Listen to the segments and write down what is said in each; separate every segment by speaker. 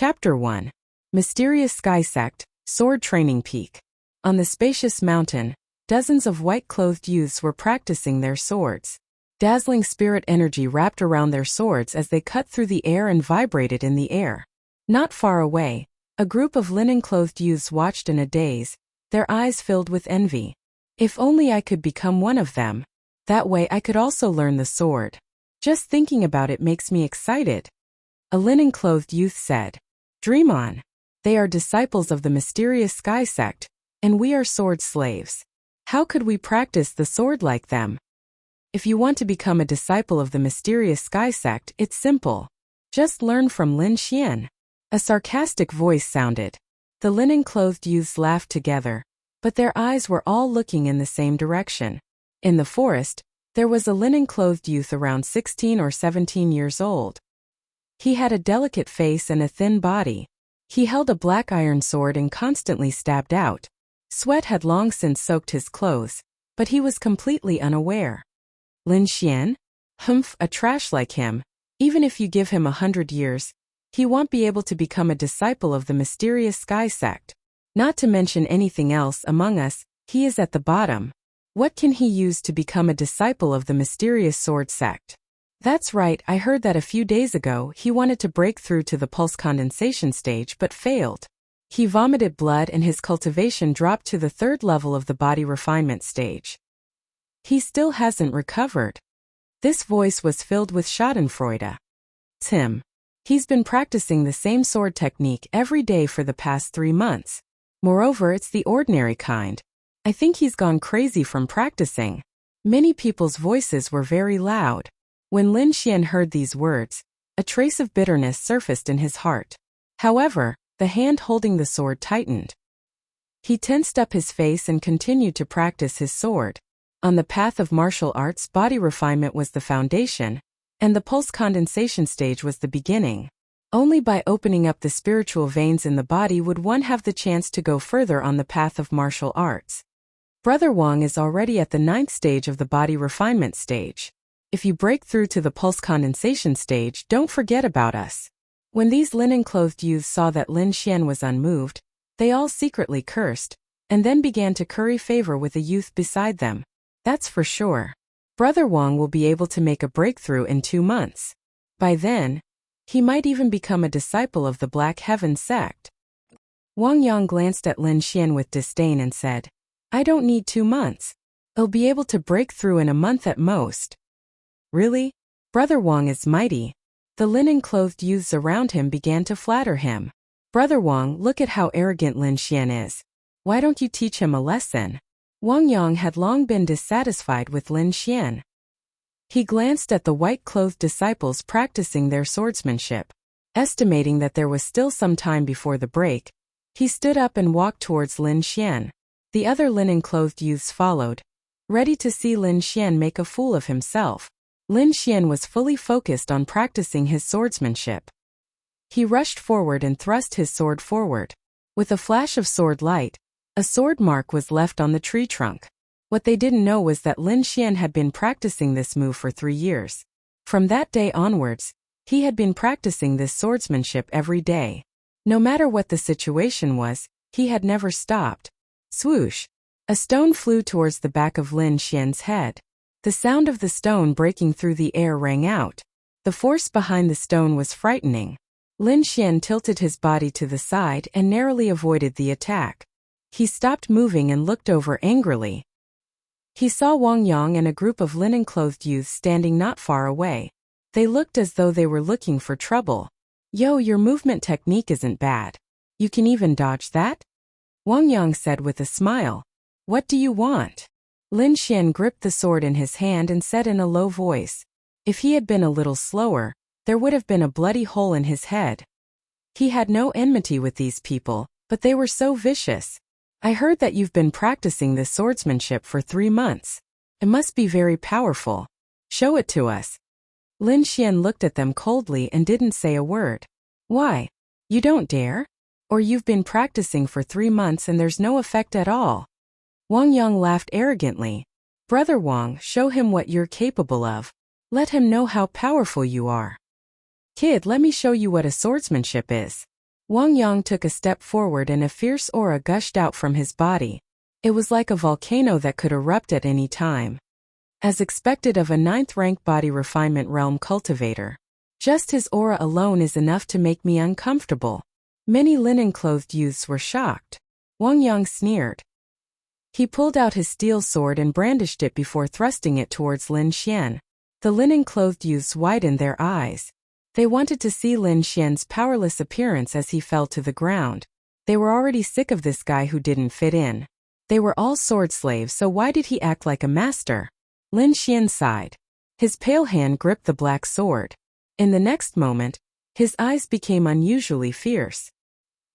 Speaker 1: Chapter 1. Mysterious Sky Sect, Sword Training Peak. On the spacious mountain, dozens of white-clothed youths were practicing their swords. Dazzling spirit energy wrapped around their swords as they cut through the air and vibrated in the air. Not far away, a group of linen-clothed youths watched in a daze, their eyes filled with envy. If only I could become one of them. That way I could also learn the sword. Just thinking about it makes me excited. A linen-clothed youth said. Dream on. They are disciples of the mysterious Sky Sect, and we are sword slaves. How could we practice the sword like them? If you want to become a disciple of the mysterious Sky Sect, it's simple. Just learn from Lin Xian. A sarcastic voice sounded. The linen-clothed youths laughed together, but their eyes were all looking in the same direction. In the forest, there was a linen-clothed youth around 16 or 17 years old. He had a delicate face and a thin body. He held a black iron sword and constantly stabbed out. Sweat had long since soaked his clothes, but he was completely unaware. Lin Xian? Humph, a trash like him. Even if you give him 100 years, he won't be able to become a disciple of the mysterious Sky Sect. Not to mention anything else among us, he is at the bottom. What can he use to become a disciple of the mysterious sword sect? That's right, I heard that a few days ago he wanted to break through to the pulse condensation stage but failed. He vomited blood and his cultivation dropped to the 3rd level of the body refinement stage. He still hasn't recovered. This voice was filled with schadenfreude. Tim. He's been practicing the same sword technique every day for the past 3 months. Moreover, it's the ordinary kind. I think he's gone crazy from practicing. Many people's voices were very loud. When Lin Xian heard these words, a trace of bitterness surfaced in his heart. However, the hand holding the sword tightened. He tensed up his face and continued to practice his sword. On the path of martial arts, body refinement was the foundation, and the pulse condensation stage was the beginning. Only by opening up the spiritual veins in the body would one have the chance to go further on the path of martial arts. Brother Wang is already at the 9th stage of the body refinement stage. If you break through to the pulse condensation stage, don't forget about us. When these linen-clothed youths saw that Lin Xian was unmoved, they all secretly cursed, and then began to curry favor with a youth beside them. That's for sure. Brother Wang will be able to make a breakthrough in 2 months. By then, he might even become a disciple of the Black Heaven sect. Wang Yang glanced at Lin Xian with disdain and said, I don't need 2 months. I'll be able to break through in a month at most. Really? Brother Wang is mighty. The linen-clothed youths around him began to flatter him. Brother Wang, look at how arrogant Lin Xian is. Why don't you teach him a lesson? Wang Yang had long been dissatisfied with Lin Xian. He glanced at the white-clothed disciples practicing their swordsmanship. Estimating that there was still some time before the break, he stood up and walked towards Lin Xian. The other linen-clothed youths followed, ready to see Lin Xian make a fool of himself. Lin Xian was fully focused on practicing his swordsmanship. He rushed forward and thrust his sword forward. With a flash of sword light, a sword mark was left on the tree trunk. What they didn't know was that Lin Xian had been practicing this move for 3 years. From that day onwards, he had been practicing this swordsmanship every day. No matter what the situation was, he had never stopped. Swoosh! A stone flew towards the back of Lin Xian's head. The sound of the stone breaking through the air rang out. The force behind the stone was frightening. Lin Xian tilted his body to the side and narrowly avoided the attack. He stopped moving and looked over angrily. He saw Wang Yang and a group of linen-clothed youths standing not far away. They looked as though they were looking for trouble. Yo, your movement technique isn't bad. You can even dodge that? Wang Yang said with a smile. What do you want? Lin Xian gripped the sword in his hand and said in a low voice. If he had been a little slower, there would have been a bloody hole in his head. He had no enmity with these people, but they were so vicious. I heard that you've been practicing this swordsmanship for 3 months. It must be very powerful. Show it to us. Lin Xian looked at them coldly and didn't say a word. Why? You don't dare? Or you've been practicing for 3 months and there's no effect at all? Wang Yang laughed arrogantly. Brother Wang, show him what you're capable of. Let him know how powerful you are. Kid, let me show you what a swordsmanship is. Wang Yang took a step forward and a fierce aura gushed out from his body. It was like a volcano that could erupt at any time. As expected of a 9th-rank body refinement realm cultivator. Just his aura alone is enough to make me uncomfortable. Many linen-clothed youths were shocked. Wang Yang sneered. He pulled out his steel sword and brandished it before thrusting it towards Lin Xian. The linen-clothed youths widened their eyes. They wanted to see Lin Xian's powerless appearance as he fell to the ground. They were already sick of this guy who didn't fit in. They were all sword slaves, so why did he act like a master? Lin Xian sighed. His pale hand gripped the black sword. In the next moment, his eyes became unusually fierce.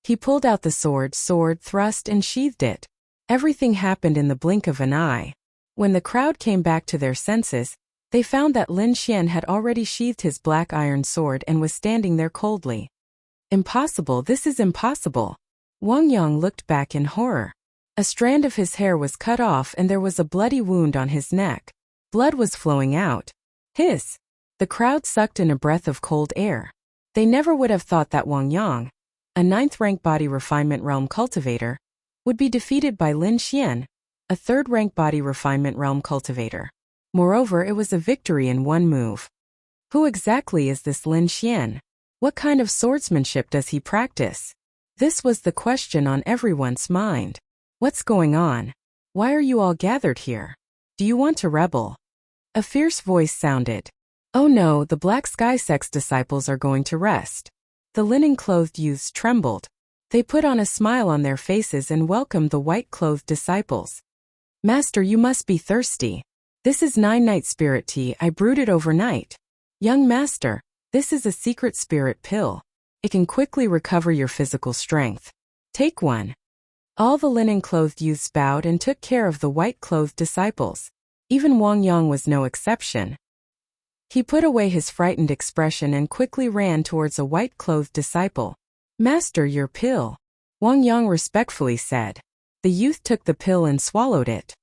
Speaker 1: He pulled out the sword, thrust and sheathed it. Everything happened in the blink of an eye. When the crowd came back to their senses, they found that Lin Xian had already sheathed his black iron sword and was standing there coldly. Impossible, this is impossible. Wang Yang looked back in horror. A strand of his hair was cut off and there was a bloody wound on his neck. Blood was flowing out. Hiss! The crowd sucked in a breath of cold air. They never would have thought that Wang Yang, a 9th-rank body refinement realm cultivator, would be defeated by Lin Xian, a 3rd-rank body refinement realm cultivator. Moreover, it was a victory in one move. Who exactly is this Lin Xian? What kind of swordsmanship does he practice? This was the question on everyone's mind. What's going on? Why are you all gathered here? Do you want to rebel? A fierce voice sounded. Oh no, the Black Sky Sect's disciples are going to rest. The linen-clothed youths trembled. They put on a smile on their faces and welcomed the white-clothed disciples. Master, you must be thirsty. This is 9-night spirit tea I brewed it overnight. Young master, this is a secret spirit pill. It can quickly recover your physical strength. Take one. All the linen-clothed youths bowed and took care of the white-clothed disciples. Even Wang Yang was no exception. He put away his frightened expression and quickly ran towards a white-clothed disciple. Master, your pill. Wang Yang respectfully said. The youth took the pill and swallowed it.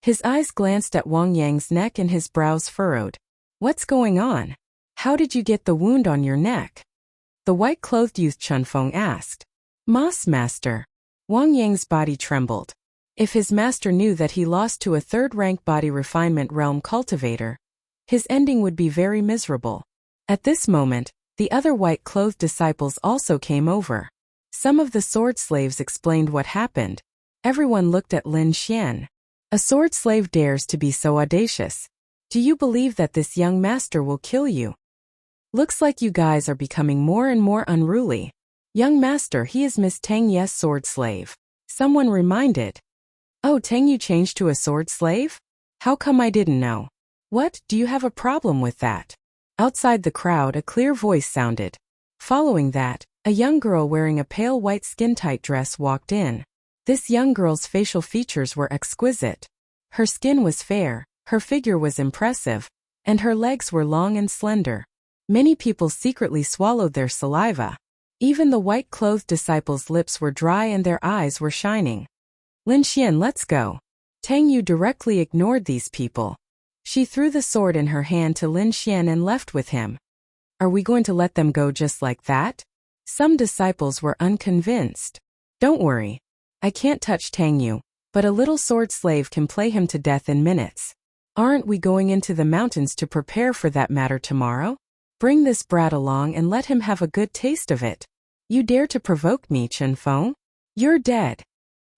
Speaker 1: His eyes glanced at Wang Yang's neck and his brows furrowed. What's going on? How did you get the wound on your neck? The white-clothed youth Chunfeng asked. Moss master. Wang Yang's body trembled. If his master knew that he lost to a 3rd-rank body refinement realm cultivator, his ending would be very miserable. At this moment, the other white-clothed disciples also came over. Some of the sword slaves explained what happened. Everyone looked at Lin Xian. A sword slave dares to be so audacious. Do you believe that this young master will kill you? Looks like you guys are becoming more and more unruly. Young master, he is Miss Tang Ye's sword slave. Someone reminded. Oh, Tang Yu changed to a sword slave? How come I didn't know? What, do you have a problem with that? Outside the crowd, a clear voice sounded. Following that, a young girl wearing a pale white skin-tight dress walked in. This young girl's facial features were exquisite. Her skin was fair, her figure was impressive, and her legs were long and slender. Many people secretly swallowed their saliva. Even the white-clothed disciples' lips were dry and their eyes were shining. Lin Xian, let's go. Tang Yu directly ignored these people. She threw the sword in her hand to Lin Xian and left with him. Are we going to let them go just like that? Some disciples were unconvinced. Don't worry. I can't touch Tang Yu, but a little sword slave can play him to death in minutes. Aren't we going into the mountains to prepare for that matter tomorrow? Bring this brat along and let him have a good taste of it. You dare to provoke me, Chunfeng? You're dead.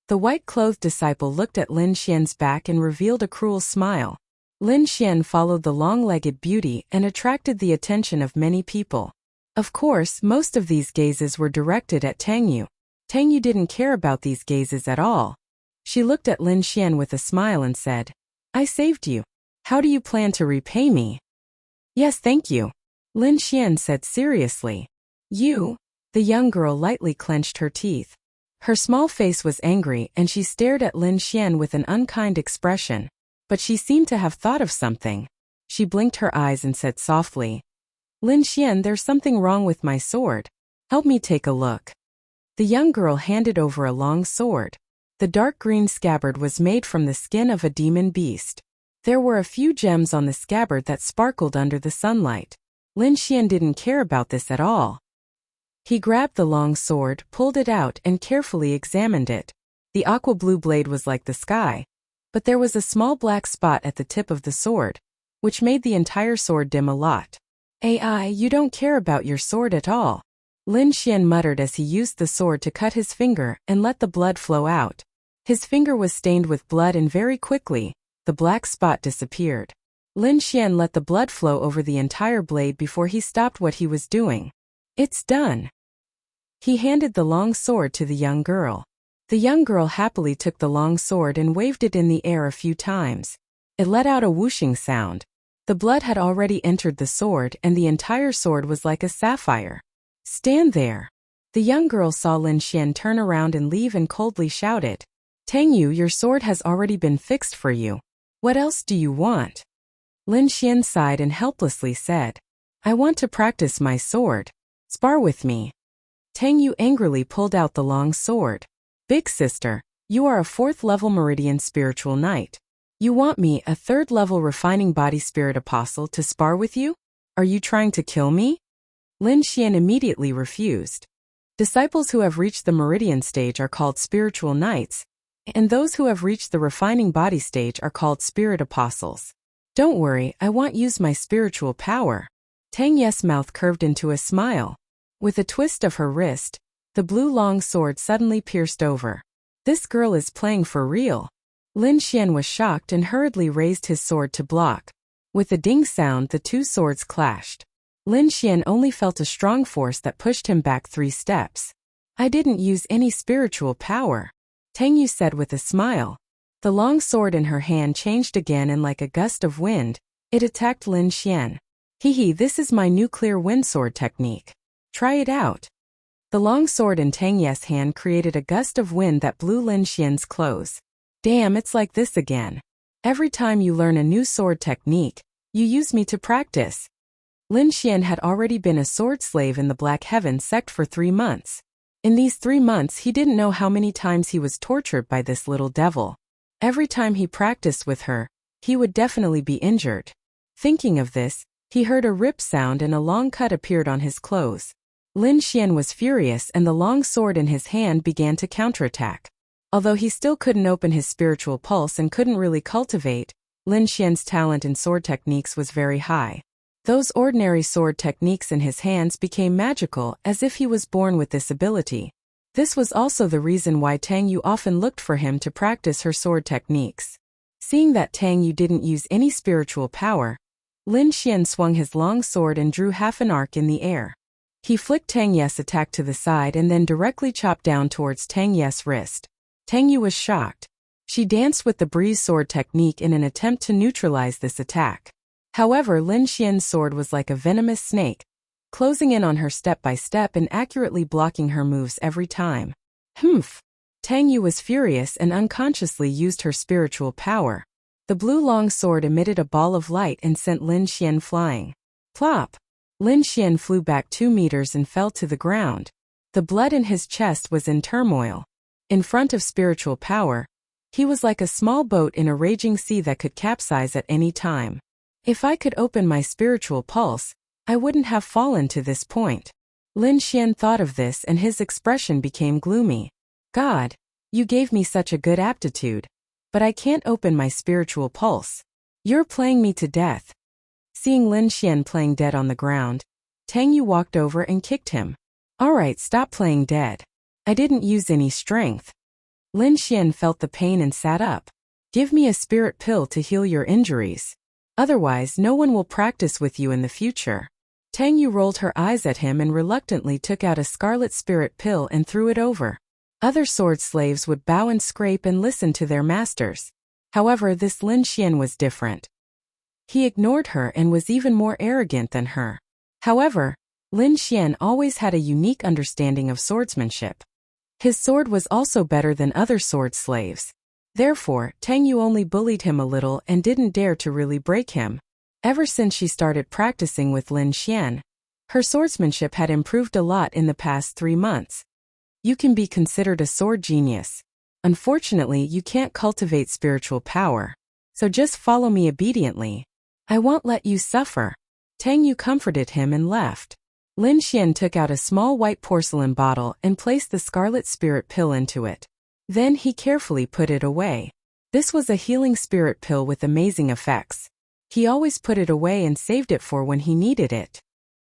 Speaker 1: The white-clothed disciple looked at Lin Xian's back and revealed a cruel smile. Lin Xian followed the long-legged beauty and attracted the attention of many people. Of course, most of these gazes were directed at Tang Yu. Tang Yu didn't care about these gazes at all. She looked at Lin Xian with a smile and said, I saved you. How do you plan to repay me? Yes, thank you. Lin Xian said seriously. You? The young girl lightly clenched her teeth. Her small face was angry and she stared at Lin Xian with an unkind expression. But she seemed to have thought of something. She blinked her eyes and said softly, Lin Xian, there's something wrong with my sword. Help me take a look. The young girl handed over a long sword. The dark green scabbard was made from the skin of a demon beast. There were a few gems on the scabbard that sparkled under the sunlight. Lin Xian didn't care about this at all. He grabbed the long sword, pulled it out, and carefully examined it. The aqua blue blade was like the sky, but there was a small black spot at the tip of the sword, which made the entire sword dim a lot. "AI, you don't care about your sword at all," Lin Xian muttered as he used the sword to cut his finger and let the blood flow out. His finger was stained with blood and very quickly, the black spot disappeared. Lin Xian let the blood flow over the entire blade before he stopped what he was doing. "It's done." He handed the long sword to the young girl. The young girl happily took the long sword and waved it in the air a few times. It let out a whooshing sound. The blood had already entered the sword and the entire sword was like a sapphire. "Stand there." The young girl saw Lin Xian turn around and leave and coldly shouted, "Tang Yu, your sword has already been fixed for you. What else do you want?" Lin Xian sighed and helplessly said, "I want to practice my sword. Spar with me." Tang Yu angrily pulled out the long sword. "Big sister, you are a 4th level Meridian spiritual knight. You want me, a 3rd level refining body spirit apostle, to spar with you? Are you trying to kill me?" Lin Xian immediately refused. Disciples who have reached the Meridian stage are called spiritual knights, and those who have reached the refining body stage are called spirit apostles. "Don't worry, I won't use my spiritual power." Tang Ye's mouth curved into a smile. With a twist of her wrist, the blue long sword suddenly pierced over. This girl is playing for real. Lin Xian was shocked and hurriedly raised his sword to block. With a ding sound, the two swords clashed. Lin Xian only felt a strong force that pushed him back 3 steps. "I didn't use any spiritual power," Tang Yu said with a smile. The long sword in her hand changed again and like a gust of wind, it attacked Lin Xian. "Hee, this is my nuclear wind sword technique. Try it out." The long sword in Tang Ye's hand created a gust of wind that blew Lin Xian's clothes. "Damn, it's like this again. Every time you learn a new sword technique, you use me to practice." Lin Xian had already been a sword slave in the Black Heaven sect for 3 months. In these 3 months he didn't know how many times he was tortured by this little devil. Every time he practiced with her, he would definitely be injured. Thinking of this, he heard a rip sound and a long cut appeared on his clothes. Lin Xian was furious and the long sword in his hand began to counterattack. Although he still couldn't open his spiritual pulse and couldn't really cultivate, Lin Xian's talent in sword techniques was very high. Those ordinary sword techniques in his hands became magical as if he was born with this ability. This was also the reason why Tang Yu often looked for him to practice her sword techniques. Seeing that Tang Yu didn't use any spiritual power, Lin Xian swung his long sword and drew half an arc in the air. He flicked Tang Ye's attack to the side and then directly chopped down towards Tang Ye's wrist. Tang Yu was shocked. She danced with the breeze sword technique in an attempt to neutralize this attack. However, Lin Xian's sword was like a venomous snake, closing in on her step by step and accurately blocking her moves every time. Humph! Tang Yu was furious and unconsciously used her spiritual power. The blue long sword emitted a ball of light and sent Lin Xian flying. Plop! Lin Xian flew back 2 meters and fell to the ground. The blood in his chest was in turmoil. In front of spiritual power, he was like a small boat in a raging sea that could capsize at any time. If I could open my spiritual pulse, I wouldn't have fallen to this point. Lin Xian thought of this and his expression became gloomy. God, you gave me such a good aptitude, but I can't open my spiritual pulse. You're playing me to death. Seeing Lin Xian playing dead on the ground, Tang Yu walked over and kicked him. Alright, stop playing dead. I didn't use any strength. Lin Xian felt the pain and sat up. Give me a spirit pill to heal your injuries. Otherwise, no one will practice with you in the future. Tang Yu rolled her eyes at him and reluctantly took out a scarlet spirit pill and threw it over. Other sword slaves would bow and scrape and listen to their masters. However, this Lin Xian was different. He ignored her and was even more arrogant than her. However, Lin Xian always had a unique understanding of swordsmanship. His sword was also better than other sword slaves. Therefore, Tang Yu only bullied him a little and didn't dare to really break him. Ever since she started practicing with Lin Xian, her swordsmanship had improved a lot in the past 3 months. You can be considered a sword genius. Unfortunately, you can't cultivate spiritual power. So just follow me obediently. I won't let you suffer. Tang Yu comforted him and left. Lin Xian took out a small white porcelain bottle and placed the scarlet spirit pill into it. Then he carefully put it away. This was a healing spirit pill with amazing effects. He always put it away and saved it for when he needed it.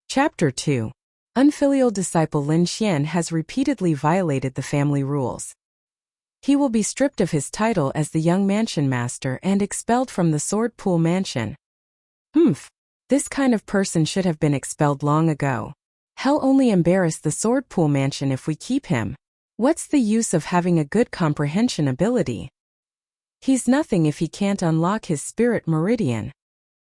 Speaker 1: Chapter 2. Unfilial disciple Lin Xian has repeatedly violated the family rules. He will be stripped of his title as the young mansion master and expelled from the Sword Pool Mansion. This kind of person should have been expelled long ago. He'll only embarrass the Sword Pool Mansion if we keep him. What's the use of having a good comprehension ability? He's nothing if he can't unlock his spirit meridian.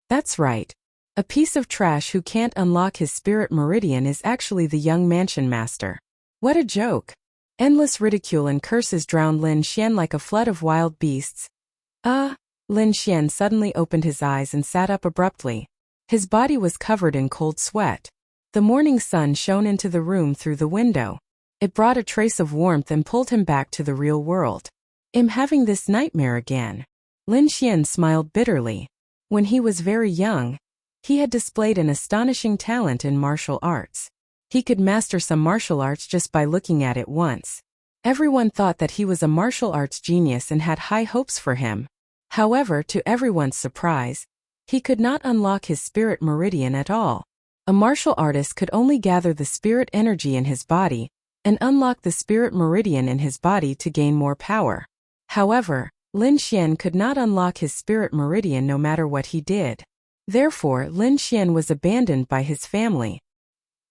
Speaker 1: That's right. A piece of trash who can't unlock his spirit meridian is actually the young mansion master. What a joke. Endless ridicule and curses drowned Lin Xian like a flood of wild beasts. Lin Xian suddenly opened his eyes and sat up abruptly. His body was covered in cold sweat. The morning sun shone into the room through the window. It brought a trace of warmth and pulled him back to the real world. I'm having this nightmare again. Lin Xian smiled bitterly. When he was very young, he had displayed an astonishing talent in martial arts. He could master some martial arts just by looking at it once. Everyone thought that he was a martial arts genius and had high hopes for him. However, to everyone's surprise, he could not unlock his spirit meridian at all. A martial artist could only gather the spirit energy in his body and unlock the spirit meridian in his body to gain more power. However, Lin Xian could not unlock his spirit meridian no matter what he did. Therefore, Lin Xian was abandoned by his family.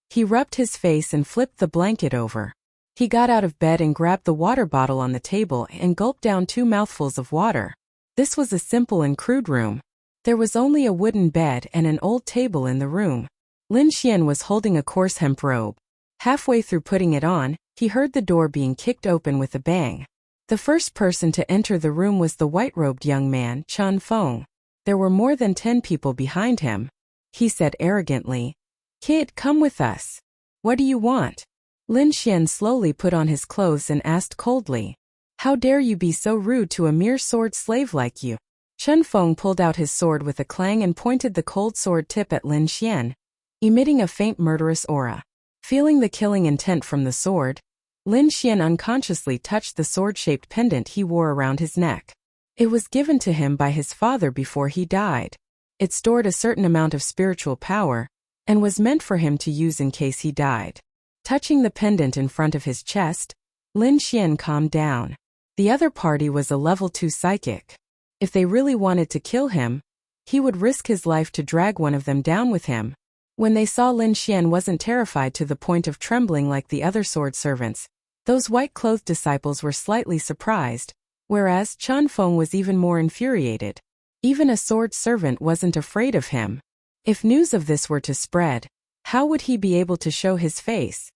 Speaker 1: He rubbed his face and flipped the blanket over. He got out of bed and grabbed the water bottle on the table and gulped down 2 mouthfuls of water. This was a simple and crude room. There was only a wooden bed and an old table in the room. Lin Xian was holding a coarse hemp robe. Halfway through putting it on, he heard the door being kicked open with a bang. The first person to enter the room was the white-robed young man, Chun Feng. There were more than 10 people behind him. He said arrogantly, "Kid, come with us. What do you want?" Lin Xian slowly put on his clothes and asked coldly, "How dare you be so rude to a mere sword slave like you?" Chun Feng pulled out his sword with a clang and pointed the cold sword tip at Lin Xian, emitting a faint murderous aura. Feeling the killing intent from the sword, Lin Xian unconsciously touched the sword-shaped pendant he wore around his neck. It was given to him by his father before he died. It stored a certain amount of spiritual power and was meant for him to use in case he died. Touching the pendant in front of his chest, Lin Xian calmed down. The other party was a level 2 psychic. If they really wanted to kill him, he would risk his life to drag one of them down with him. When they saw Lin Xian wasn't terrified to the point of trembling like the other sword servants, those white-clothed disciples were slightly surprised, whereas Chun Feng was even more infuriated. Even a sword servant wasn't afraid of him. If news of this were to spread, how would he be able to show his face?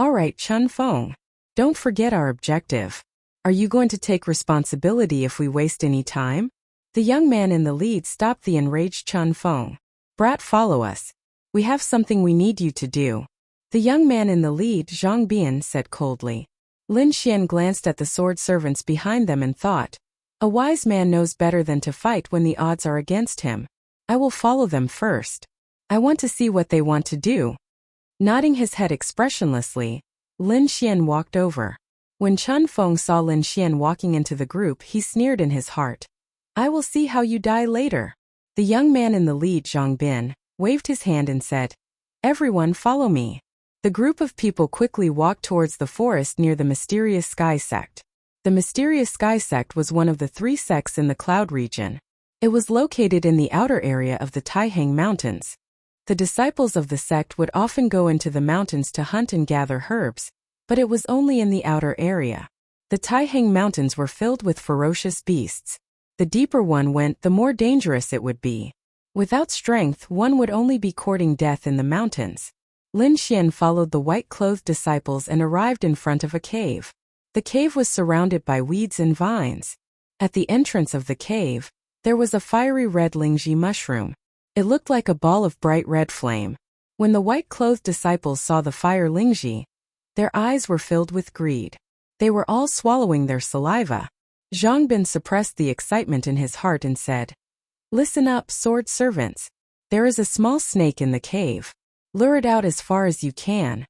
Speaker 1: Alright, Chun Feng. Don't forget our objective. Are you going to take responsibility if we waste any time? The young man in the lead stopped the enraged Chun Feng. Brat, follow us. We have something we need you to do. The young man in the lead, Zhang Bian, said coldly. Lin Xian glanced at the sword servants behind them and thought, a wise man knows better than to fight when the odds are against him. I will follow them first. I want to see what they want to do. Nodding his head expressionlessly, Lin Xian walked over. When Chun Feng saw Lin Xian walking into the group, he sneered in his heart. I will see how you die later. The young man in the lead, Zhang Bin, waved his hand and said, Everyone follow me. The group of people quickly walked towards the forest near the mysterious sky sect. The mysterious sky sect was one of the 3 sects in the cloud region. It was located in the outer area of the Taihang Mountains. The disciples of the sect would often go into the mountains to hunt and gather herbs, but it was only in the outer area. The Taihang Mountains were filled with ferocious beasts. The deeper one went, the more dangerous it would be. Without strength, one would only be courting death in the mountains. Lin Xian followed the white-clothed disciples and arrived in front of a cave. The cave was surrounded by weeds and vines. At the entrance of the cave, there was a fiery red lingji mushroom. It looked like a ball of bright red flame. When the white-clothed disciples saw the fire lingji, their eyes were filled with greed. They were all swallowing their saliva. Zhang Bin suppressed the excitement in his heart and said, Listen up, sword servants. There is a small snake in the cave. Lure it out as far as you can.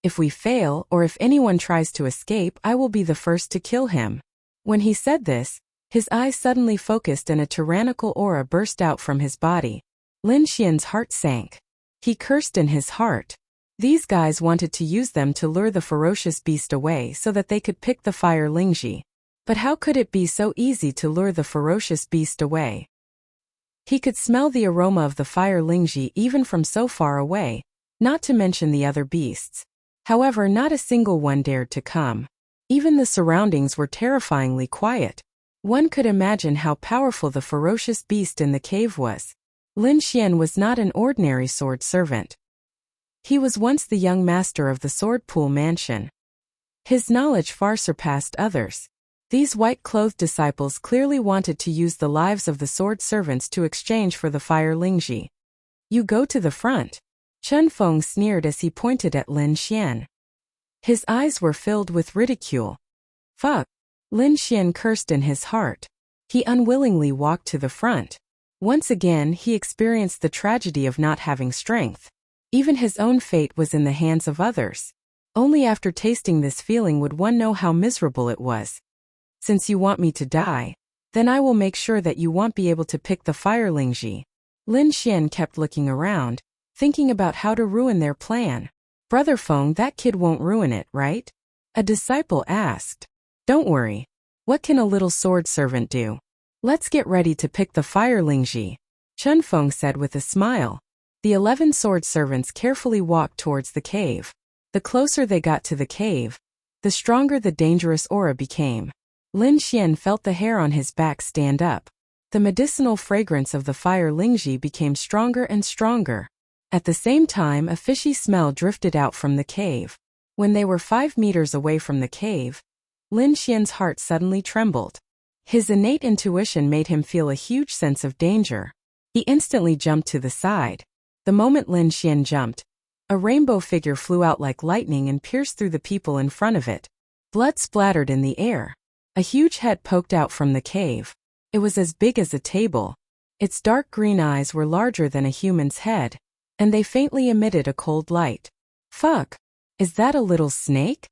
Speaker 1: If we fail, or if anyone tries to escape, I will be the first to kill him." When he said this, his eyes suddenly focused and a tyrannical aura burst out from his body. Lin Xian's heart sank. He cursed in his heart. These guys wanted to use them to lure the ferocious beast away so that they could pick the fire Lingji. But how could it be so easy to lure the ferocious beast away? He could smell the aroma of the fire Lingji even from so far away, not to mention the other beasts. However, not a single one dared to come. Even the surroundings were terrifyingly quiet. One could imagine how powerful the ferocious beast in the cave was. Lin Xian was not an ordinary sword servant. He was once the young master of the Sword Pool Mansion. His knowledge far surpassed others. These white-clothed disciples clearly wanted to use the lives of the sword servants to exchange for the fire Lingji. "You go to the front." Chen Feng sneered as he pointed at Lin Xian. His eyes were filled with ridicule. "Fuck." Lin Xian cursed in his heart. He unwillingly walked to the front. Once again he experienced the tragedy of not having strength. Even his own fate was in the hands of others. Only after tasting this feeling would one know how miserable it was. "Since you want me to die, then I will make sure that you won't be able to pick the fire Lingji." Lin Xian kept looking around, thinking about how to ruin their plan. "Brother Feng, that kid won't ruin it, right?" A disciple asked. "Don't worry. What can a little sword servant do? Let's get ready to pick the fire Lingji," Chen Feng said with a smile. The 11 sword servants carefully walked towards the cave. The closer they got to the cave, the stronger the dangerous aura became. Lin Xian felt the hair on his back stand up. The medicinal fragrance of the fire Lingji became stronger and stronger. At the same time, a fishy smell drifted out from the cave. When they were 5 meters away from the cave, Lin Xian's heart suddenly trembled. His innate intuition made him feel a huge sense of danger. He instantly jumped to the side. The moment Lin Xian jumped, a rainbow figure flew out like lightning and pierced through the people in front of it. Blood splattered in the air. A huge head poked out from the cave. It was as big as a table. Its dark green eyes were larger than a human's head, and they faintly emitted a cold light. "Fuck! Is that a little snake?"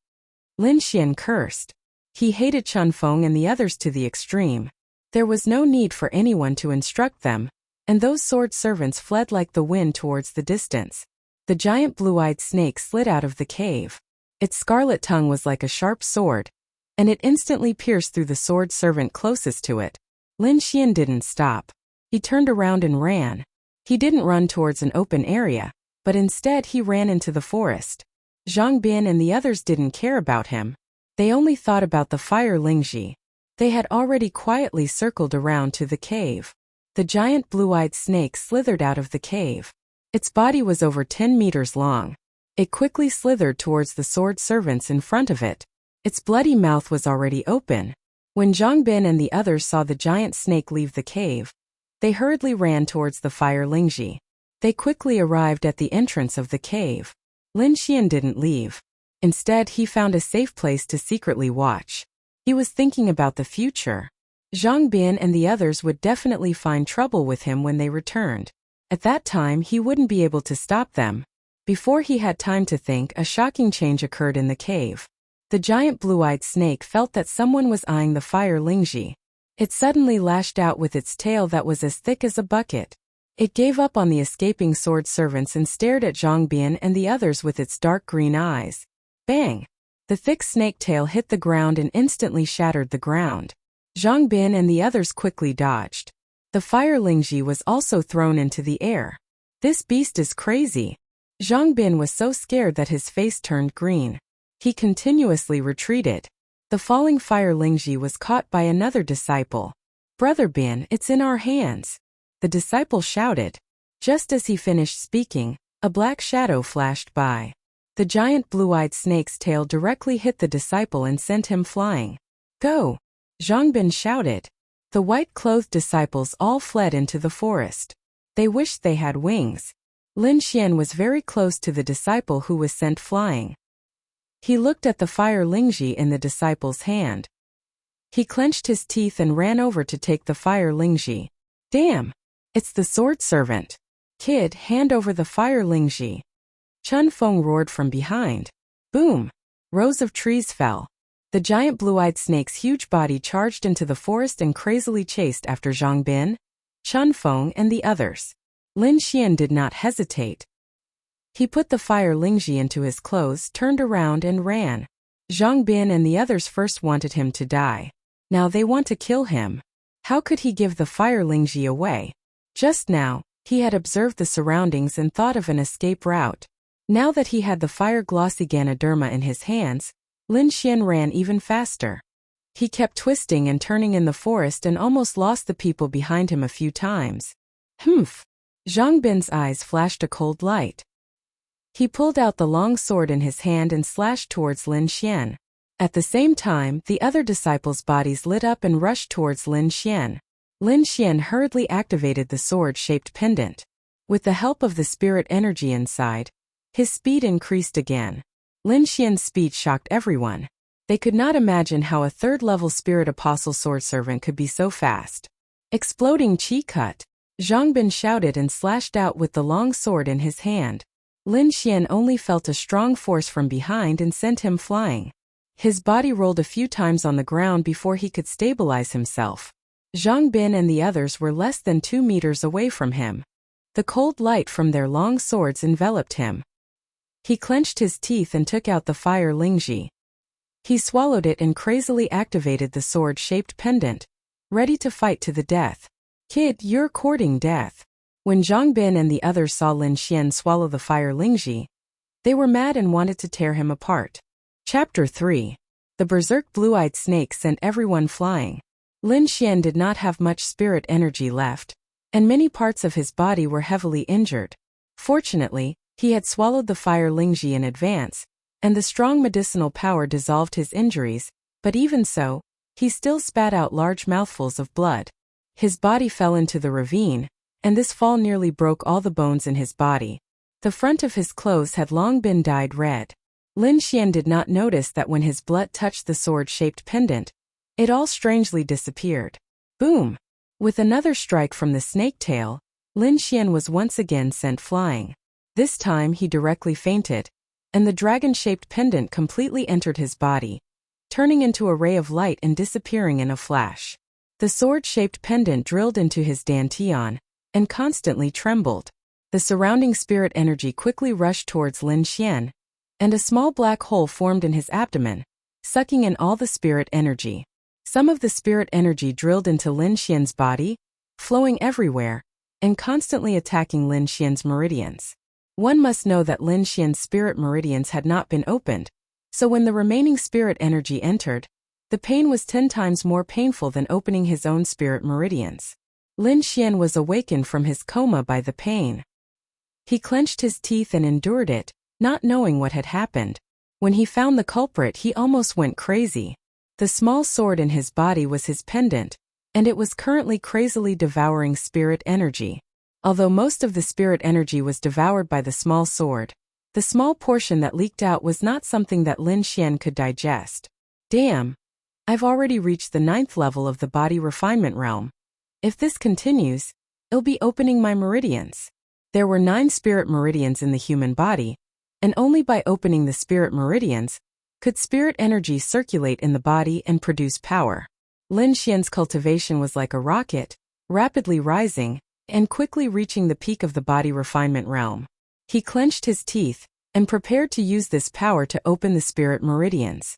Speaker 1: Lin Xian cursed. He hated Chen Feng and the others to the extreme. There was no need for anyone to instruct them, and those sword servants fled like the wind towards the distance. The giant blue-eyed snake slid out of the cave. Its scarlet tongue was like a sharp sword, and it instantly pierced through the sword servant closest to it. Lin Xian didn't stop. He turned around and ran. He didn't run towards an open area, but instead he ran into the forest. Zhang Bin and the others didn't care about him. They only thought about the fire Lingji. They had already quietly circled around to the cave. The giant blue-eyed snake slithered out of the cave. Its body was over 10 meters long. It quickly slithered towards the sword servants in front of it. Its bloody mouth was already open. When Zhang Bin and the others saw the giant snake leave the cave, they hurriedly ran towards the fire Lingji. They quickly arrived at the entrance of the cave. Lin Xian didn't leave. Instead, he found a safe place to secretly watch. He was thinking about the future. Zhang Bin and the others would definitely find trouble with him when they returned. At that time, he wouldn't be able to stop them. Before he had time to think, a shocking change occurred in the cave. The giant blue-eyed snake felt that someone was eyeing the fire Lingji. It suddenly lashed out with its tail that was as thick as a bucket. It gave up on the escaping sword servants and stared at Zhang Bin and the others with its dark green eyes. Bang! The thick snake tail hit the ground and instantly shattered the ground. Zhang Bin and the others quickly dodged. The fire Lingji was also thrown into the air. "This beast is crazy." Zhang Bin was so scared that his face turned green. He continuously retreated. The falling fire Lingji was caught by another disciple. "Brother Bin, it's in our hands," the disciple shouted. Just as he finished speaking, a black shadow flashed by. The giant blue-eyed snake's tail directly hit the disciple and sent him flying. "Go!" Zhang Bin shouted. The white-clothed disciples all fled into the forest. They wished they had wings. Lin Xian was very close to the disciple who was sent flying. He looked at the fire Lingji in the disciple's hand. He clenched his teeth and ran over to take the fire Lingji. "Damn! It's the sword servant. Kid, hand over the fire Lingji." Chun Feng roared from behind. Boom! Rows of trees fell. The giant blue-eyed snake's huge body charged into the forest and crazily chased after Zhang Bin, Chun Feng, and the others. Lin Xian did not hesitate. He put the fire Lingji into his clothes, turned around, and ran. Zhang Bin and the others first wanted him to die. Now they want to kill him. How could he give the fire Lingji away? Just now, he had observed the surroundings and thought of an escape route. Now that he had the fire glossy Ganoderma in his hands, Lin Xian ran even faster. He kept twisting and turning in the forest and almost lost the people behind him a few times. Humph! Zhang Bin's eyes flashed a cold light. He pulled out the long sword in his hand and slashed towards Lin Xian. At the same time, the other disciples' bodies lit up and rushed towards Lin Xian. Lin Xian hurriedly activated the sword-shaped pendant. With the help of the spirit energy inside, his speed increased again. Lin Xian's speed shocked everyone. They could not imagine how a third-level spirit apostle sword servant could be so fast. Exploding chi cut! Zhang Bin shouted and slashed out with the long sword in his hand. Lin Xian only felt a strong force from behind and sent him flying. His body rolled a few times on the ground before he could stabilize himself. Zhang Bin and the others were less than 2 meters away from him. The cold light from their long swords enveloped him. He clenched his teeth and took out the fire Lingji. He swallowed it and crazily activated the sword-shaped pendant, ready to fight to the death. Kid, you're courting death. When Zhang Bin and the others saw Lin Xian swallow the fire Lingji, they were mad and wanted to tear him apart. Chapter 3. The berserk blue-eyed snake sent everyone flying. Lin Xian did not have much spirit energy left, and many parts of his body were heavily injured. Fortunately, he had swallowed the fire Lingji in advance, and the strong medicinal power dissolved his injuries, but even so, he still spat out large mouthfuls of blood. His body fell into the ravine, and this fall nearly broke all the bones in his body. The front of his clothes had long been dyed red. Lin Xian did not notice that when his blood touched the sword-shaped pendant, it all strangely disappeared. Boom! With another strike from the snake tail, Lin Xian was once again sent flying. This time he directly fainted, and the dragon-shaped pendant completely entered his body, turning into a ray of light and disappearing in a flash. The sword-shaped pendant drilled into his dantian, and constantly trembled. The surrounding spirit energy quickly rushed towards Lin Xian, and a small black hole formed in his abdomen, sucking in all the spirit energy. Some of the spirit energy drilled into Lin Xian's body, flowing everywhere, and constantly attacking Lin Xian's meridians. One must know that Lin Xian's spirit meridians had not been opened, so when the remaining spirit energy entered, the pain was 10 times more painful than opening his own spirit meridians. Lin Xian was awakened from his coma by the pain. He clenched his teeth and endured it, not knowing what had happened. When he found the culprit, he almost went crazy. The small sword in his body was his pendant, and it was currently crazily devouring spirit energy. Although most of the spirit energy was devoured by the small sword, the small portion that leaked out was not something that Lin Xian could digest. Damn! I've already reached the 9th level of the body refinement realm. If this continues, it'll be opening my meridians. There were 9 spirit meridians in the human body, and only by opening the spirit meridians could spirit energy circulate in the body and produce power. Lin Xian's cultivation was like a rocket, rapidly rising, and quickly reaching the peak of the body refinement realm. He clenched his teeth, and prepared to use this power to open the spirit meridians.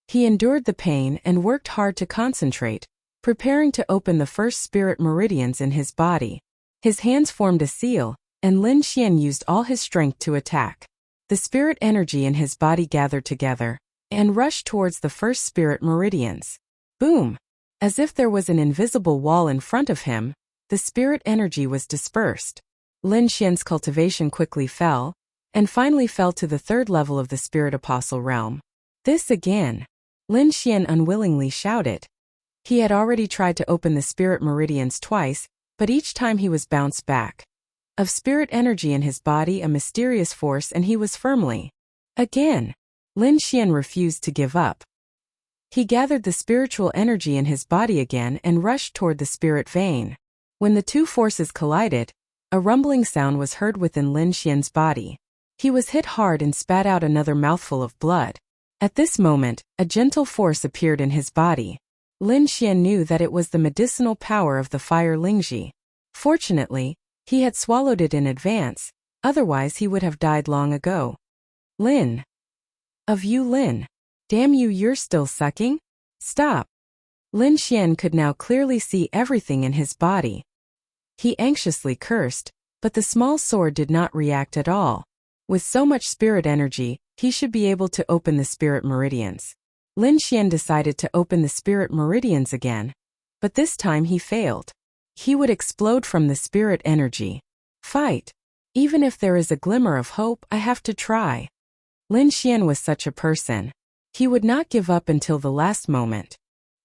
Speaker 1: He endured the pain and worked hard to concentrate, preparing to open the first spirit meridians in his body. His hands formed a seal, and Lin Xian used all his strength to attack. The spirit energy in his body gathered together, and rushed towards the first spirit meridians. Boom! As if there was an invisible wall in front of him, the spirit energy was dispersed. Lin Xian's cultivation quickly fell, and finally fell to the 3rd level of the spirit apostle realm. This again! Lin Xian unwillingly shouted. He had already tried to open the spirit meridians twice, but each time he was bounced back. Of spirit energy in his body, a mysterious force, and he was firmly. Again! Lin Xian refused to give up. He gathered the spiritual energy in his body again and rushed toward the spirit vein. When the two forces collided, a rumbling sound was heard within Lin Xian's body. He was hit hard and spat out another mouthful of blood. At this moment, a gentle force appeared in his body. Lin Xian knew that it was the medicinal power of the fire Lingji. Fortunately, he had swallowed it in advance, otherwise he would have died long ago. Lin. Of you, Lin. Damn you, you're still sucking? Stop. Lin Xian could now clearly see everything in his body. He anxiously cursed, but the small sword did not react at all. With so much spirit energy, he should be able to open the spirit meridians. Lin Xian decided to open the spirit meridians again, but this time he failed. He would explode from the spirit energy. Fight. Even if there is a glimmer of hope, I have to try. Lin Xian was such a person. He would not give up until the last moment.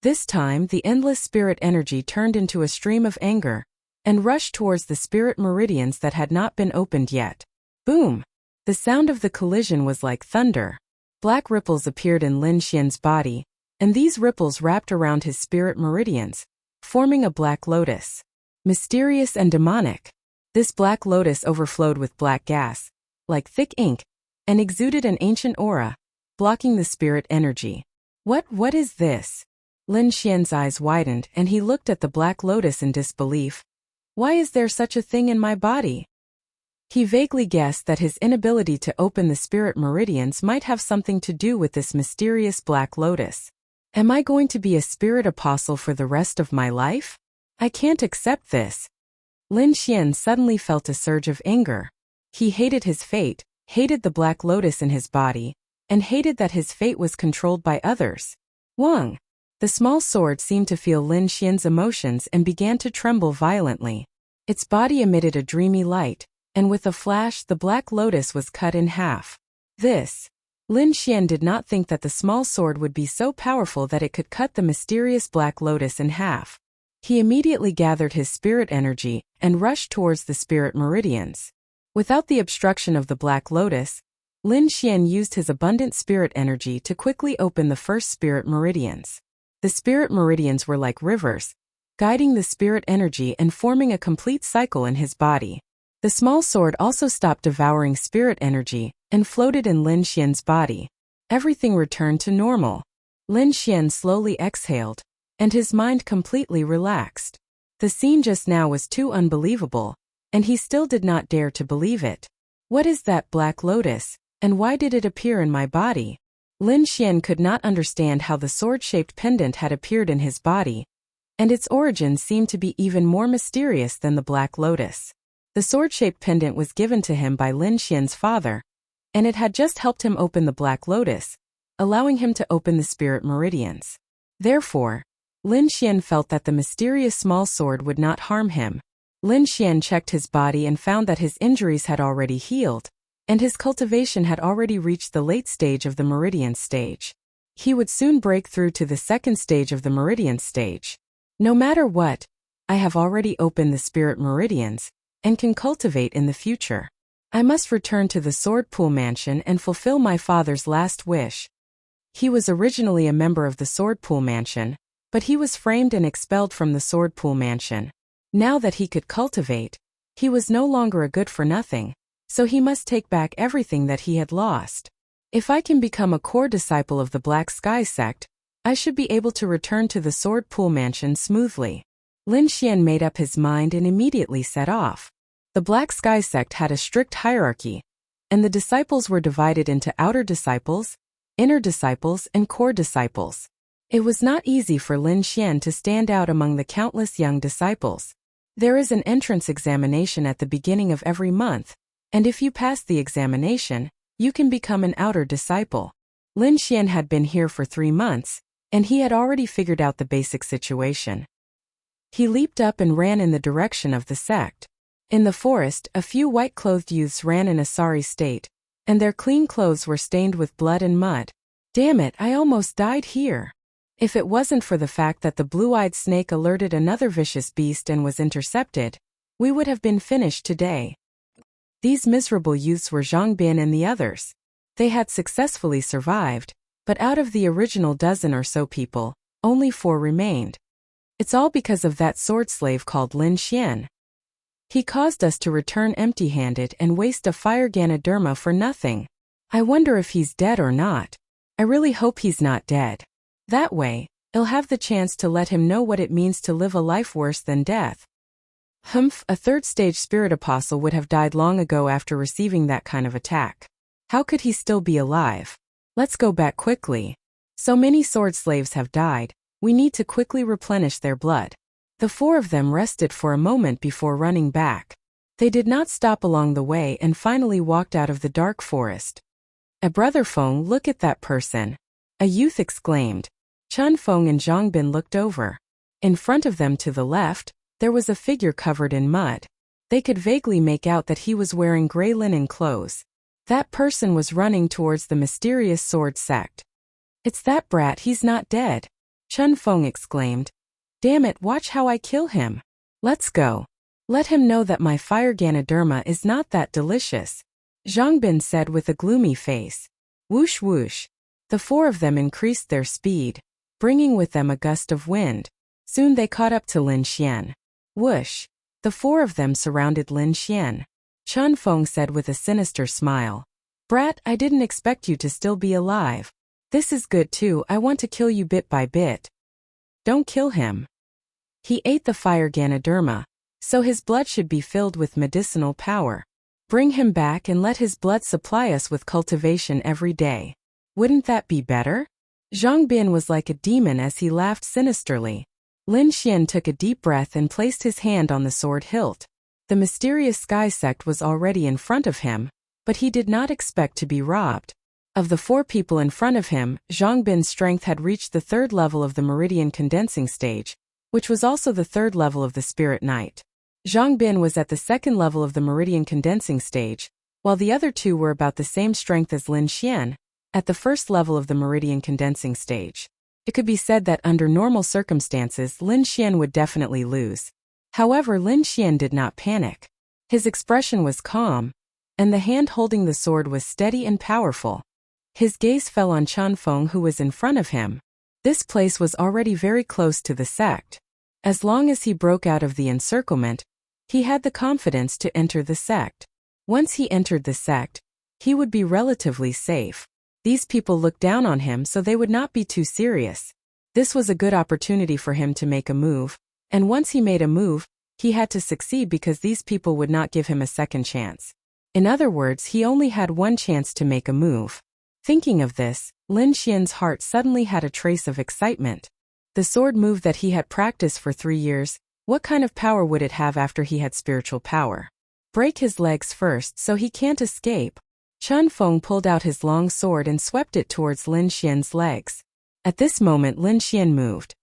Speaker 1: This time the endless spirit energy turned into a stream of anger, and rushed towards the spirit meridians that had not been opened yet. Boom! The sound of the collision was like thunder. Black ripples appeared in Lin Xian's body, and these ripples wrapped around his spirit meridians, forming a black lotus. Mysterious and demonic. This black lotus overflowed with black gas, like thick ink, and exuded an ancient aura, blocking the spirit energy. What is this? Lin Xian's eyes widened and he looked at the black lotus in disbelief. Why is there such a thing in my body? He vaguely guessed that his inability to open the spirit meridians might have something to do with this mysterious black lotus. Am I going to be a spirit apostle for the rest of my life? I can't accept this. Lin Xian suddenly felt a surge of anger. He hated his fate, hated the black lotus in his body, and hated that his fate was controlled by others. Wang. The small sword seemed to feel Lin Xian's emotions and began to tremble violently. Its body emitted a dreamy light, and with a flash the black lotus was cut in half. Lin Xian did not think that the small sword would be so powerful that it could cut the mysterious black lotus in half. He immediately gathered his spirit energy and rushed towards the spirit meridians. Without the obstruction of the black lotus, Lin Xian used his abundant spirit energy to quickly open the first spirit meridians. The spirit meridians were like rivers, guiding the spirit energy and forming a complete cycle in his body. The small sword also stopped devouring spirit energy and floated in Lin Xian's body. Everything returned to normal. Lin Xian slowly exhaled, and his mind completely relaxed. The scene just now was too unbelievable, and he still did not dare to believe it. What is that black lotus, and why did it appear in my body? Lin Xian could not understand how the sword-shaped pendant had appeared in his body, and its origin seemed to be even more mysterious than the black lotus. The sword-shaped pendant was given to him by Lin Xian's father, and it had just helped him open the black lotus, allowing him to open the spirit meridians. Therefore, Lin Xian felt that the mysterious small sword would not harm him. Lin Xian checked his body and found that his injuries had already healed, and his cultivation had already reached the late stage of the meridian stage. He would soon break through to the second stage of the meridian stage. No matter what, I have already opened the spirit meridians, and can cultivate in the future. I must return to the Sword Pool Mansion and fulfill my father's last wish. He was originally a member of the Sword Pool Mansion, but he was framed and expelled from the Sword Pool Mansion. Now that he could cultivate, he was no longer a good for nothing, so he must take back everything that he had lost. If I can become a core disciple of the Black Sky sect, I should be able to return to the Sword Pool Mansion smoothly. Lin Xian made up his mind and immediately set off. The Black Sky sect had a strict hierarchy, and the disciples were divided into outer disciples, inner disciples, and core disciples. It was not easy for Lin Xian to stand out among the countless young disciples. There is an entrance examination at the beginning of every month, and if you pass the examination, you can become an outer disciple. Lin Xian had been here for 3 months, and he had already figured out the basic situation. He leaped up and ran in the direction of the sect. In the forest, a few white-clothed youths ran in a sorry state, and their clean clothes were stained with blood and mud. Damn it, I almost died here. If it wasn't for the fact that the blue-eyed snake alerted another vicious beast and was intercepted, we would have been finished today. These miserable youths were Zhang Bin and the others. They had successfully survived, but out of the original dozen or so people, only 4 remained. It's all because of that sword slave called Lin Xian. He caused us to return empty-handed and waste a fire Ganoderma for nothing. I wonder if he's dead or not. I really hope he's not dead. That way, I'll have the chance to let him know what it means to live a life worse than death. Humph, a third-stage spirit apostle would have died long ago after receiving that kind of attack. How could he still be alive? Let's go back quickly. So many sword slaves have died, we need to quickly replenish their blood. The four of them rested for a moment before running back. They did not stop along the way and finally walked out of the dark forest. A brother Feng, look at that person. A youth exclaimed. Chun Feng and Zhang Bin looked over. In front of them to the left, there was a figure covered in mud. They could vaguely make out that he was wearing gray linen clothes. That person was running towards the mysterious sword sect. It's that brat, he's not dead. Chun Feng exclaimed. Damn it, watch how I kill him. Let's go. Let him know that my fire Ganoderma is not that delicious. Zhang Bin said with a gloomy face. Whoosh whoosh. The four of them increased their speed, bringing with them a gust of wind. Soon they caught up to Lin Xian. Whoosh. The four of them surrounded Lin Xian. Chun Feng said with a sinister smile. Brat, I didn't expect you to still be alive. This is good too, I want to kill you bit by bit. Don't kill him. He ate the fire Ganoderma, so his blood should be filled with medicinal power. Bring him back and let his blood supply us with cultivation every day. Wouldn't that be better? Zhang Bin was like a demon as he laughed sinisterly. Lin Xian took a deep breath and placed his hand on the sword hilt. The mysterious sky sect was already in front of him, but he did not expect to be robbed. Of the four people in front of him, Zhang Bin's strength had reached the third level of the meridian condensing stage, which was also the third level of the spirit night. Zhang Bin was at the second level of the meridian condensing stage, while the other two were about the same strength as Lin Xian, at the first level of the meridian condensing stage. It could be said that under normal circumstances Lin Xian would definitely lose. However, Lin Xian did not panic. His expression was calm, and the hand holding the sword was steady and powerful. His gaze fell on Chun Feng, who was in front of him. This place was already very close to the sect. As long as he broke out of the encirclement, he had the confidence to enter the sect. Once he entered the sect, he would be relatively safe. These people looked down on him, so they would not be too serious. This was a good opportunity for him to make a move, and once he made a move, he had to succeed because these people would not give him a second chance. In other words, he only had one chance to make a move. Thinking of this, Lin Xian's heart suddenly had a trace of excitement. The sword move that he had practiced for 3 years, what kind of power would it have after he had spiritual power? Break his legs first so he can't escape. Chun Feng pulled out his long sword and swept it towards Lin Xian's legs. At this moment Lin Xian moved.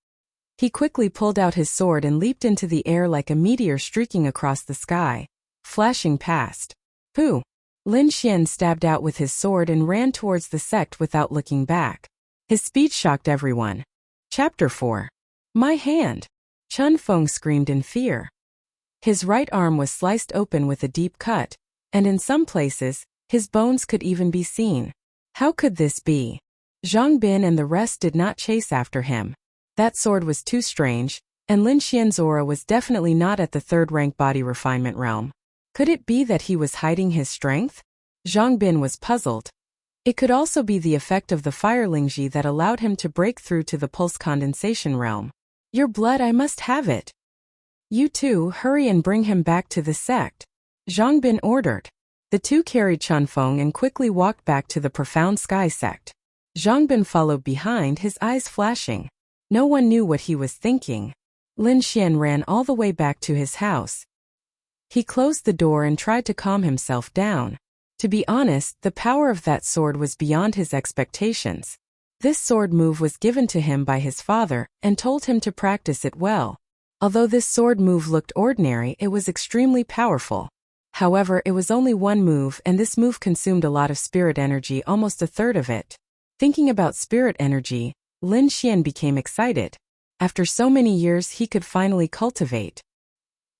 Speaker 1: He quickly pulled out his sword and leaped into the air like a meteor streaking across the sky, flashing past. Pooh! Lin Xian stabbed out with his sword and ran towards the sect without looking back. His speed shocked everyone. Chapter 4. My hand! Chun Feng screamed in fear. His right arm was sliced open with a deep cut, and in some places, his bones could even be seen. How could this be? Zhang Bin and the rest did not chase after him. That sword was too strange, and Lin Xian's aura was definitely not at the third-rank body refinement realm. Could it be that he was hiding his strength? Zhang Bin was puzzled. It could also be the effect of the fire Lingji that allowed him to break through to the pulse condensation realm. Your blood, I must have it. You two, hurry and bring him back to the sect. Zhang Bin ordered. The two carried Chun Feng and quickly walked back to the profound sky sect. Zhang Bin followed behind, his eyes flashing. No one knew what he was thinking. Lin Xian ran all the way back to his house. He closed the door and tried to calm himself down. To be honest, the power of that sword was beyond his expectations. This sword move was given to him by his father and told him to practice it well. Although this sword move looked ordinary, it was extremely powerful. However, it was only one move, and this move consumed a lot of spirit energy, almost a third of it. Thinking about spirit energy, Lin Xian became excited. After so many years, he could finally cultivate.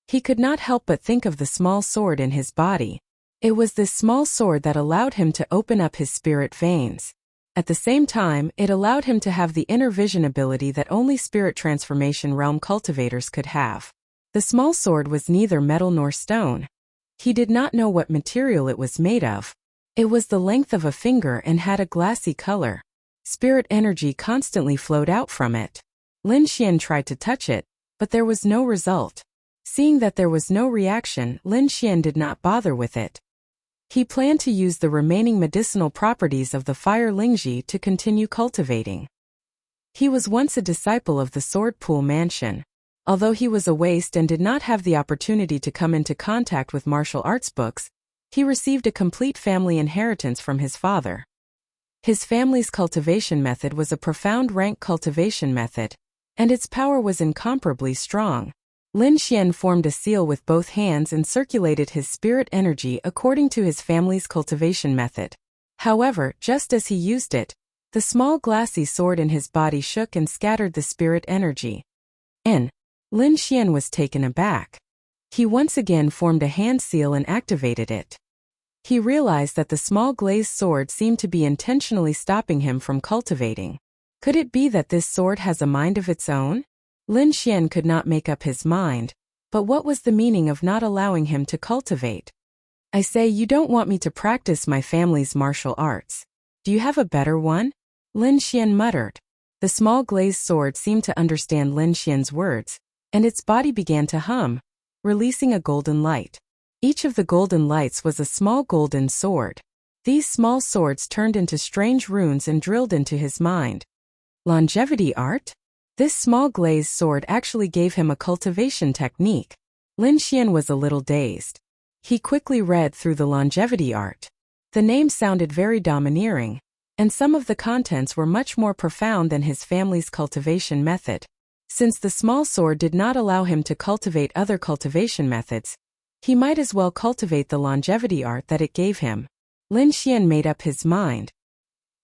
Speaker 1: He could not help but think of the small sword in his body. It was this small sword that allowed him to open up his spirit veins. At the same time, it allowed him to have the inner vision ability that only spirit transformation realm cultivators could have. The small sword was neither metal nor stone. He did not know what material it was made of. It was the length of a finger and had a glassy color. Spirit energy constantly flowed out from it. Lin Xian tried to touch it, but there was no result. Seeing that there was no reaction, Lin Xian did not bother with it. He planned to use the remaining medicinal properties of the fire Lingji to continue cultivating. He was once a disciple of the Sword Pool Mansion. Although he was a waste and did not have the opportunity to come into contact with martial arts books, he received a complete family inheritance from his father. His family's cultivation method was a profound rank cultivation method, and its power was incomparably strong. Lin Xian formed a seal with both hands and circulated his spirit energy according to his family's cultivation method. However, just as he used it, the small glassy sword in his body shook and scattered the spirit energy. Lin Xian was taken aback. He once again formed a hand seal and activated it. He realized that the small glazed sword seemed to be intentionally stopping him from cultivating. Could it be that this sword has a mind of its own? Lin Xian could not make up his mind, but what was the meaning of not allowing him to cultivate? I say, you don't want me to practice my family's martial arts. Do you have a better one? Lin Xian muttered. The small glazed sword seemed to understand Lin Xian's words, and its body began to hum, releasing a golden light. Each of the golden lights was a small golden sword. These small swords turned into strange runes and drilled into his mind. Longevity art? This small glazed sword actually gave him a cultivation technique. Lin Xian was a little dazed. He quickly read through the longevity art. The name sounded very domineering, and some of the contents were much more profound than his family's cultivation method. Since the small sword did not allow him to cultivate other cultivation methods, he might as well cultivate the longevity art that it gave him. Lin Xian made up his mind.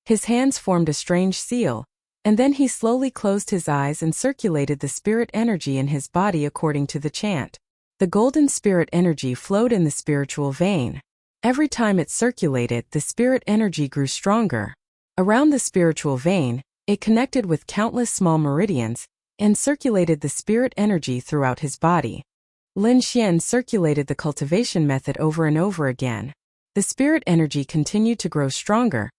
Speaker 1: His hands formed a strange seal, and then he slowly closed his eyes and circulated the spirit energy in his body according to the chant. The golden spirit energy flowed in the spiritual vein. Every time it circulated, the spirit energy grew stronger. Around the spiritual vein, it connected with countless small meridians, and circulated the spirit energy throughout his body. Lin Xian circulated the cultivation method over and over again. The spirit energy continued to grow stronger,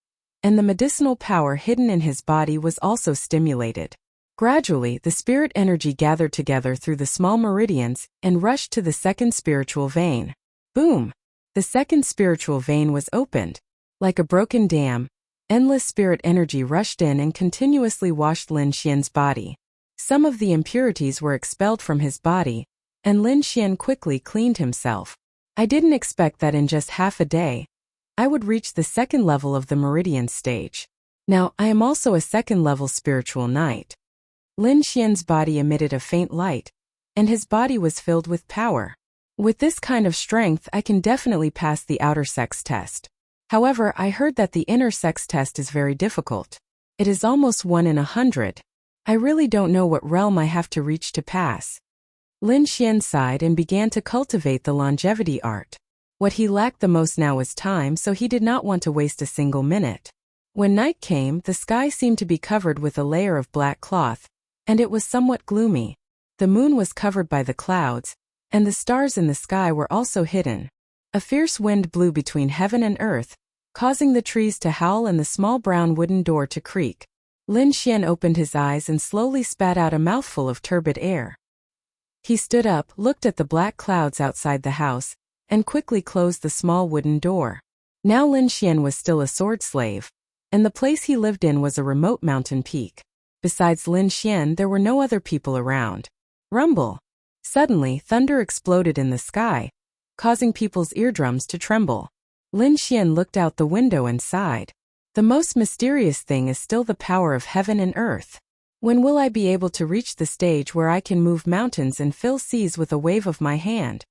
Speaker 1: and the medicinal power hidden in his body was also stimulated. Gradually, the spirit energy gathered together through the small meridians and rushed to the second spiritual vein. Boom! The second spiritual vein was opened. Like a broken dam, endless spirit energy rushed in and continuously washed Lin Xian's body. Some of the impurities were expelled from his body, and Lin Xian quickly cleaned himself. I didn't expect that in just half a day, I would reach the second level of the meridian stage. Now, I am also a second-level spiritual knight. Lin Xian's body emitted a faint light, and his body was filled with power. With this kind of strength, I can definitely pass the outer sex test. However, I heard that the inner sex test is very difficult. It is almost 1 in 100. I really don't know what realm I have to reach to pass. Lin Xian sighed and began to cultivate the longevity art. What he lacked the most now was time, so he did not want to waste a single minute. When night came, the sky seemed to be covered with a layer of black cloth, and it was somewhat gloomy. The moon was covered by the clouds, and the stars in the sky were also hidden. A fierce wind blew between heaven and earth, causing the trees to howl and the small brown wooden door to creak. Lin Xian opened his eyes and slowly spat out a mouthful of turbid air. He stood up, looked at the black clouds outside the house, and quickly closed the small wooden door. Now Lin Xian was still a sword slave, and the place he lived in was a remote mountain peak. Besides Lin Xian, there were no other people around. Rumble! Suddenly, thunder exploded in the sky, causing people's eardrums to tremble. Lin Xian looked out the window and sighed. The most mysterious thing is still the power of heaven and earth. When will I be able to reach the stage where I can move mountains and fill seas with a wave of my hand?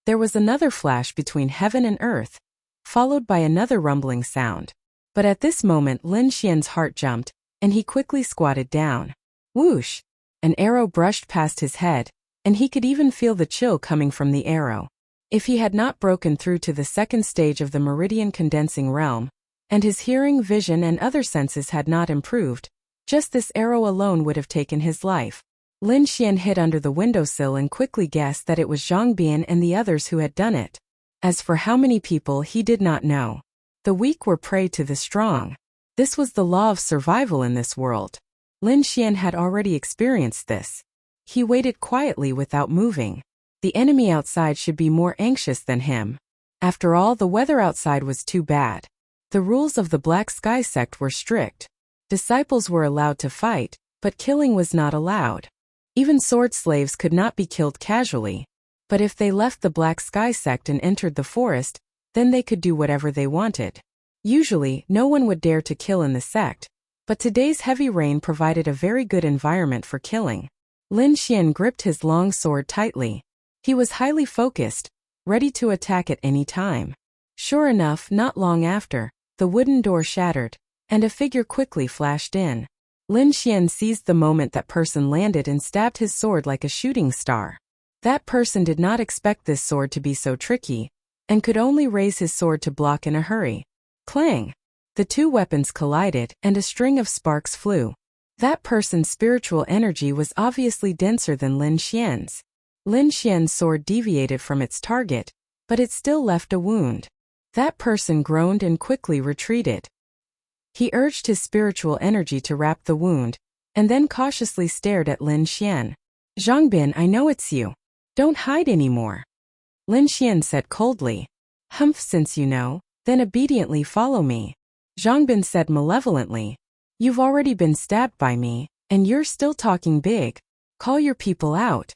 Speaker 1: There was another flash between heaven and earth, followed by another rumbling sound. But at this moment Lin Xian's heart jumped, and he quickly squatted down. Whoosh! An arrow brushed past his head, and he could even feel the chill coming from the arrow. If he had not broken through to the second stage of the meridian condensing realm, and his hearing, vision and other senses had not improved, just this arrow alone would have taken his life. Lin Xian hid under the windowsill and quickly guessed that it was Zhang Bian and the others who had done it. As for how many people, he did not know. The weak were prey to the strong. This was the law of survival in this world. Lin Xian had already experienced this. He waited quietly without moving. The enemy outside should be more anxious than him. After all, the weather outside was too bad. The rules of the Black Sky sect were strict. Disciples were allowed to fight, but killing was not allowed. Even sword slaves could not be killed casually. But if they left the Black Sky sect and entered the forest, then they could do whatever they wanted. Usually, no one would dare to kill in the sect, but today's heavy rain provided a very good environment for killing. Lin Xian gripped his long sword tightly. He was highly focused, ready to attack at any time. Sure enough, not long after, the wooden door shattered, and a figure quickly flashed in. Lin Xian seized the moment that person landed and stabbed his sword like a shooting star. That person did not expect this sword to be so tricky, and could only raise his sword to block in a hurry. Clang! The two weapons collided, and a string of sparks flew. That person's spiritual energy was obviously denser than Lin Xian's. Lin Xian's sword deviated from its target, but it still left a wound. That person groaned and quickly retreated. He urged his spiritual energy to wrap the wound, and then cautiously stared at Lin Xian. "Zhangbin, I know it's you. Don't hide anymore." Lin Xian said coldly. "Humph, since you know, then obediently follow me." Zhangbin said malevolently. "You've already been stabbed by me, and you're still talking big. Call your people out."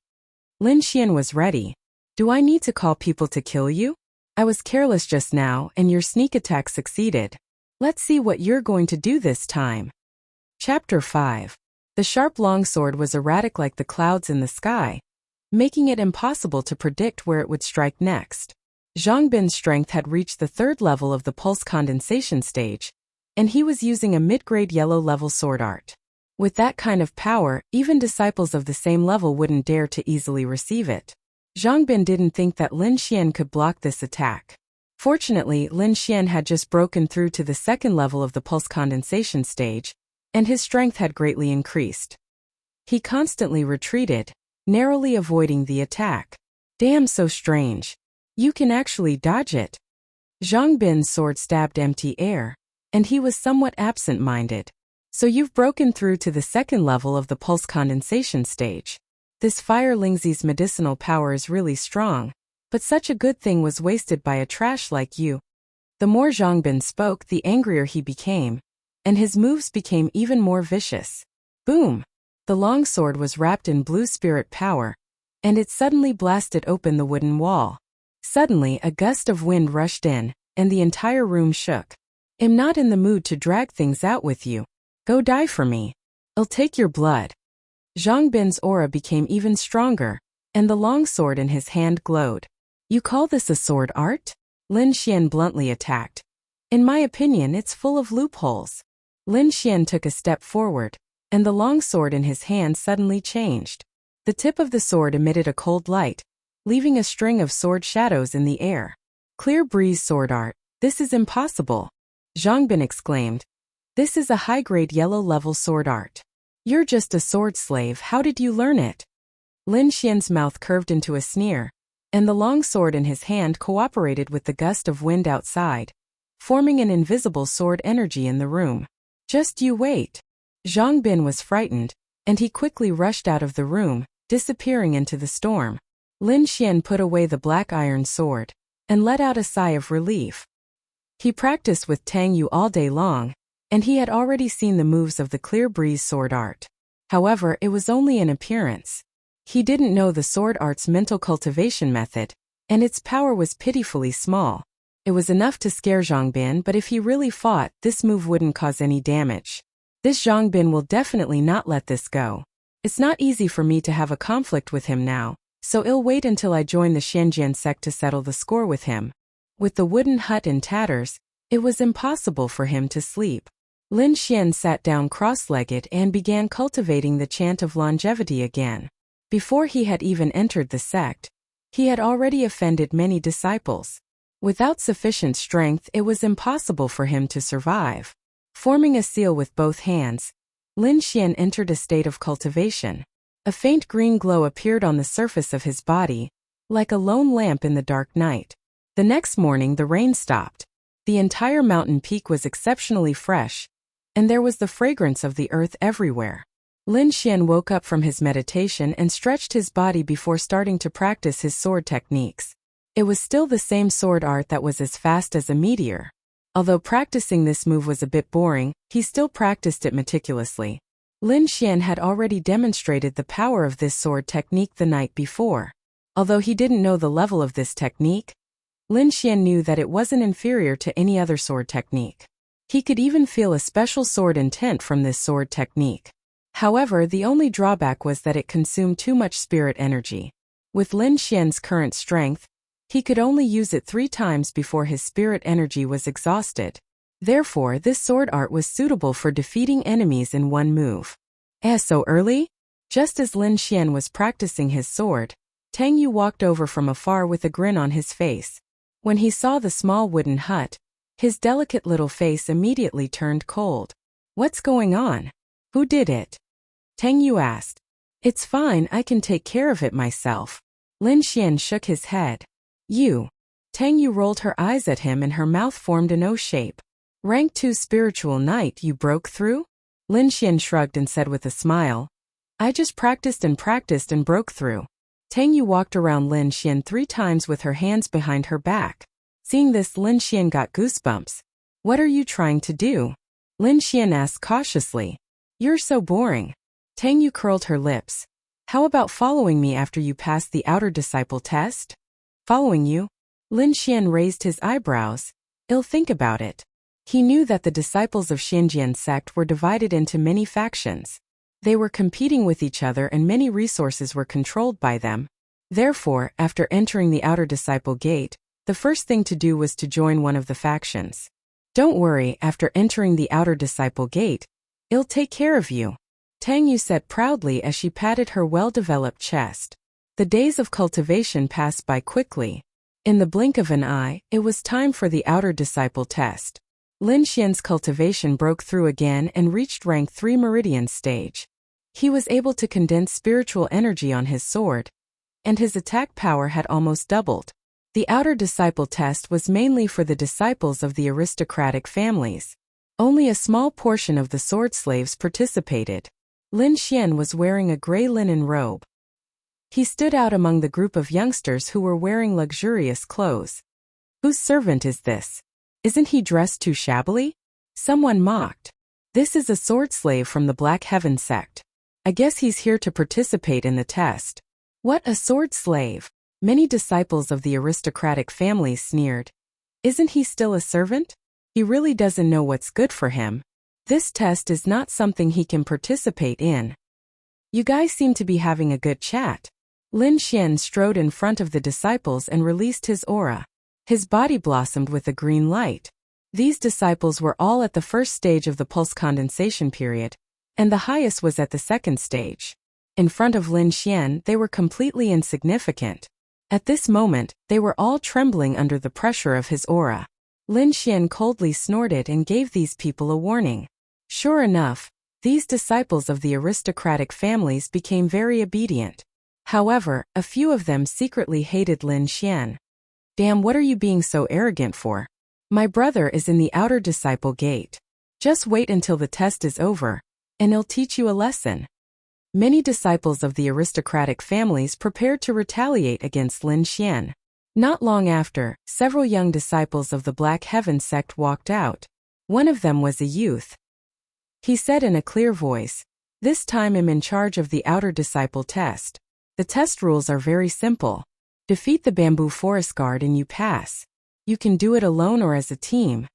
Speaker 1: Lin Xian was ready. "Do I need to call people to kill you? I was careless just now, and your sneak attack succeeded. Let's see what you're going to do this time." Chapter 5. The sharp longsword was erratic like the clouds in the sky, making it impossible to predict where it would strike next. Zhang Bin's strength had reached the 3rd level of the pulse condensation stage, and he was using a mid-grade yellow-level sword art. With that kind of power, even disciples of the same level wouldn't dare to easily receive it. Zhang Bin didn't think that Lin Xian could block this attack. Fortunately, Lin Xian had just broken through to the 2nd level of the pulse condensation stage, and his strength had greatly increased. He constantly retreated, narrowly avoiding the attack. "Damn, so strange. You can actually dodge it." Zhang Bin's sword stabbed empty air, and he was somewhat absent-minded. "So you've broken through to the 2nd level of the pulse condensation stage. This Fire Lingzi's medicinal power is really strong, but such a good thing was wasted by a trash like you." The more Zhang Bin spoke, the angrier he became, and his moves became even more vicious. Boom! The longsword was wrapped in blue spirit power, and it suddenly blasted open the wooden wall. Suddenly, a gust of wind rushed in, and the entire room shook. "I'm not in the mood to drag things out with you. Go die for me. I'll take your blood." Zhang Bin's aura became even stronger, and the longsword in his hand glowed. "You call this a sword art?" Lin Xian bluntly attacked. "In my opinion, it's full of loopholes." Lin Xian took a step forward, and the longsword in his hand suddenly changed. The tip of the sword emitted a cold light, leaving a string of sword shadows in the air. "Clear breeze sword art, this is impossible," Zhang Bin exclaimed. "This is a high-grade yellow-level sword art. You're just a sword slave, how did you learn it?" Lin Xian's mouth curved into a sneer, and the long sword in his hand cooperated with the gust of wind outside, forming an invisible sword energy in the room. "Just you wait." Zhang Bin was frightened, and he quickly rushed out of the room, disappearing into the storm. Lin Xian put away the black iron sword, and let out a sigh of relief. He practiced with Tang Yu all day long, and he had already seen the moves of the clear breeze sword art. However, it was only an appearance. He didn't know the sword art's mental cultivation method, and its power was pitifully small. It was enough to scare Zhang Bin, but if he really fought, this move wouldn't cause any damage. This Zhang Bin will definitely not let this go. It's not easy for me to have a conflict with him now, so I'll wait until I join the Shenzhen sect to settle the score with him. With the wooden hut in tatters, it was impossible for him to sleep. Lin Xian sat down cross-legged and began cultivating the chant of longevity again. Before he had even entered the sect, he had already offended many disciples. Without sufficient strength, it was impossible for him to survive. Forming a seal with both hands, Lin Xian entered a state of cultivation. A faint green glow appeared on the surface of his body, like a lone lamp in the dark night. The next morning the rain stopped. The entire mountain peak was exceptionally fresh, and there was the fragrance of the earth everywhere. Lin Xian woke up from his meditation and stretched his body before starting to practice his sword techniques. It was still the same sword art that was as fast as a meteor. Although practicing this move was a bit boring, he still practiced it meticulously. Lin Xian had already demonstrated the power of this sword technique the night before. Although he didn't know the level of this technique, Lin Xian knew that it wasn't inferior to any other sword technique. He could even feel a special sword intent from this sword technique. However, the only drawback was that it consumed too much spirit energy. With Lin Xian's current strength, he could only use it 3 times before his spirit energy was exhausted. Therefore, this sword art was suitable for defeating enemies in one move. So early? Just as Lin Xian was practicing his sword, Tang Yu walked over from afar with a grin on his face. When he saw the small wooden hut, his delicate little face immediately turned cold. What's going on? Who did it? Tang Yu asked. It's fine, I can take care of it myself. Lin Xian shook his head. You. Tang Yu rolled her eyes at him and her mouth formed an O shape. Rank 2 spiritual knight you broke through? Lin Xian shrugged and said with a smile. I just practiced and broke through. Tang Yu walked around Lin Xian 3 times with her hands behind her back. Seeing this, Lin Xian got goosebumps. What are you trying to do? Lin Xian asked cautiously. You're so boring. Tang Yu curled her lips. How about following me after you pass the outer disciple test? Following you? Lin Xian raised his eyebrows. I'll think about it. He knew that the disciples of Xinjian sect were divided into many factions. They were competing with each other and many resources were controlled by them. Therefore, after entering the outer disciple gate, the first thing to do was to join one of the factions. Don't worry, after entering the outer disciple gate, I'll take care of you. Tang Yu said proudly as she patted her well-developed chest. The days of cultivation passed by quickly. In the blink of an eye, it was time for the outer disciple test. Lin Xian's cultivation broke through again and reached rank 3 meridian stage. He was able to condense spiritual energy on his sword, and his attack power had almost doubled. The outer disciple test was mainly for the disciples of the aristocratic families. Only a small portion of the sword slaves participated. Lin Xian was wearing a gray linen robe. He stood out among the group of youngsters who were wearing luxurious clothes. Whose servant is this? Isn't he dressed too shabbily? Someone mocked. This is a sword slave from the Black Heaven sect. I guess he's here to participate in the test. What, a sword slave? Many disciples of the aristocratic families sneered. Isn't he still a servant? He really doesn't know what's good for him. This test is not something he can participate in. You guys seem to be having a good chat. Lin Xian strode in front of the disciples and released his aura. His body blossomed with a green light. These disciples were all at the first stage of the pulse condensation period, and the highest was at the second stage. In front of Lin Xian, they were completely insignificant. At this moment, they were all trembling under the pressure of his aura. Lin Xian coldly snorted and gave these people a warning. Sure enough, these disciples of the aristocratic families became very obedient. However, a few of them secretly hated Lin Xian. Damn, what are you being so arrogant for? My brother is in the outer disciple gate. Just wait until the test is over, and he'll teach you a lesson. Many disciples of the aristocratic families prepared to retaliate against Lin Xian. Not long after, several young disciples of the Black Heaven sect walked out. One of them was a youth. He said in a clear voice, "This time I'm in charge of the outer disciple test. The test rules are very simple. Defeat the bamboo forest guard and you pass. You can do it alone or as a team.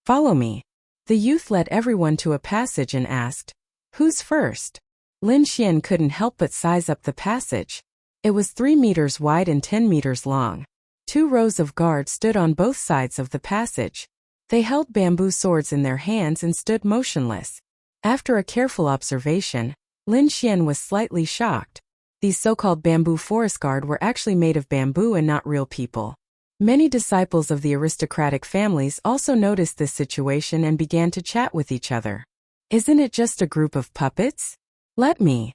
Speaker 1: Follow me." The youth led everyone to a passage and asked, "Who's first?" Lin Xian couldn't help but size up the passage. It was 3 meters wide and 10 meters long. 2 rows of guards stood on both sides of the passage. They held bamboo swords in their hands and stood motionless. After a careful observation, Lin Xian was slightly shocked. These so-called bamboo forest guard were actually made of bamboo and not real people. Many disciples of the aristocratic families also noticed this situation and began to chat with each other. Isn't it just a group of puppets? Let me.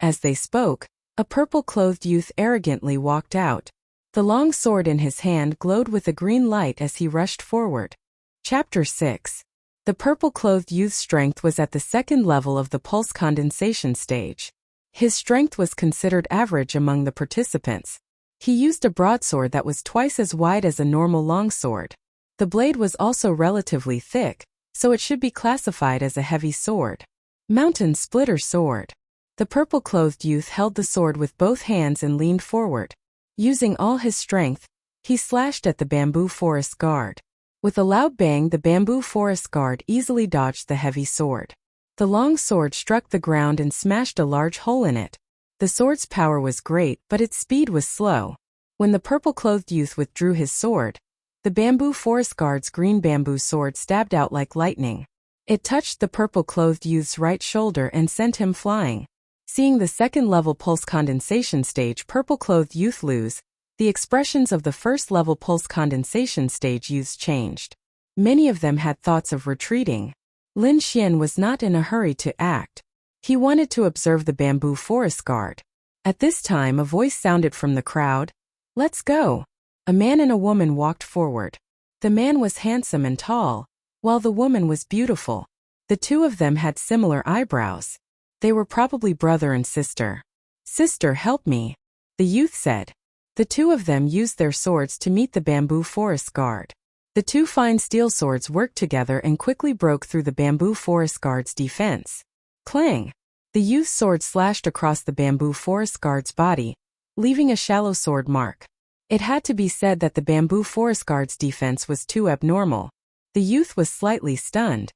Speaker 1: As they spoke, a purple-clothed youth arrogantly walked out. The long sword in his hand glowed with a green light as he rushed forward. Chapter 6. The purple-clothed youth's strength was at the second level of the pulse condensation stage. His strength was considered average among the participants. He used a broadsword that was twice as wide as a normal longsword. The blade was also relatively thick, so it should be classified as a heavy sword. Mountain Splitter Sword. The purple-clothed youth held the sword with both hands and leaned forward. Using all his strength, he slashed at the bamboo forest guard. With a loud bang, the bamboo forest guard easily dodged the heavy sword. The long sword struck the ground and smashed a large hole in it. The sword's power was great, but its speed was slow. When the purple-clothed youth withdrew his sword, the bamboo forest guard's green bamboo sword stabbed out like lightning. It touched the purple-clothed youth's right shoulder and sent him flying. Seeing the second-level pulse condensation stage purple-clothed youth lose, the expressions of the first-level pulse condensation stage youths changed. Many of them had thoughts of retreating. Lin Xian was not in a hurry to act. He wanted to observe the bamboo forest guard. At this time, a voice sounded from the crowd. "Let's go." A man and a woman walked forward. The man was handsome and tall, while the woman was beautiful. The two of them had similar eyebrows. They were probably brother and sister. "Sister, help me," the youth said. The two of them used their swords to meet the bamboo forest guard. The two fine steel swords worked together and quickly broke through the bamboo forest guard's defense. Clang! The youth's sword slashed across the bamboo forest guard's body, leaving a shallow sword mark. It had to be said that the bamboo forest guard's defense was too abnormal. The youth was slightly stunned.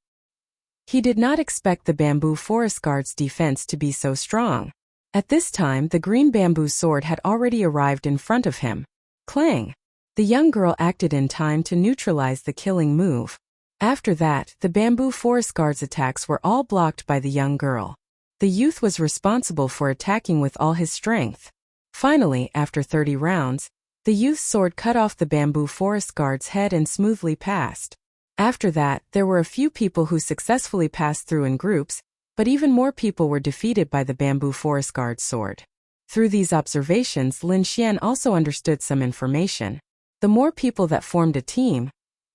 Speaker 1: He did not expect the bamboo forest guard's defense to be so strong. At this time, the green bamboo sword had already arrived in front of him. Clang! The young girl acted in time to neutralize the killing move. After that, the bamboo forest guard's attacks were all blocked by the young girl. The youth was responsible for attacking with all his strength. Finally, after 30 rounds, the youth's sword cut off the bamboo forest guard's head and smoothly passed. After that, there were a few people who successfully passed through in groups, but even more people were defeated by the bamboo forest guard's sword. Through these observations, Lin Xian also understood some information. The more people that formed a team,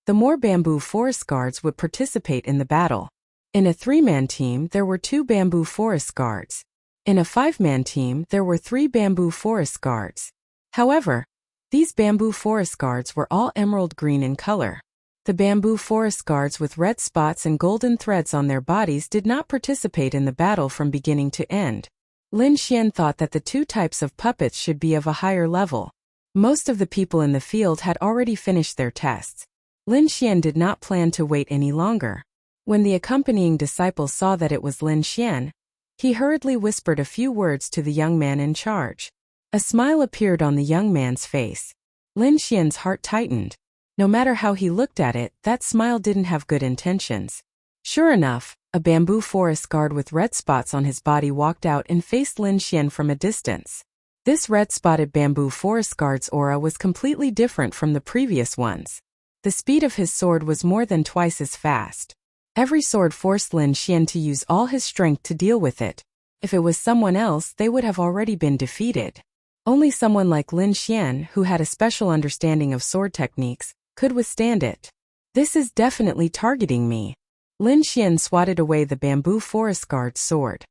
Speaker 1: the more bamboo forest guards would participate in the battle. In a 3-man team, there were 2 bamboo forest guards. In a 5-man team, there were 3 bamboo forest guards. However, these bamboo forest guards were all emerald green in color. The bamboo forest guards with red spots and golden threads on their bodies did not participate in the battle from beginning to end. Lin Xian thought that the 2 types of puppets should be of a higher level. Most of the people in the field had already finished their tests. Lin Xian did not plan to wait any longer. When the accompanying disciple saw that it was Lin Xian, he hurriedly whispered a few words to the young man in charge. A smile appeared on the young man's face. Lin Xian's heart tightened. No matter how he looked at it, that smile didn't have good intentions. Sure enough, a bamboo forest guard with red spots on his body walked out and faced Lin Xian from a distance. This red-spotted bamboo forest guard's aura was completely different from the previous ones. The speed of his sword was more than twice as fast. Every sword forced Lin Xian to use all his strength to deal with it. If it was someone else, they would have already been defeated. Only someone like Lin Xian, who had a special understanding of sword techniques, could withstand it. "This is definitely targeting me." Lin Xian swatted away the bamboo forest guard's sword.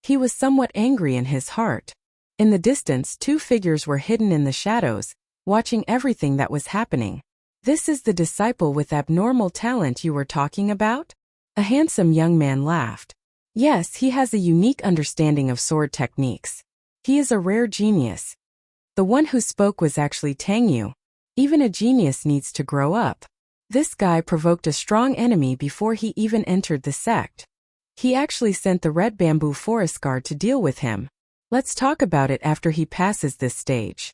Speaker 1: He was somewhat angry in his heart. In the distance, 2 figures were hidden in the shadows, watching everything that was happening. "This is the disciple with abnormal talent you were talking about?" A handsome young man laughed. "Yes, he has a unique understanding of sword techniques. He is a rare genius." The one who spoke was actually Tang Yu. Even a genius needs to grow up. This guy provoked a strong enemy before he even entered the sect. He actually sent the red bamboo forest guard to deal with him. "Let's talk about it after he passes this stage,"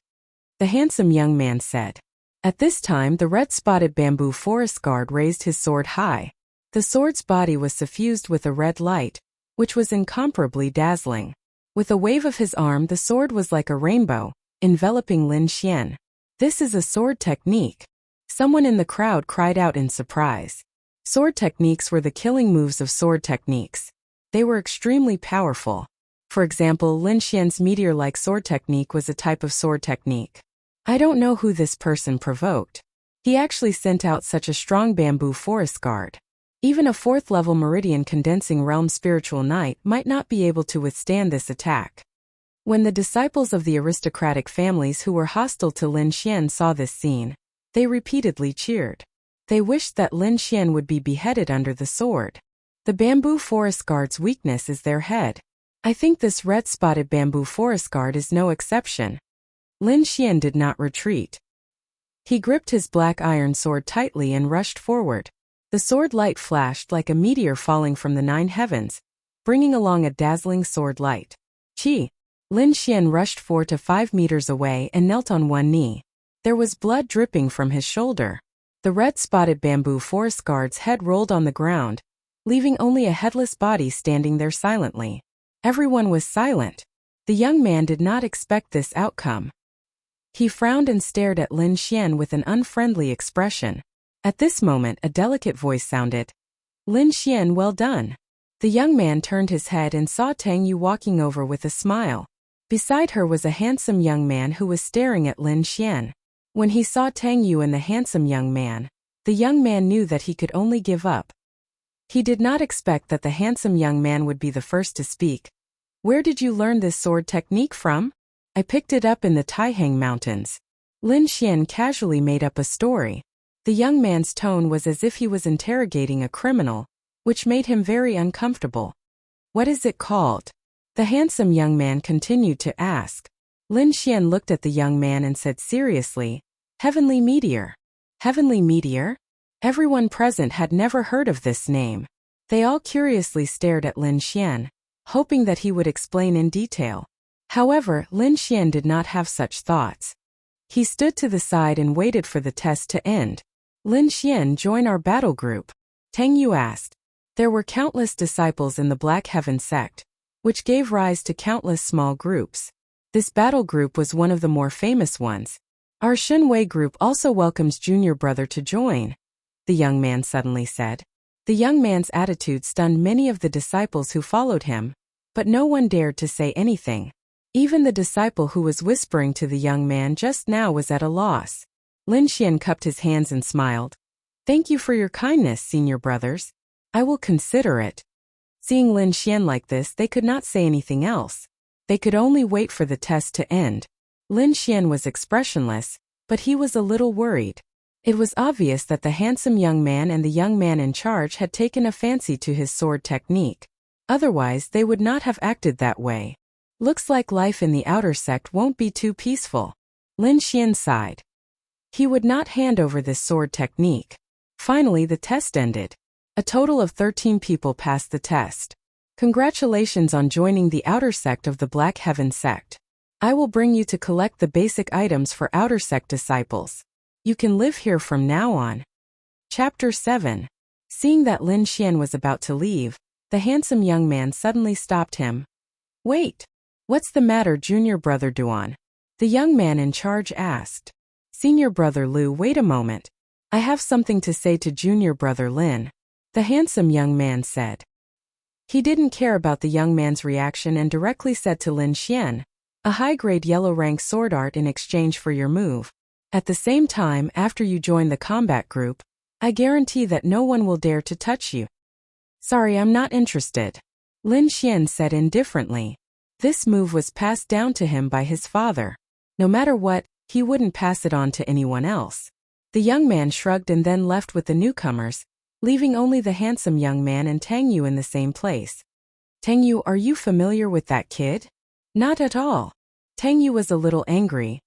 Speaker 1: the handsome young man said. At this time, the red-spotted bamboo forest guard raised his sword high. The sword's body was suffused with a red light, which was incomparably dazzling. With a wave of his arm, the sword was like a rainbow, enveloping Lin Xian. "This is a sword technique." Someone in the crowd cried out in surprise. Sword techniques were the killing moves of sword techniques. They were extremely powerful. For example, Lin Xian's meteor-like sword technique was a type of sword technique. I don't know who this person provoked. He actually sent out such a strong bamboo forest guard. Even a 4th-level Meridian Condensing Realm spiritual knight might not be able to withstand this attack. When the disciples of the aristocratic families who were hostile to Lin Xian saw this scene, they repeatedly cheered. They wished that Lin Xian would be beheaded under the sword. The bamboo forest guard's weakness is their head. I think this red-spotted bamboo forest guard is no exception. Lin Xian did not retreat. He gripped his black iron sword tightly and rushed forward. The sword light flashed like a meteor falling from the 9 heavens, bringing along a dazzling sword light. Chi! Lin Xian rushed 4 to 5 meters away and knelt on one knee. There was blood dripping from his shoulder. The red-spotted bamboo forest guard's head rolled on the ground, leaving only a headless body standing there silently. Everyone was silent. The young man did not expect this outcome. He frowned and stared at Lin Xian with an unfriendly expression. At this moment, a delicate voice sounded. Lin Xian, well done. The young man turned his head and saw Tang Yu walking over with a smile. Beside her was a handsome young man who was staring at Lin Xian. When he saw Tang Yu and the handsome young man, the young man knew that he could only give up. He did not expect that the handsome young man would be the first to speak. Where did you learn this sword technique from? I picked it up in the Taihang Mountains. Lin Xian casually made up a story. The young man's tone was as if he was interrogating a criminal, which made him very uncomfortable. What is it called? The handsome young man continued to ask. Lin Xian looked at the young man and said seriously, Heavenly Meteor. Heavenly Meteor? Everyone present had never heard of this name. They all curiously stared at Lin Xian, hoping that he would explain in detail. However, Lin Xian did not have such thoughts. He stood to the side and waited for the test to end. Lin Xian, join our battle group. Tang Yu asked. There were countless disciples in the Black Heaven sect, which gave rise to countless small groups. This battle group was one of the more famous ones. Our Xunwei group also welcomes junior brother to join, the young man suddenly said. The young man's attitude stunned many of the disciples who followed him, but no one dared to say anything. Even the disciple who was whispering to the young man just now was at a loss. Lin Xian cupped his hands and smiled. Thank you for your kindness, senior brothers. I will consider it. Seeing Lin Xian like this, they could not say anything else. They could only wait for the test to end. Lin Xian was expressionless, but he was a little worried. It was obvious that the handsome young man and the young man in charge had taken a fancy to his sword technique. Otherwise, they would not have acted that way. Looks like life in the outer sect won't be too peaceful. Lin Xian sighed. He would not hand over this sword technique. Finally, the test ended. A total of 13 people passed the test. Congratulations on joining the outer sect of the Black Heaven sect. I will bring you to collect the basic items for outer sect disciples. You can live here from now on. Chapter 7. Seeing that Lin Xian was about to leave, the handsome young man suddenly stopped him. Wait. What's the matter, junior brother Duan? The young man in charge asked. Senior brother Lu, wait a moment. I have something to say to junior brother Lin. The handsome young man said. He didn't care about the young man's reaction and directly said to Lin Xian, a high-grade yellow rank sword art in exchange for your move. At the same time, after you join the combat group, I guarantee that no one will dare to touch you. Sorry, I'm not interested. Lin Xian said indifferently. This move was passed down to him by his father. No matter what, he wouldn't pass it on to anyone else. The young man shrugged and then left with the newcomers, leaving only the handsome young man and Tang Yu in the same place. Tang Yu, are you familiar with that kid? Not at all. Tang Yu was a little angry.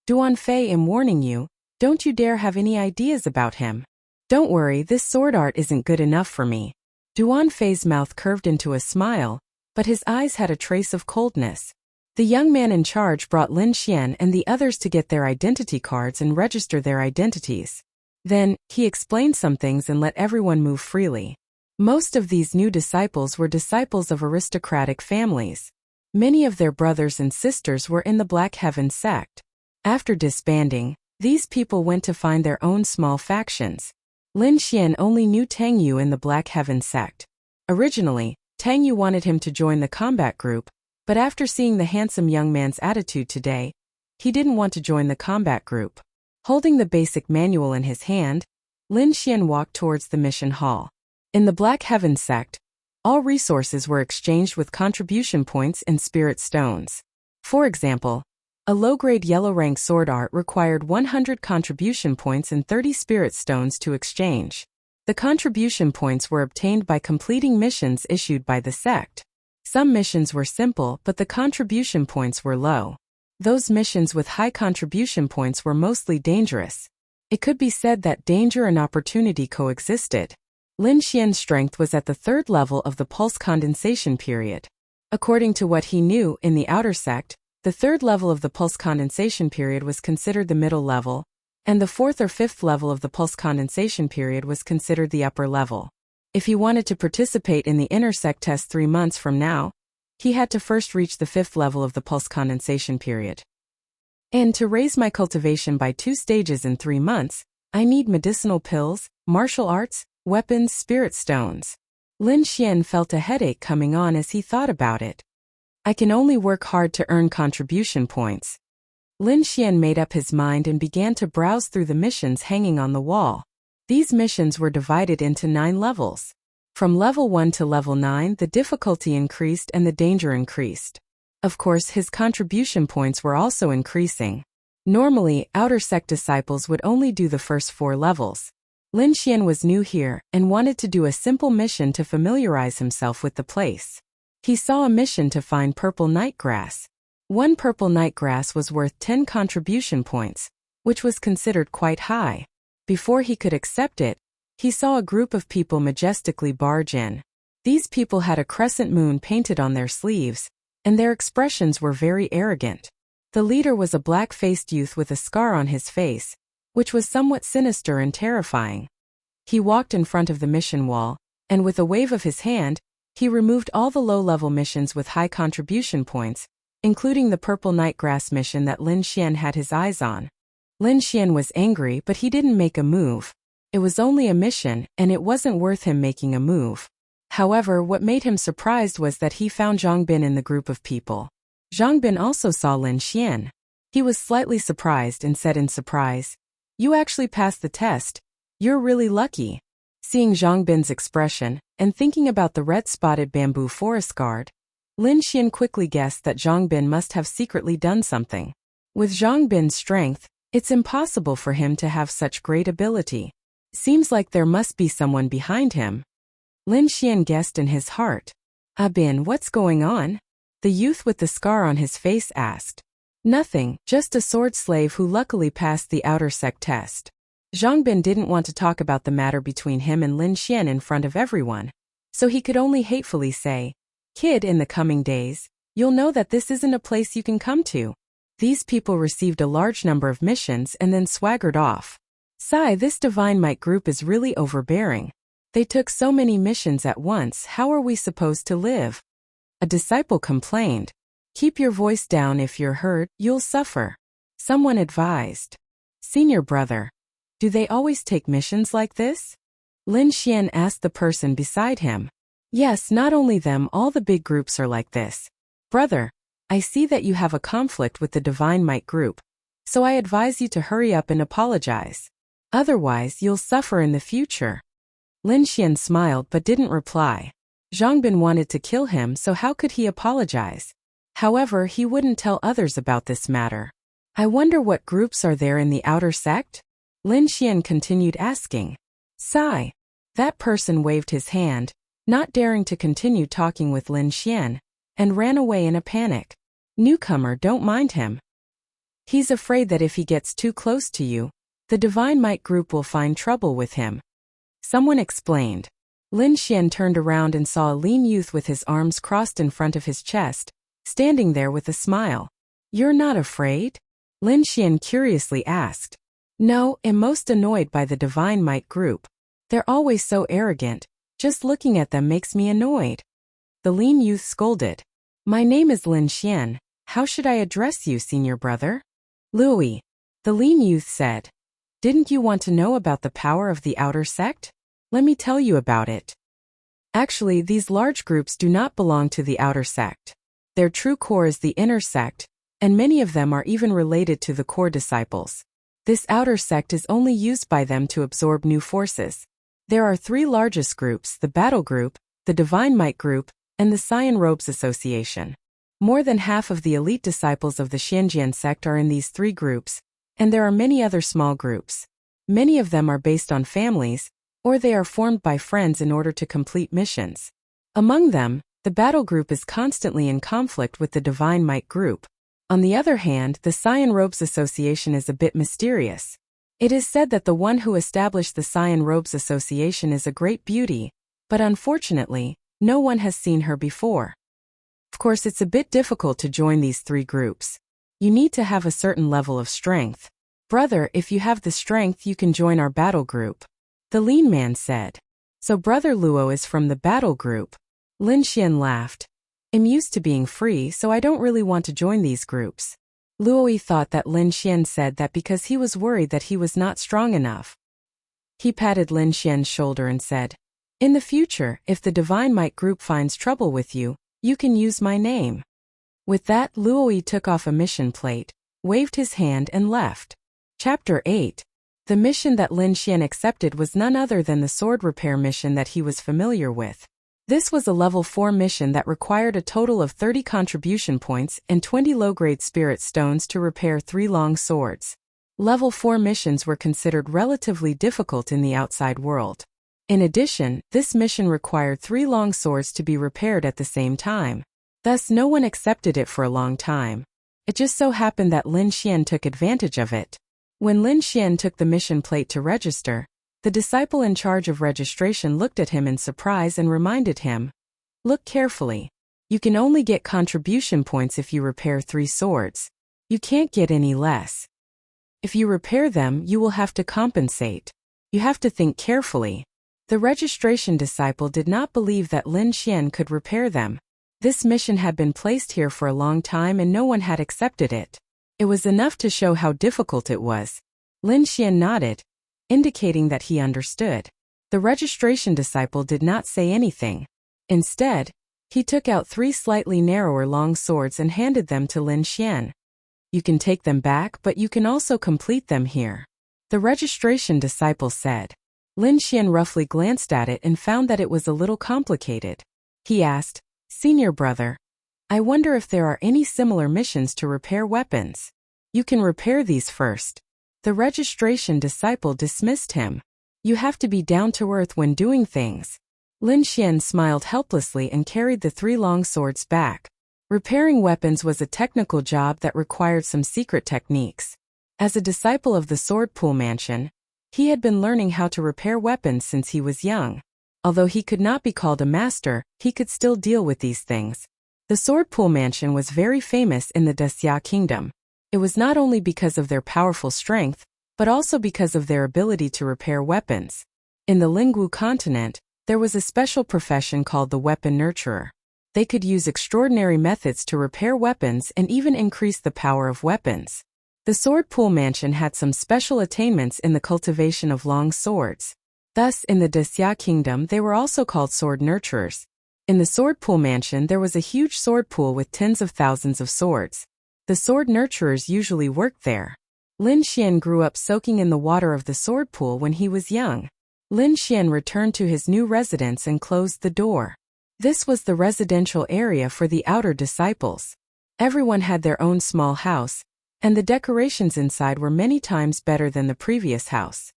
Speaker 1: Duan Fei, am warning you, don't you dare have any ideas about him. Don't worry, this sword art isn't good enough for me. Duan Fei's mouth curved into a smile, but his eyes had a trace of coldness. The young man in charge brought Lin Xian and the others to get their identity cards and register their identities. Then, he explained some things and let everyone move freely. Most of these new disciples were disciples of aristocratic families. Many of their brothers and sisters were in the Black Heaven sect. After disbanding, these people went to find their own small factions. Lin Xian only knew Tang Yu in the Black Heaven sect. Originally, Tang Yu wanted him to join the combat group, But after seeing the handsome young man's attitude today, he didn't want to join the combat group. Holding the basic manual in his hand, Lin Xian walked towards the mission hall. In the Black Heaven sect, all resources were exchanged with contribution points and spirit stones. For example, a low-grade yellow-rank sword art required 100 contribution points and 30 spirit stones to exchange. The contribution points were obtained by completing missions issued by the sect. Some missions were simple, but the contribution points were low. Those missions with high contribution points were mostly dangerous. It could be said that danger and opportunity coexisted. Lin Xian's strength was at the 3rd level of the pulse condensation period. According to what he knew in the outer sect, the 3rd level of the pulse condensation period was considered the middle level, and the 4th or 5th level of the pulse condensation period was considered the upper level. If he wanted to participate in the inner sect test 3 months from now, he had to first reach the 5th level of the pulse condensation period. And to raise my cultivation by 2 stages in 3 months, I need medicinal pills, martial arts, weapons, spirit stones. Lin Xian felt a headache coming on as he thought about it. I can only work hard to earn contribution points. Lin Xian made up his mind and began to browse through the missions hanging on the wall. These missions were divided into 9 levels. From level 1 to level 9, the difficulty increased and the danger increased. Of course, his contribution points were also increasing. Normally, outer sect disciples would only do the first 4 levels. Lin Xian was new here and wanted to do a simple mission to familiarize himself with the place. He saw a mission to find purple nightgrass. 1 purple nightgrass was worth 10 contribution points, which was considered quite high. Before he could accept it, he saw a group of people majestically barge in. These people had a crescent moon painted on their sleeves, and their expressions were very arrogant. The leader was a black-faced youth with a scar on his face, which was somewhat sinister and terrifying. He walked in front of the mission wall, and with a wave of his hand, he removed all the low-level missions with high contribution points, including the purple nightgrass mission that Lin Xian had his eyes on. Lin Xian was angry, but he didn't make a move. It was only a mission, and it wasn't worth him making a move. However, what made him surprised was that he found Zhang Bin in the group of people. Zhang Bin also saw Lin Xian. He was slightly surprised and said in surprise, "You actually passed the test. You're really lucky." Seeing Zhang Bin's expression, and thinking about the red-spotted bamboo forest guard, Lin Xian quickly guessed that Zhang Bin must have secretly done something. With Zhang Bin's strength, it's impossible for him to have such great ability. Seems like there must be someone behind him. Lin Xian guessed in his heart. Bin, what's going on?" The youth with the scar on his face asked. "Nothing, just a sword slave who luckily passed the outer sect test." Zhang Bin didn't want to talk about the matter between him and Lin Xian in front of everyone, so he could only hatefully say, "Kid, in the coming days, you'll know that this isn't a place you can come to." These people received a large number of missions and then swaggered off. "Sigh, this divine might group is really overbearing. They took so many missions at once, how are we supposed to live?" A disciple complained. "Keep your voice down, if you're heard, you'll suffer." Someone advised. "Senior brother, do they always take missions like this?" Lin Xian asked the person beside him. "Yes, not only them, all the big groups are like this. Brother, I see that you have a conflict with the Divine Might group, so I advise you to hurry up and apologize. Otherwise, you'll suffer in the future." Lin Xian smiled but didn't reply. Zhang Bin wanted to kill him, so how could he apologize? However, he wouldn't tell others about this matter. "I wonder what groups are there in the outer sect?" Lin Xian continued asking. Sigh. That person waved his hand, not daring to continue talking with Lin Xian, and ran away in a panic. "Newcomer, don't mind him. He's afraid that if he gets too close to you, the Divine Might group will find trouble with him," someone explained. Lin Xian turned around and saw a lean youth with his arms crossed in front of his chest, standing there with a smile. "You're not afraid?" Lin Xian curiously asked. "No, I'm most annoyed by the Divine Might group. They're always so arrogant, just looking at them makes me annoyed." The lean youth scolded. "My name is Lin Xian, how should I address you, senior brother?" "Louis," the lean youth said. "Didn't you want to know about the power of the outer sect? Let me tell you about it. Actually, these large groups do not belong to the outer sect. Their true core is the inner sect, and many of them are even related to the core disciples. This outer sect is only used by them to absorb new forces. There are three largest groups: the Battle Group, the Divine Might Group, and the Cyan Robes Association. More than half of the elite disciples of the Xianjian sect are in these three groups, and there are many other small groups. Many of them are based on families, or they are formed by friends in order to complete missions. Among them, the Battle Group is constantly in conflict with the Divine Might Group. On the other hand, the Cyan Robes Association is a bit mysterious. It is said that the one who established the Cyan Robes Association is a great beauty, but unfortunately, no one has seen her before. Of course, it's a bit difficult to join these three groups. You need to have a certain level of strength. Brother, if you have the strength, you can join our battle group, the lean man said. So Brother Luo is from the battle group. Lin Xian laughed. I'm used to being free, so I don't really want to join these groups. Luo thought that Lin Xian said that because he was worried that he was not strong enough. He patted Lin Xian's shoulder and said, "In the future, if the Divine Might Group finds trouble with you, you can use my name." With that, Luo took off a mission plate, waved his hand and left. Chapter 8. The mission that Lin Xian accepted was none other than the sword repair mission that he was familiar with. This was a level 4 mission that required a total of 30 contribution points and 20 low-grade spirit stones to repair 3 long swords. Level 4 missions were considered relatively difficult in the outside world. In addition, this mission required 3 long swords to be repaired at the same time. Thus, no one accepted it for a long time. It just so happened that Lin Xian took advantage of it. When Lin Xian took the mission plate to register, the disciple in charge of registration looked at him in surprise and reminded him, "Look carefully. You can only get contribution points if you repair 3 swords. You can't get any less. If you repair them, you will have to compensate. You have to think carefully." The registration disciple did not believe that Lin Xian could repair them. This mission had been placed here for a long time and no one had accepted it. It was enough to show how difficult it was. Lin Xian nodded, indicating that he understood. The registration disciple did not say anything. Instead, he took out 3 slightly narrower long swords and handed them to Lin Xian. "You can take them back, but you can also complete them here," the registration disciple said. Lin Xian roughly glanced at it and found that it was a little complicated. He asked, "Senior brother, I wonder if there are any similar missions to repair weapons. You can repair these first." The registration disciple dismissed him. "You have to be down to earth when doing things." Lin Xian smiled helplessly and carried the 3 long swords back. Repairing weapons was a technical job that required some secret techniques. As a disciple of the Sword Pool Mansion, he had been learning how to repair weapons since he was young. Although he could not be called a master, he could still deal with these things. The Sword Pool Mansion was very famous in the Wuxia kingdom. It was not only because of their powerful strength, but also because of their ability to repair weapons. In the Lingwu continent, there was a special profession called the weapon nurturer. They could use extraordinary methods to repair weapons and even increase the power of weapons. The Sword Pool Mansion had some special attainments in the cultivation of long swords. Thus, in the Wuxia kingdom, they were also called sword nurturers. In the Sword Pool Mansion, there was a huge sword pool with tens of thousands of swords. The sword nurturers usually worked there. Lin Xian grew up soaking in the water of the sword pool when he was young. Lin Xian returned to his new residence and closed the door. This was the residential area for the outer disciples. Everyone had their own small house, and the decorations inside were many times better than the previous house.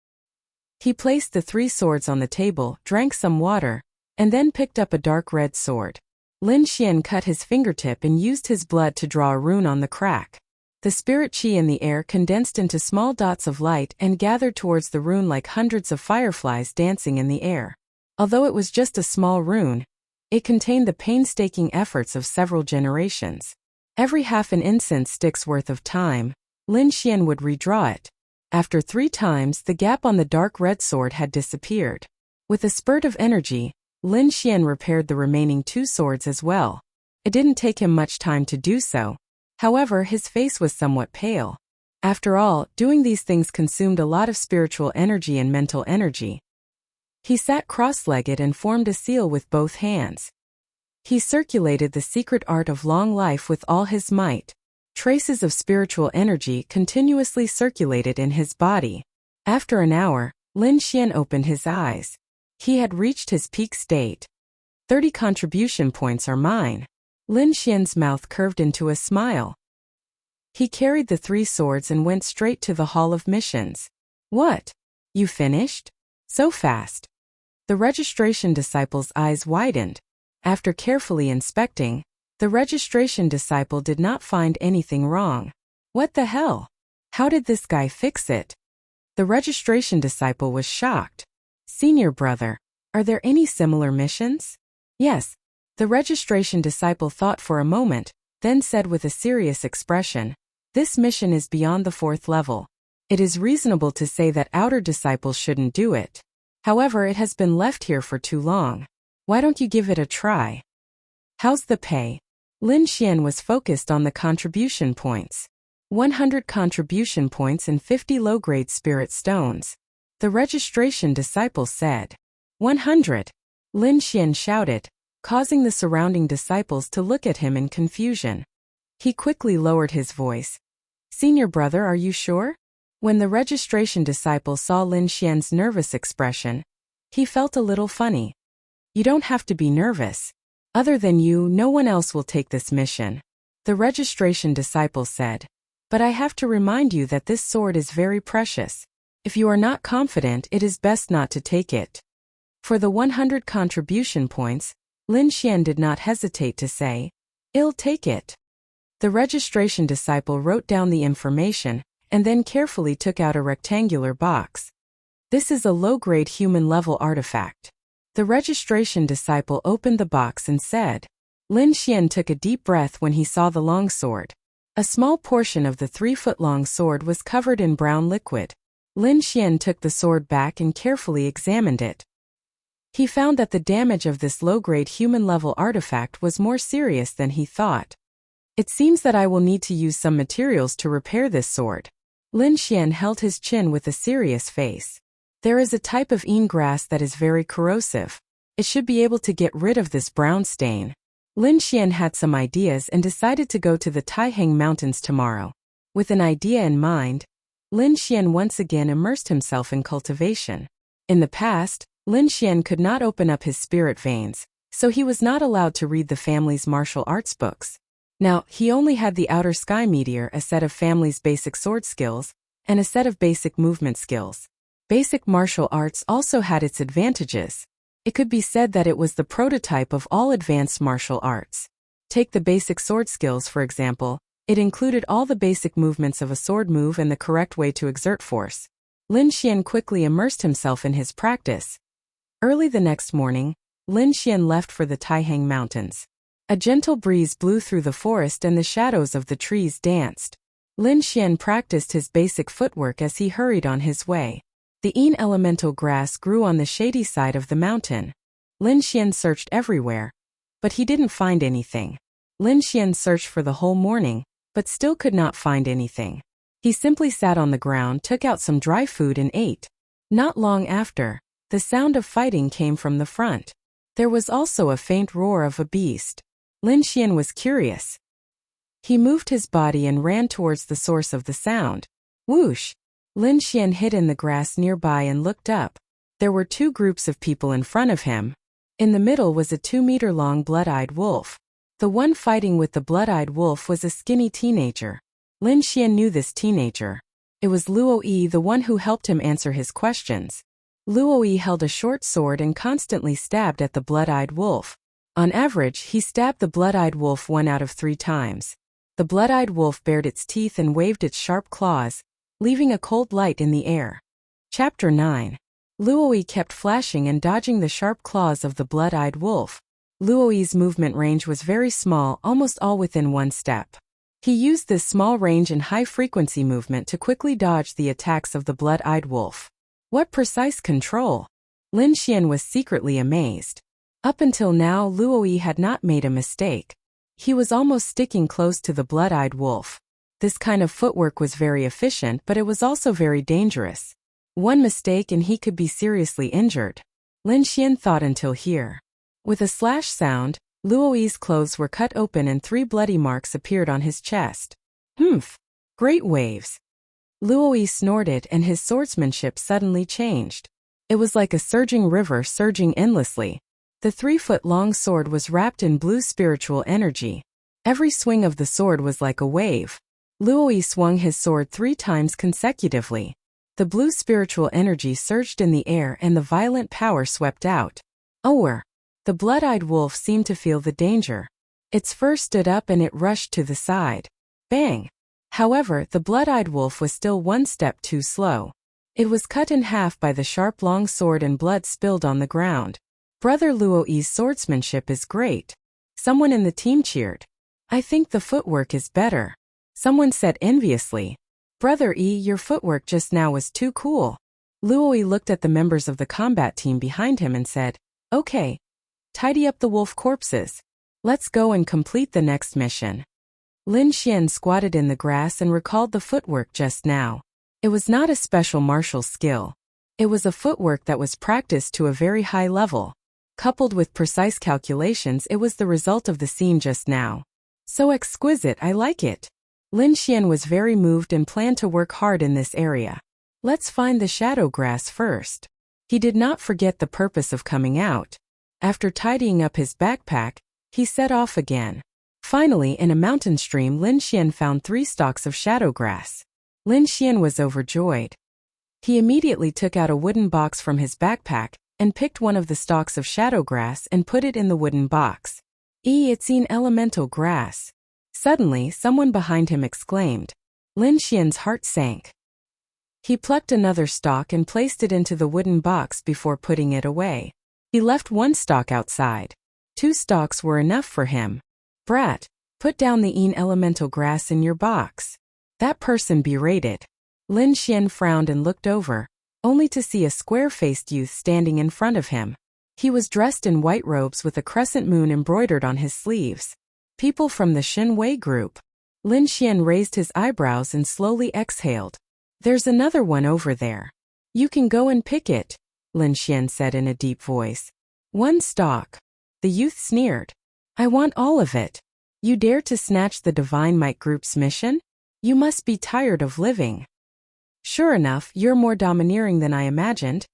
Speaker 1: He placed the 3 swords on the table, drank some water, and then picked up a dark red sword. Lin Xian cut his fingertip and used his blood to draw a rune on the crack. The spirit qi in the air condensed into small dots of light and gathered towards the rune like hundreds of fireflies dancing in the air. Although it was just a small rune, it contained the painstaking efforts of several generations. Every half an incense stick's worth of time, Lin Xian would redraw it. After 3 times, the gap on the dark red sword had disappeared. With a spurt of energy, Lin Xian repaired the remaining 2 swords as well. It didn't take him much time to do so. However, his face was somewhat pale. After all, doing these things consumed a lot of spiritual energy and mental energy. He sat cross-legged and formed a seal with both hands. He circulated the secret art of long life with all his might. Traces of spiritual energy continuously circulated in his body. After an hour, Lin Xian opened his eyes. He had reached his peak state. 30 contribution points are mine. Lin Xian's mouth curved into a smile. He carried the 3 swords and went straight to the Hall of Missions. What? You finished? So fast. The registration disciple's eyes widened. After carefully inspecting, the registration disciple did not find anything wrong. What the hell? How did this guy fix it? The registration disciple was shocked. Senior brother, are there any similar missions? Yes. The registration disciple thought for a moment, then said with a serious expression, this mission is beyond the 4th level. It is reasonable to say that outer disciples shouldn't do it. However, it has been left here for too long. Why don't you give it a try? How's the pay? Lin Xian was focused on the contribution points. 100 contribution points and 50 low-grade spirit stones. The registration disciple said. 100. Lin Xian shouted, causing the surrounding disciples to look at him in confusion. He quickly lowered his voice. Senior brother, are you sure? When the registration disciple saw Lin Xian's nervous expression, he felt a little funny. You don't have to be nervous. Other than you, no one else will take this mission. The registration disciple said. But I have to remind you that this sword is very precious. If you are not confident, it is best not to take it. For the 100 contribution points, Lin Xian did not hesitate to say, I'll take it. The registration disciple wrote down the information, and then carefully took out a rectangular box. This is a low-grade human-level artifact. The registration disciple opened the box and said. Lin Xian took a deep breath when he saw the longsword. A small portion of the 3-foot-long sword was covered in brown liquid. Lin Xian took the sword back and carefully examined it. He found that the damage of this low-grade human-level artifact was more serious than he thought. It seems that I will need to use some materials to repair this sword. Lin Xian held his chin with a serious face. There is a type of een grass that is very corrosive. It should be able to get rid of this brown stain. Lin Xian had some ideas and decided to go to the Taihang Mountains tomorrow. With an idea in mind, Lin Xian once again immersed himself in cultivation. In the past, Lin Xian could not open up his spirit veins, so he was not allowed to read the family's martial arts books. Now, he only had the Outer Sky Meteor, a set of family's basic sword skills, and a set of basic movement skills. Basic martial arts also had its advantages. It could be said that it was the prototype of all advanced martial arts. Take the basic sword skills, for example. It included all the basic movements of a sword move and the correct way to exert force. Lin Xian quickly immersed himself in his practice. Early the next morning, Lin Xian left for the Taihang Mountains. A gentle breeze blew through the forest and the shadows of the trees danced. Lin Xian practiced his basic footwork as he hurried on his way. The een elemental grass grew on the shady side of the mountain. Lin Xian searched everywhere, but he didn't find anything. Lin Xian searched for the whole morning, but still could not find anything. He simply sat on the ground, took out some dry food and ate. Not long after, the sound of fighting came from the front. There was also a faint roar of a beast. Lin Xian was curious. He moved his body and ran towards the source of the sound. Whoosh! Lin Xian hid in the grass nearby and looked up. There were 2 groups of people in front of him. In the middle was a 2-meter-long blood-eyed wolf. The one fighting with the blood-eyed wolf was a skinny teenager. Lin Xian knew this teenager. It was Luo Yi, the one who helped him answer his questions. Luo Yi held a short sword and constantly stabbed at the blood-eyed wolf. On average, he stabbed the blood-eyed wolf 1 out of 3 times. The blood-eyed wolf bared its teeth and waved its sharp claws, leaving a cold light in the air. Chapter 9. Luo-Yi kept flashing and dodging the sharp claws of the blood-eyed wolf. Luo-Yi's movement range was very small, almost all within 1 step. He used this small range and high-frequency movement to quickly dodge the attacks of the blood-eyed wolf. What precise control! Lin Xian was secretly amazed. Up until now, Luo-Yi had not made a mistake. He was almost sticking close to the blood-eyed wolf. This kind of footwork was very efficient, but it was also very dangerous. One mistake and he could be seriously injured. Lin Xian thought until here. With a slash sound, Luoyi's clothes were cut open and 3 bloody marks appeared on his chest. Humph! Great waves! Luoyi snorted and his swordsmanship suddenly changed. It was like a surging river surging endlessly. The 3-foot-long sword was wrapped in blue spiritual energy. Every swing of the sword was like a wave. Luoyi swung his sword 3 times consecutively. The blue spiritual energy surged in the air and the violent power swept out. Ower! The blood-eyed wolf seemed to feel the danger. Its fur stood up and it rushed to the side. Bang! However, the blood-eyed wolf was still 1 step too slow. It was cut in half by the sharp long sword and blood spilled on the ground. Brother Luoyi's swordsmanship is great. Someone in the team cheered. I think the footwork is better. Someone said enviously. Brother E, your footwork just now was too cool. Luoyi looked at the members of the combat team behind him and said, Okay. Tidy up the wolf corpses. Let's go and complete the next mission. Lin Xian squatted in the grass and recalled the footwork just now. It was not a special martial skill. It was a footwork that was practiced to a very high level. Coupled with precise calculations, it was the result of the scene just now. So exquisite, I like it. Lin Xian was very moved and planned to work hard in this area. Let's find the shadow grass first. He did not forget the purpose of coming out. After tidying up his backpack, he set off again. Finally, in a mountain stream, Lin Xian found 3 stalks of shadow grass. Lin Xian was overjoyed. He immediately took out a wooden box from his backpack and picked one of the stalks of shadow grass and put it in the wooden box. It's an elemental grass. Suddenly, someone behind him exclaimed. Lin Xian's heart sank. He plucked another stalk and placed it into the wooden box before putting it away. He left 1 stalk outside. 2 stalks were enough for him. Brat, put down the elemental grass in your box. That person berated. Lin Xian frowned and looked over, only to see a square-faced youth standing in front of him. He was dressed in white robes with a crescent moon embroidered on his sleeves. People from the Xin Wei group. Lin Xian raised his eyebrows and slowly exhaled. There's another one over there. You can go and pick it, Lin Xian said in a deep voice. 1 stalk. The youth sneered. I want all of it. You dare to snatch the Divine Might Group's mission? You must be tired of living. Sure enough, you're more domineering than I imagined.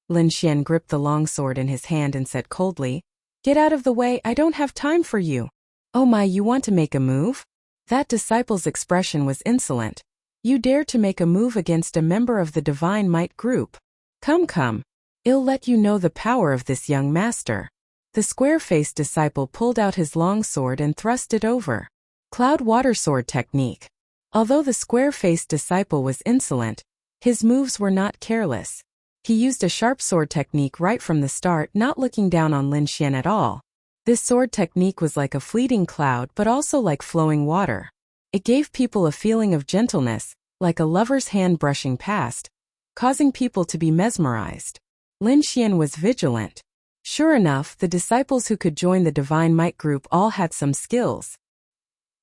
Speaker 1: Lin Xian gripped the long sword in his hand and said coldly, Get out of the way, I don't have time for you. Oh my, you want to make a move? That disciple's expression was insolent. You dare to make a move against a member of the Divine Might Group. Come. I'll let you know the power of this young master. The square-faced disciple pulled out his long sword and thrust it over. Cloud water sword technique. Although the square-faced disciple was insolent, his moves were not careless. He used a sharp sword technique right from the start, not looking down on Lin Xian at all. This sword technique was like a fleeting cloud but also like flowing water. It gave people a feeling of gentleness, like a lover's hand brushing past, causing people to be mesmerized. Lin Xian was vigilant. Sure enough, the disciples who could join the Divine Might Group all had some skills.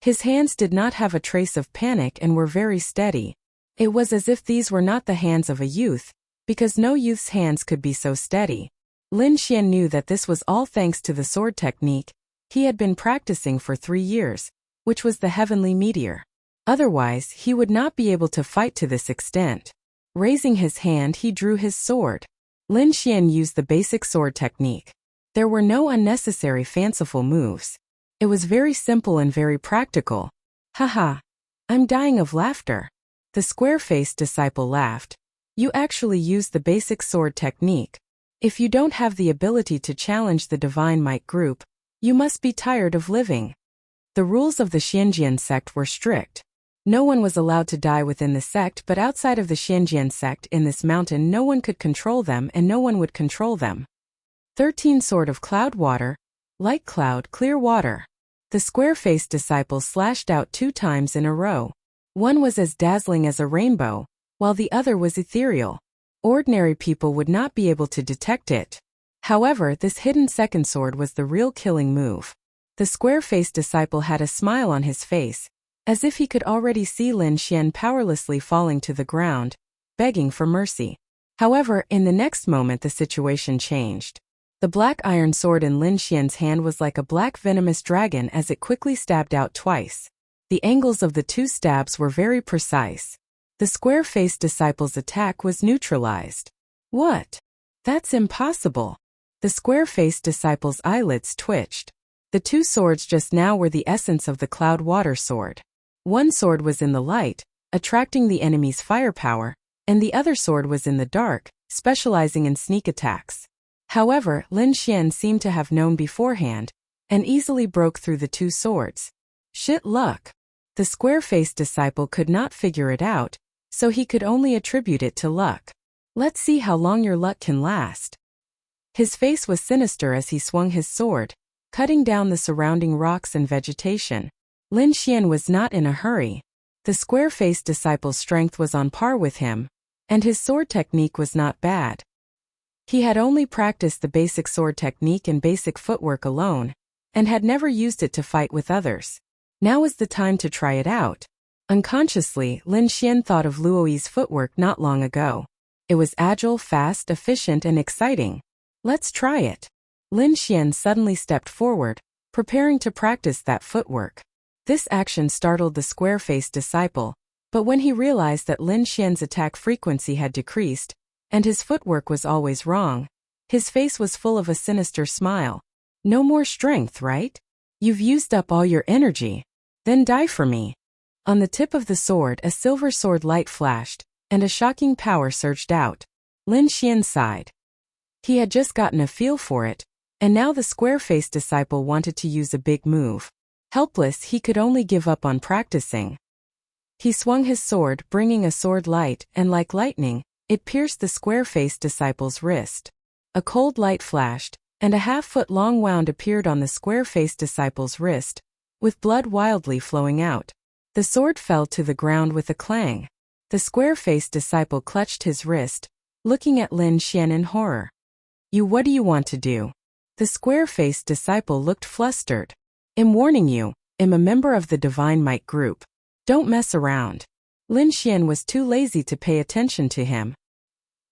Speaker 1: His hands did not have a trace of panic and were very steady. It was as if these were not the hands of a youth, because no youth's hands could be so steady. Lin Xian knew that this was all thanks to the sword technique he had been practicing for 3 years, which was the heavenly meteor. Otherwise, he would not be able to fight to this extent. Raising his hand, he drew his sword. Lin Xian used the basic sword technique. There were no unnecessary fanciful moves. It was very simple and very practical. Haha. I'm dying of laughter. The square-faced disciple laughed. You actually used the basic sword technique. If you don't have the ability to challenge the Divine Might Group, you must be tired of living. The rules of the Xianjian sect were strict. No one was allowed to die within the sect, but outside of the Xianjian sect in this mountain no one could control them and no one would control them. 13 Sword of Cloud Water, Light Cloud, Clear Water. The square-faced disciple slashed out 2 times in a row. One was as dazzling as a rainbow, while the other was ethereal. Ordinary people would not be able to detect it. However, this hidden second sword was the real killing move. The square-faced disciple had a smile on his face, as if he could already see Lin Xian powerlessly falling to the ground, begging for mercy. However, in the next moment the situation changed. The black iron sword in Lin Xian's hand was like a black venomous dragon as it quickly stabbed out twice. The angles of the two stabs were very precise. The square-faced disciple's attack was neutralized. What? That's impossible. The square-faced disciple's eyelids twitched. The two swords just now were the essence of the cloud water sword. One sword was in the light, attracting the enemy's firepower, and the other sword was in the dark, specializing in sneak attacks. However, Lin Xian seemed to have known beforehand, and easily broke through the two swords. Shit luck. The square-faced disciple could not figure it out, so he could only attribute it to luck. Let's see how long your luck can last. His face was sinister as he swung his sword, cutting down the surrounding rocks and vegetation. Lin Xian was not in a hurry. The square-faced disciple's strength was on par with him, and his sword technique was not bad. He had only practiced the basic sword technique and basic footwork alone, and had never used it to fight with others. Now was the time to try it out. Unconsciously, Lin Xian thought of Luoyi's footwork not long ago. It was agile, fast, efficient, and exciting. Let's try it. Lin Xian suddenly stepped forward, preparing to practice that footwork. This action startled the square-faced disciple, but when he realized that Lin Xian's attack frequency had decreased, and his footwork was always wrong, his face was full of a sinister smile. No more strength, right? You've used up all your energy. Then die for me. On the tip of the sword, a silver sword light flashed, and a shocking power surged out. Lin Xian sighed. He had just gotten a feel for it, and now the square-faced disciple wanted to use a big move. Helpless, he could only give up on practicing. He swung his sword, bringing a sword light, and like lightning, it pierced the square-faced disciple's wrist. A cold light flashed, and a half-foot-long wound appeared on the square-faced disciple's wrist, with blood wildly flowing out. The sword fell to the ground with a clang. The square-faced disciple clutched his wrist, looking at Lin Xian in horror. What do you want to do? The square-faced disciple looked flustered. I'm warning you, I'm a member of the Divine Might group. Don't mess around. Lin Xian was too lazy to pay attention to him.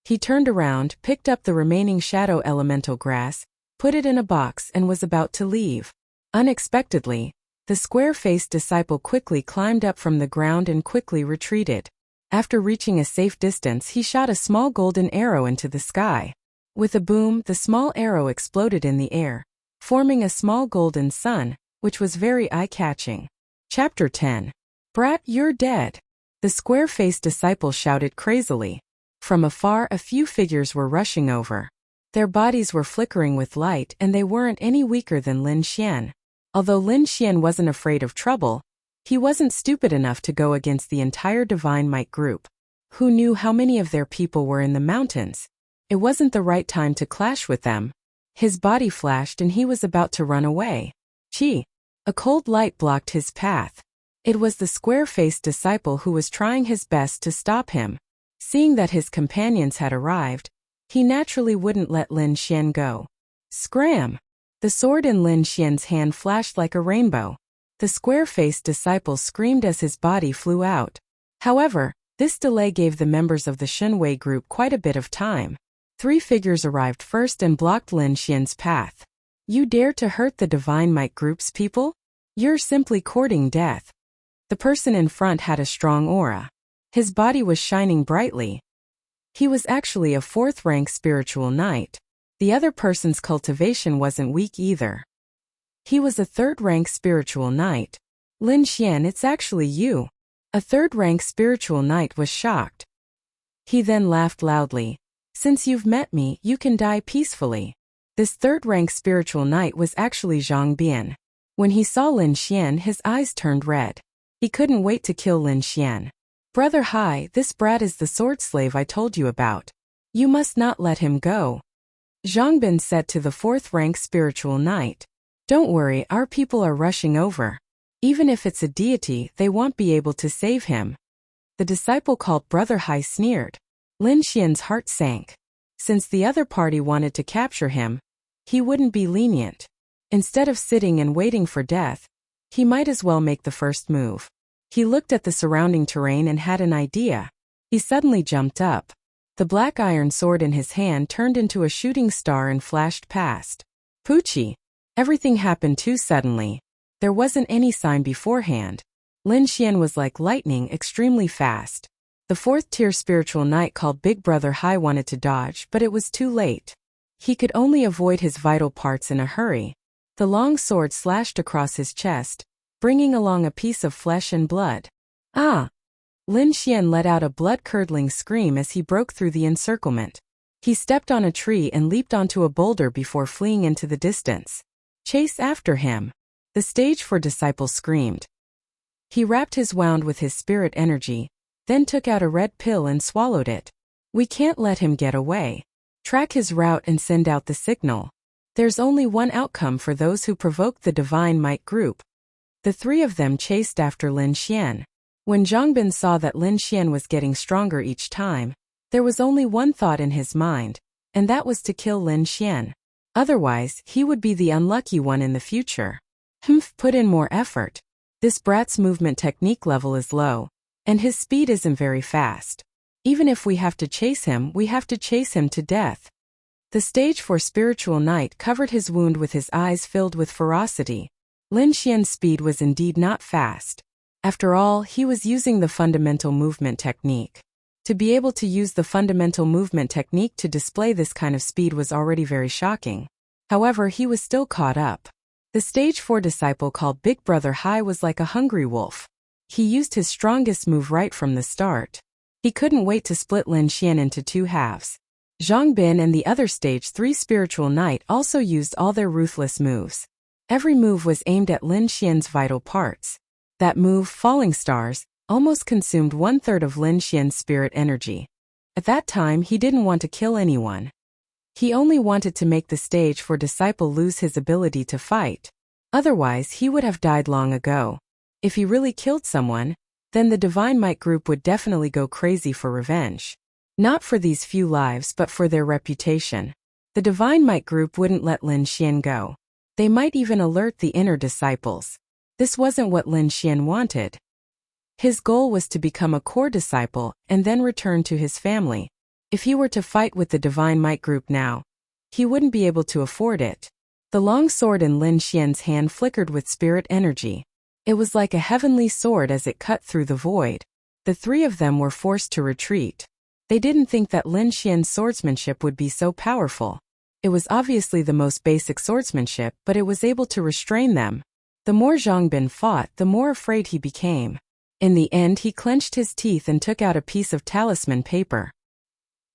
Speaker 1: He turned around, picked up the remaining shadow elemental grass, put it in a box and was about to leave. Unexpectedly, the square-faced disciple quickly climbed up from the ground and quickly retreated. After reaching a safe distance, he shot a small golden arrow into the sky. With a boom, the small arrow exploded in the air, forming a small golden sun, which was very eye-catching. Chapter 10. Brat, you're dead. The square-faced disciple shouted crazily. From afar, a few figures were rushing over. Their bodies were flickering with light and they weren't any weaker than Lin Xian. Although Lin Xian wasn't afraid of trouble, he wasn't stupid enough to go against the entire Divine Might group. Who knew how many of their people were in the mountains? It wasn't the right time to clash with them. His body flashed and he was about to run away. Chi! A cold light blocked his path. It was the square-faced disciple who was trying his best to stop him. Seeing that his companions had arrived, he naturally wouldn't let Lin Xian go. Scram! The sword in Lin Xian's hand flashed like a rainbow. The square-faced disciple screamed as his body flew out. However, this delay gave the members of the Shenwei group quite a bit of time. 3 figures arrived first and blocked Lin Xian's path. You dare to hurt the Divine Might group's people? You're simply courting death. The person in front had a strong aura. His body was shining brightly. He was actually a 4th-rank spiritual knight. The other person's cultivation wasn't weak either. He was a 3rd-rank spiritual knight. Lin Xian, it's actually you. A 3rd-rank spiritual knight was shocked. He then laughed loudly. Since you've met me, you can die peacefully. This 3rd-rank spiritual knight was actually Zhang Bian. When he saw Lin Xian, his eyes turned red. He couldn't wait to kill Lin Xian. Brother Hai, this brat is the sword slave I told you about. You must not let him go. Zhang Bian said to the 4th-rank spiritual knight. Don't worry, our people are rushing over. Even if it's a deity, they won't be able to save him. The disciple called Brother Hai sneered. Lin Xian's heart sank. Since the other party wanted to capture him, he wouldn't be lenient. Instead of sitting and waiting for death, he might as well make the first move. He looked at the surrounding terrain and had an idea. He suddenly jumped up. The black iron sword in his hand turned into a shooting star and flashed past. Poochie! Everything happened too suddenly. There wasn't any sign beforehand. Lin Xian was like lightning, extremely fast. The fourth-tier spiritual knight called Big Brother Hai wanted to dodge, but it was too late. He could only avoid his vital parts in a hurry. The long sword slashed across his chest, bringing along a piece of flesh and blood. Ah! Lin Xian let out a blood-curdling scream as he broke through the encirclement. He stepped on a tree and leaped onto a boulder before fleeing into the distance. Chase after him! The stage 4 disciple screamed. He wrapped his wound with his spirit energy, then took out a red pill and swallowed it. We can't let him get away. Track his route and send out the signal. There's only one outcome for those who provoked the Divine Might group. The three of them chased after Lin Xian. When Zhongbin saw that Lin Xian was getting stronger each time, there was only one thought in his mind, and that was to kill Lin Xian. Otherwise, he would be the unlucky one in the future. Put in more effort. This brat's movement technique level is low, and his speed isn't very fast. Even if we have to chase him, we have to chase him to death. The stage 4 spiritual knight covered his wound with his eyes filled with ferocity. Lin Xian's speed was indeed not fast. After all, he was using the fundamental movement technique. To be able to use the fundamental movement technique to display this kind of speed was already very shocking. However, he was still caught up. The stage 4 disciple called Big Brother Hai was like a hungry wolf. He used his strongest move right from the start. He couldn't wait to split Lin Xian into two halves. Zhang Bin and the other stage 3 spiritual knight also used all their ruthless moves. Every move was aimed at Lin Xian's vital parts. That move, Falling Stars, almost consumed 1/3 of Lin Xian's spirit energy. At that time, he didn't want to kill anyone. He only wanted to make the stage 4 disciple lose his ability to fight. Otherwise, he would have died long ago. If he really killed someone, then the Divine Might group would definitely go crazy for revenge. Not for these few lives but for their reputation. The Divine Might group wouldn't let Lin Xian go. They might even alert the inner disciples. This wasn't what Lin Xian wanted. His goal was to become a core disciple and then return to his family. If he were to fight with the Divine Might group now, he wouldn't be able to afford it. The long sword in Lin Xian's hand flickered with spirit energy. It was like a heavenly sword as it cut through the void. The three of them were forced to retreat. They didn't think that Lin Xian's swordsmanship would be so powerful. It was obviously the most basic swordsmanship, but it was able to restrain them. The more Zhang Bin fought, the more afraid he became. In the end, he clenched his teeth and took out a piece of talisman paper.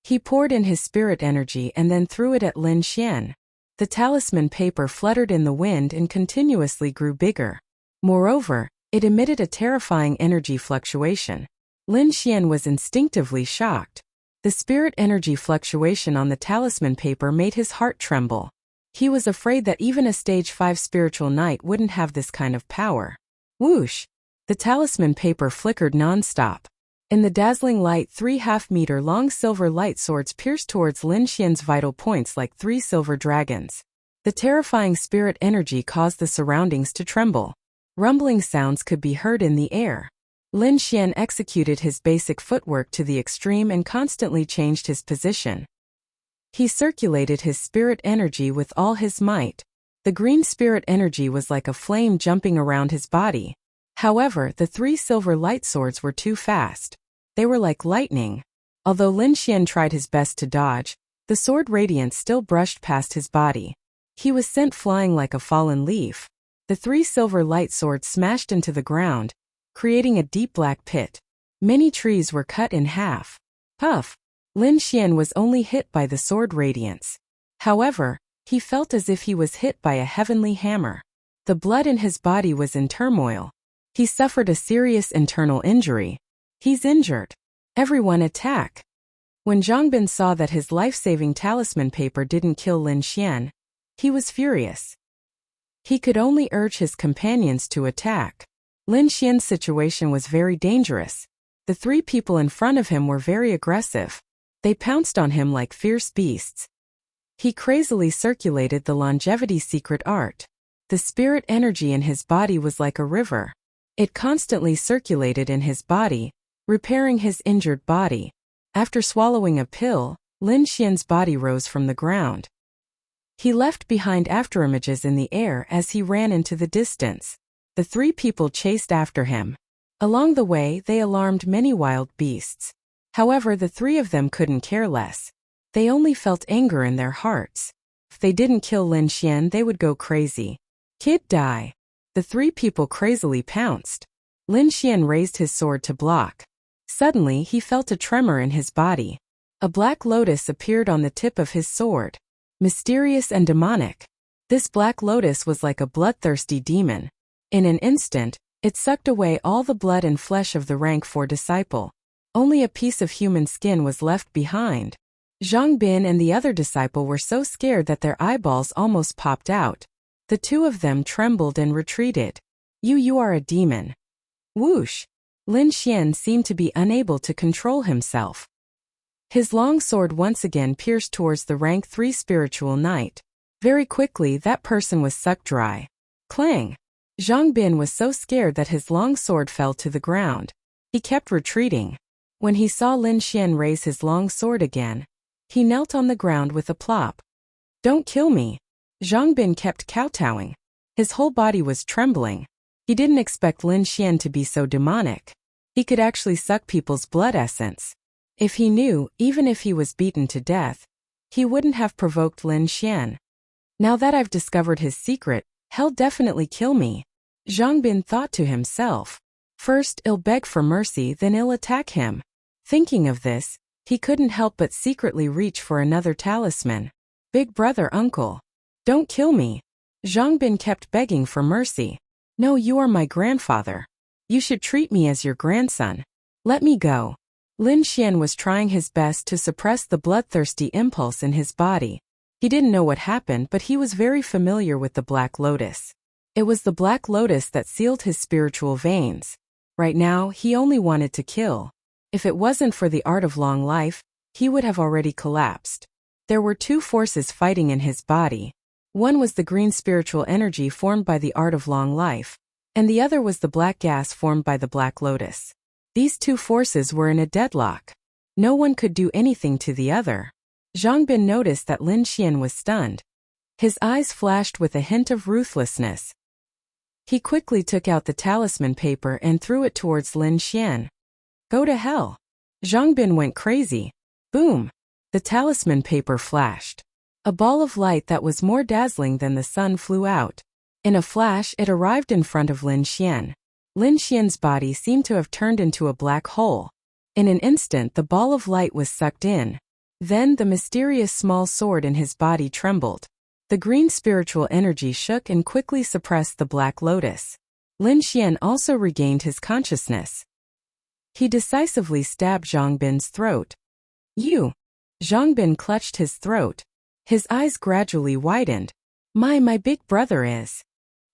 Speaker 1: He poured in his spirit energy and then threw it at Lin Xian. The talisman paper fluttered in the wind and continuously grew bigger. Moreover, it emitted a terrifying energy fluctuation. Lin Xian was instinctively shocked. The spirit energy fluctuation on the talisman paper made his heart tremble. He was afraid that even a stage 5 spiritual knight wouldn't have this kind of power. Whoosh! The talisman paper flickered non-stop. In the dazzling light, 3 half-meter-long silver light swords pierced towards Lin Xian's vital points like 3 silver dragons. The terrifying spirit energy caused the surroundings to tremble. Rumbling sounds could be heard in the air. Lin Xian executed his basic footwork to the extreme and constantly changed his position. He circulated his spirit energy with all his might. The green spirit energy was like a flame jumping around his body. However, the 3 silver light swords were too fast. They were like lightning. Although Lin Xian tried his best to dodge, the sword radiance still brushed past his body. He was sent flying like a fallen leaf. The 3 silver light swords smashed into the ground, creating a deep black pit. Many trees were cut in half. Puff! Lin Xian was only hit by the sword radiance. However, he felt as if he was hit by a heavenly hammer. The blood in his body was in turmoil. He suffered a serious internal injury. He's injured. Everyone attack! When Zhang Bin saw that his life-saving talisman paper didn't kill Lin Xian, he was furious. He could only urge his companions to attack. Lin Xian's situation was very dangerous. The 3 people in front of him were very aggressive. They pounced on him like fierce beasts. He crazily circulated the longevity secret art. The spirit energy in his body was like a river. It constantly circulated in his body, repairing his injured body. After swallowing a pill, Lin Xian's body rose from the ground. He left behind afterimages in the air as he ran into the distance. The three people chased after him. Along the way, they alarmed many wild beasts. However, the three of them couldn't care less. They only felt anger in their hearts. If they didn't kill Lin Xian, they would go crazy. Kid, die. The three people crazily pounced. Lin Xian raised his sword to block. Suddenly, he felt a tremor in his body. A black lotus appeared on the tip of his sword. Mysterious and demonic. This black lotus was like a bloodthirsty demon. In an instant, it sucked away all the blood and flesh of the rank 4 disciple. Only a piece of human skin was left behind. Zhang Bin and the other disciple were so scared that their eyeballs almost popped out. The two of them trembled and retreated. You are a demon. Whoosh! Lin Xian seemed to be unable to control himself. His long sword once again pierced towards the rank 3 spiritual knight. Very quickly that person was sucked dry. Clang! Zhang Bin was so scared that his long sword fell to the ground. He kept retreating. When he saw Lin Xian raise his long sword again, he knelt on the ground with a plop. Don't kill me. Zhang Bin kept kowtowing. His whole body was trembling. He didn't expect Lin Xian to be so demonic. He could actually suck people's blood essence. If he knew, even if he was beaten to death, he wouldn't have provoked Lin Xian. Now that I've discovered his secret, he'll definitely kill me. Zhang Bin thought to himself. First, I'll beg for mercy, then I'll attack him. Thinking of this, he couldn't help but secretly reach for another talisman. Big brother, uncle. Don't kill me. Zhang Bin kept begging for mercy. No, you are my grandfather. You should treat me as your grandson. Let me go. Lin Xian was trying his best to suppress the bloodthirsty impulse in his body. He didn't know what happened, but he was very familiar with the Black Lotus. It was the Black Lotus that sealed his spiritual veins. Right now, he only wanted to kill. If it wasn't for the art of long life, he would have already collapsed. There were two forces fighting in his body. One was the green spiritual energy formed by the art of long life, and the other was the black gas formed by the Black Lotus. These two forces were in a deadlock. No one could do anything to the other. Zhang Bin noticed that Lin Xian was stunned. His eyes flashed with a hint of ruthlessness. He quickly took out the talisman paper and threw it towards Lin Xian. Go to hell. Zhang Bin went crazy. Boom! The talisman paper flashed. A ball of light that was more dazzling than the sun flew out. In a flash, it arrived in front of Lin Xian. Lin Xian's body seemed to have turned into a black hole. In an instant, the ball of light was sucked in. Then the mysterious small sword in his body trembled. The green spiritual energy shook and quickly suppressed the Black Lotus. Lin Xian also regained his consciousness. He decisively stabbed Zhang Bin's throat. You! Zhang Bin clutched his throat. His eyes gradually widened. My big brother is.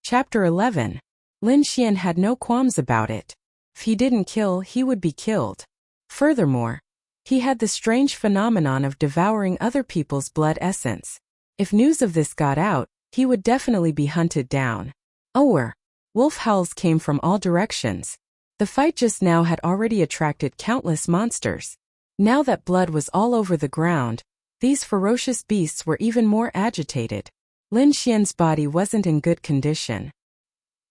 Speaker 1: Chapter 11. Lin Xian had no qualms about it. If he didn't kill, he would be killed. Furthermore, he had the strange phenomenon of devouring other people's blood essence. If news of this got out, he would definitely be hunted down. Wolf howls came from all directions. The fight just now had already attracted countless monsters. Now that blood was all over the ground, these ferocious beasts were even more agitated. Lin Xian's body wasn't in good condition.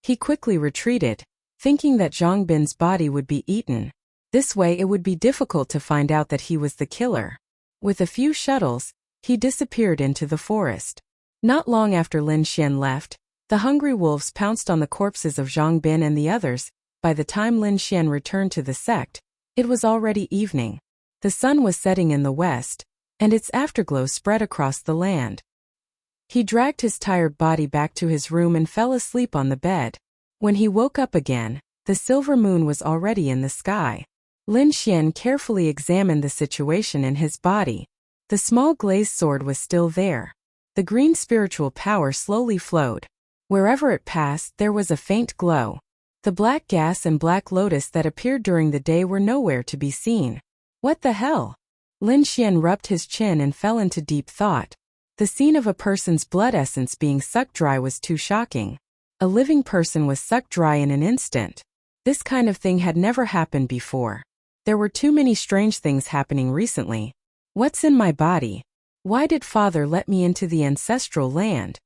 Speaker 1: He quickly retreated, thinking that Zhang Bin's body would be eaten. This way it would be difficult to find out that he was the killer. With a few shuttles, he disappeared into the forest. Not long after Lin Xian left, the hungry wolves pounced on the corpses of Zhang Bin and the others. By the time Lin Xian returned to the sect, it was already evening. The sun was setting in the west, and its afterglow spread across the land. He dragged his tired body back to his room and fell asleep on the bed. When he woke up again, the silver moon was already in the sky. Lin Xian carefully examined the situation in his body. The small glazed sword was still there. The green spiritual power slowly flowed. Wherever it passed, there was a faint glow. The black gas and Black Lotus that appeared during the day were nowhere to be seen. What the hell? Lin Xian rubbed his chin and fell into deep thought. The scene of a person's blood essence being sucked dry was too shocking. A living person was sucked dry in an instant. This kind of thing had never happened before. There were too many strange things happening recently. What's in my body? Why did father let me into the ancestral land?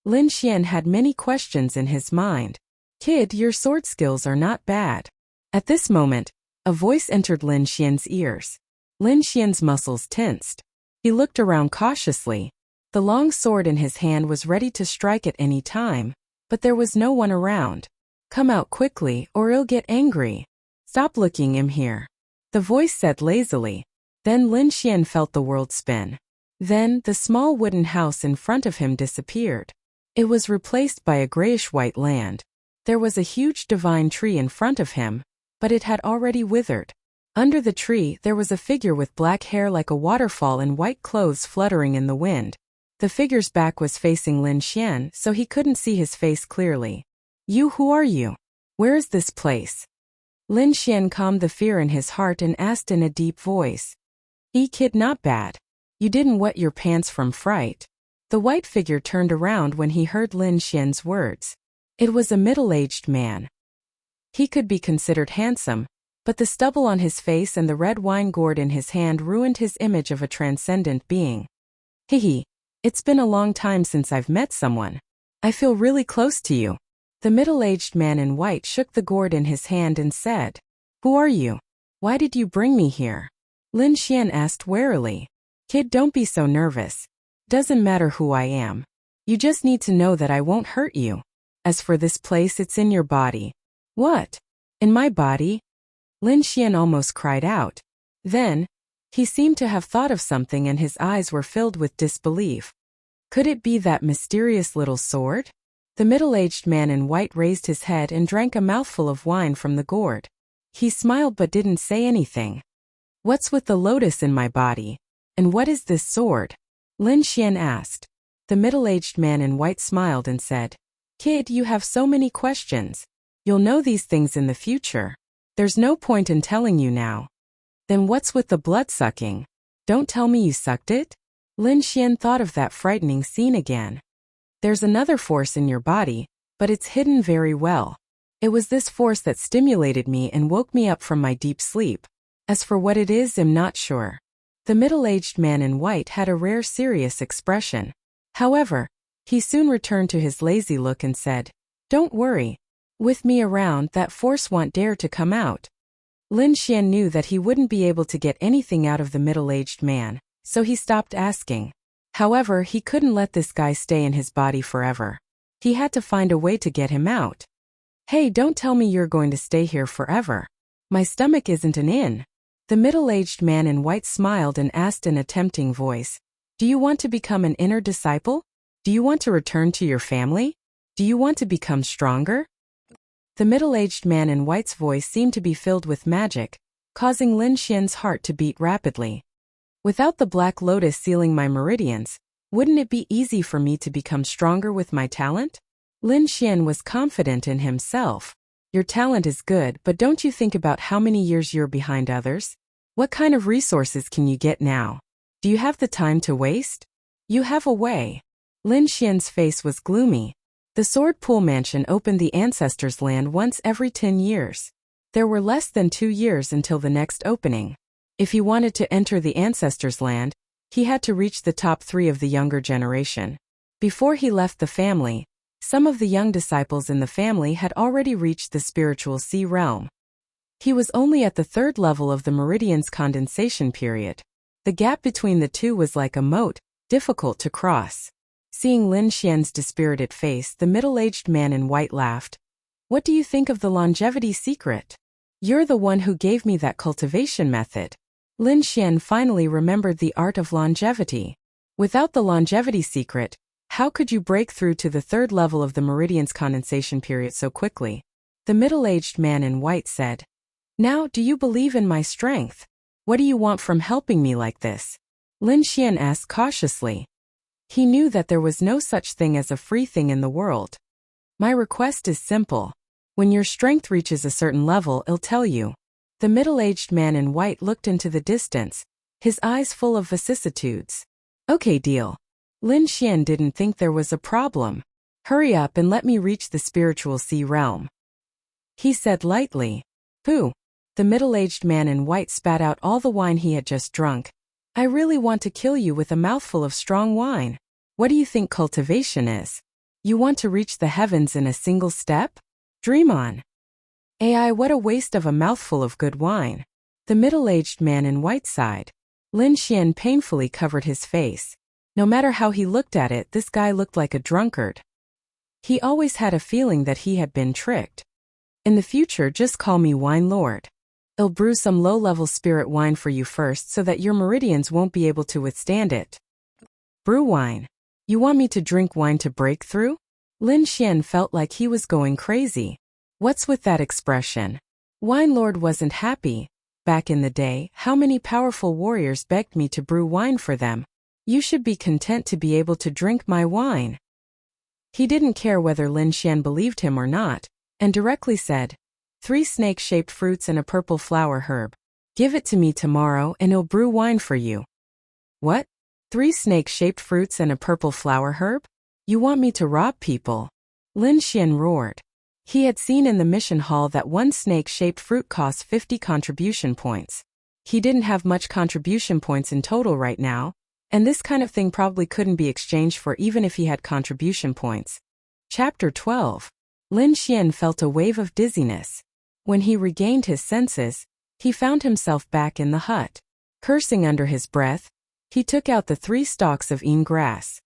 Speaker 1: Lin Xian had many questions in his mind. Kid, your sword skills are not bad. At this moment, a voice entered Lin Xian's ears. Lin Xian's muscles tensed. He looked around cautiously. The long sword in his hand was ready to strike at any time, but there was no one around. Come out quickly or I'll get angry. Stop looking in here. The voice said lazily. Then Lin Xian felt the world spin. Then the small wooden house in front of him disappeared. It was replaced by a grayish-white land. There was a huge divine tree in front of him, but it had already withered. Under the tree there was a figure with black hair like a waterfall and white clothes fluttering in the wind. The figure's back was facing Lin Xian, so he couldn't see his face clearly. Who are you? Where is this place? Lin Xian calmed the fear in his heart and asked in a deep voice. Kid, not bad. You didn't wet your pants from fright. The white figure turned around when he heard Lin Xian's words. It was a middle-aged man. He could be considered handsome, but the stubble on his face and the red wine gourd in his hand ruined his image of a transcendent being. Hehe, it's been a long time since I've met someone. I feel really close to you. The middle-aged man in white shook the gourd in his hand and said, Who are you? Why did you bring me here? Lin Xian asked warily. Kid, don't be so nervous. Doesn't matter who I am. You just need to know that I won't hurt you. As for this place, it's in your body. What? In my body? Lin Xian almost cried out. Then, he seemed to have thought of something and his eyes were filled with disbelief. Could it be that mysterious little sword? The middle-aged man in white raised his head and drank a mouthful of wine from the gourd. He smiled but didn't say anything. What's with the lotus in my body? And what is this sword? Lin Xian asked. The middle-aged man in white smiled and said, Kid, you have so many questions. You'll know these things in the future. There's no point in telling you now. Then what's with the blood-sucking? Don't tell me you sucked it? Lin Xian thought of that frightening scene again. There's another force in your body, but it's hidden very well. It was this force that stimulated me and woke me up from my deep sleep. As for what it is, I'm not sure. The middle-aged man in white had a rare serious expression. However, he soon returned to his lazy look and said, Don't worry. With me around, that force won't dare to come out. Lin Xian knew that he wouldn't be able to get anything out of the middle-aged man, so he stopped asking. However, he couldn't let this guy stay in his body forever. He had to find a way to get him out. Hey, don't tell me you're going to stay here forever. My stomach isn't an inn. The middle-aged man in white smiled and asked in a tempting voice, Do you want to become an inner disciple? Do you want to return to your family? Do you want to become stronger? The middle-aged man in white's voice seemed to be filled with magic, causing Lin Xian's heart to beat rapidly. Without the black lotus sealing my meridians, wouldn't it be easy for me to become stronger with my talent? Lin Xian was confident in himself. Your talent is good, but don't you think about how many years you're behind others? What kind of resources can you get now? Do you have the time to waste? You have a way. Lin Xian's face was gloomy. The Sword Pool Mansion opened the Ancestors' Land once every 10 years. There were less than 2 years until the next opening. If he wanted to enter the Ancestors' Land, he had to reach the top 3 of the younger generation. Before he left the family, some of the young disciples in the family had already reached the spiritual sea realm. He was only at the 3rd level of the meridian's condensation period. The gap between the two was like a moat, difficult to cross. Seeing Lin Xian's dispirited face, the middle-aged man in white laughed. What do you think of the longevity secret? You're the one who gave me that cultivation method. Lin Xian finally remembered the art of longevity. Without the longevity secret, how could you break through to the 3rd level of the meridian's condensation period so quickly? The middle-aged man in white said, Now, do you believe in my strength? What do you want from helping me like this? Lin Xian asked cautiously. He knew that there was no such thing as a free thing in the world. My request is simple. When your strength reaches a certain level, I'll tell you. The middle-aged man in white looked into the distance, his eyes full of vicissitudes. Okay, deal. Lin Xian didn't think there was a problem. Hurry up and let me reach the spiritual sea realm. He said lightly. Pooh. The middle-aged man in white spat out all the wine he had just drunk. I really want to kill you with a mouthful of strong wine. What do you think cultivation is? You want to reach the heavens in a single step? Dream on. AI, what a waste of a mouthful of good wine. The middle-aged man in white sighed. Lin Xian painfully covered his face. No matter how he looked at it, this guy looked like a drunkard. He always had a feeling that he had been tricked. In the future, just call me Wine Lord. I'll brew some low-level spirit wine for you first so that your meridians won't be able to withstand it. Brew wine. You want me to drink wine to break through? Lin Xian felt like he was going crazy. What's with that expression? Wine Lord wasn't happy. Back in the day, how many powerful warriors begged me to brew wine for them? You should be content to be able to drink my wine. He didn't care whether Lin Xian believed him or not, and directly said, 3 snake-shaped fruits and a purple flower herb. Give it to me tomorrow and I'll brew wine for you. What? 3 snake-shaped fruits and a purple flower herb? You want me to rob people? Lin Xian roared. He had seen in the mission hall that 1 snake-shaped fruit costs 50 contribution points. He didn't have much contribution points in total right now, and this kind of thing probably couldn't be exchanged for even if he had contribution points. Chapter 12. Lin Xian felt a wave of dizziness. When he regained his senses, he found himself back in the hut. Cursing under his breath, he took out the 3 stalks of een grass.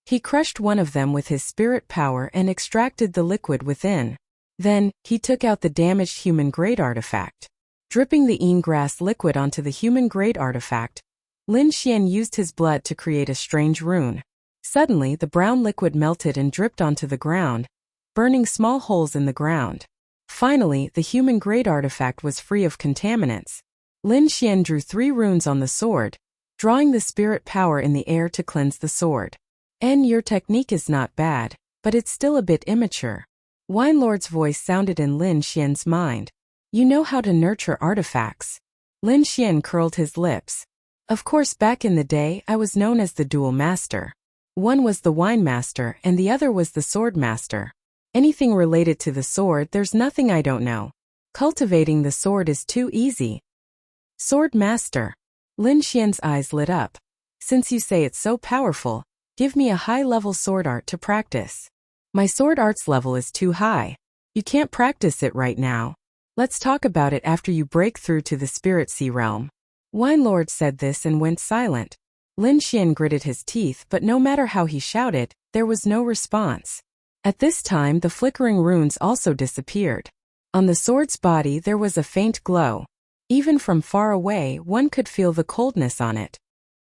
Speaker 1: He crushed one of them with his spirit power and extracted the liquid within. Then, he took out the damaged human-grade artifact. Dripping the een grass liquid onto the human-grade artifact, Lin Xian used his blood to create a strange rune. Suddenly, the brown liquid melted and dripped onto the ground, burning small holes in the ground. Finally, the human-grade artifact was free of contaminants. Lin Xian drew 3 runes on the sword, drawing the spirit power in the air to cleanse the sword. Your technique is not bad, but it's still a bit immature. Wine Lord's voice sounded in Lin Xian's mind. You know how to nurture artifacts. Lin Xian curled his lips. Of course, back in the day, I was known as the dual master. One was the wine master and the other was the sword master. Anything related to the sword, there's nothing I don't know. Cultivating the sword is too easy. Sword master. Lin Xian's eyes lit up. Since you say it's so powerful, give me a high-level sword art to practice. My sword arts level is too high. You can't practice it right now. Let's talk about it after you break through to the Spirit Sea realm. Wine Lord said this and went silent. Lin Xian gritted his teeth, but no matter how he shouted, there was no response. At this time, the flickering runes also disappeared. On the sword's body there was a faint glow. Even from far away, one could feel the coldness on it.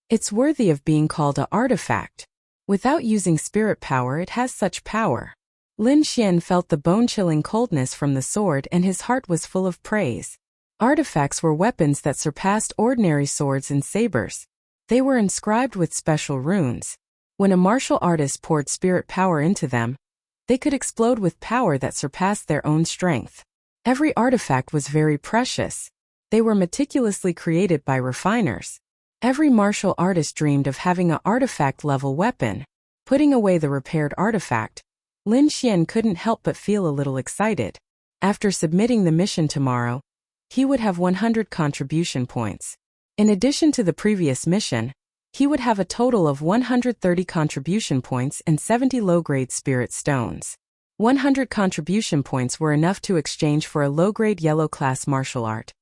Speaker 1: It's worthy of being called an artifact. Without using spirit power, it has such power. Lin Xian felt the bone-chilling coldness from the sword and his heart was full of praise. Artifacts were weapons that surpassed ordinary swords and sabers. They were inscribed with special runes. When a martial artist poured spirit power into them, they could explode with power that surpassed their own strength. Every artifact was very precious. They were meticulously created by refiners. Every martial artist dreamed of having an artifact-level weapon. Putting away the repaired artifact, Lin Xian couldn't help but feel a little excited. After submitting the mission tomorrow, he would have 100 contribution points. In addition to the previous mission, he would have a total of 130 contribution points and 70 low-grade spirit stones. 100 contribution points were enough to exchange for a low-grade yellow-class martial art.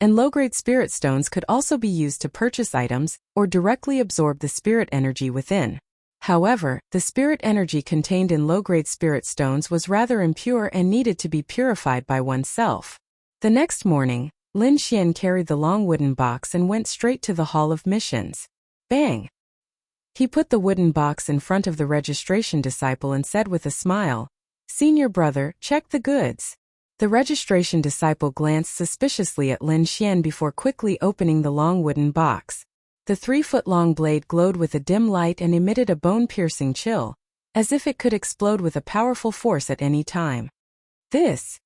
Speaker 1: And low-grade spirit stones could also be used to purchase items or directly absorb the spirit energy within. However, the spirit energy contained in low-grade spirit stones was rather impure and needed to be purified by oneself. The next morning, Lin Xian carried the long wooden box and went straight to the Hall of Missions. Bang! He put the wooden box in front of the registration disciple and said with a smile, "Senior brother, check the goods." The registration disciple glanced suspiciously at Lin Xian before quickly opening the long wooden box. The 3-foot-long blade glowed with a dim light and emitted a bone-piercing chill, as if it could explode with a powerful force at any time. This.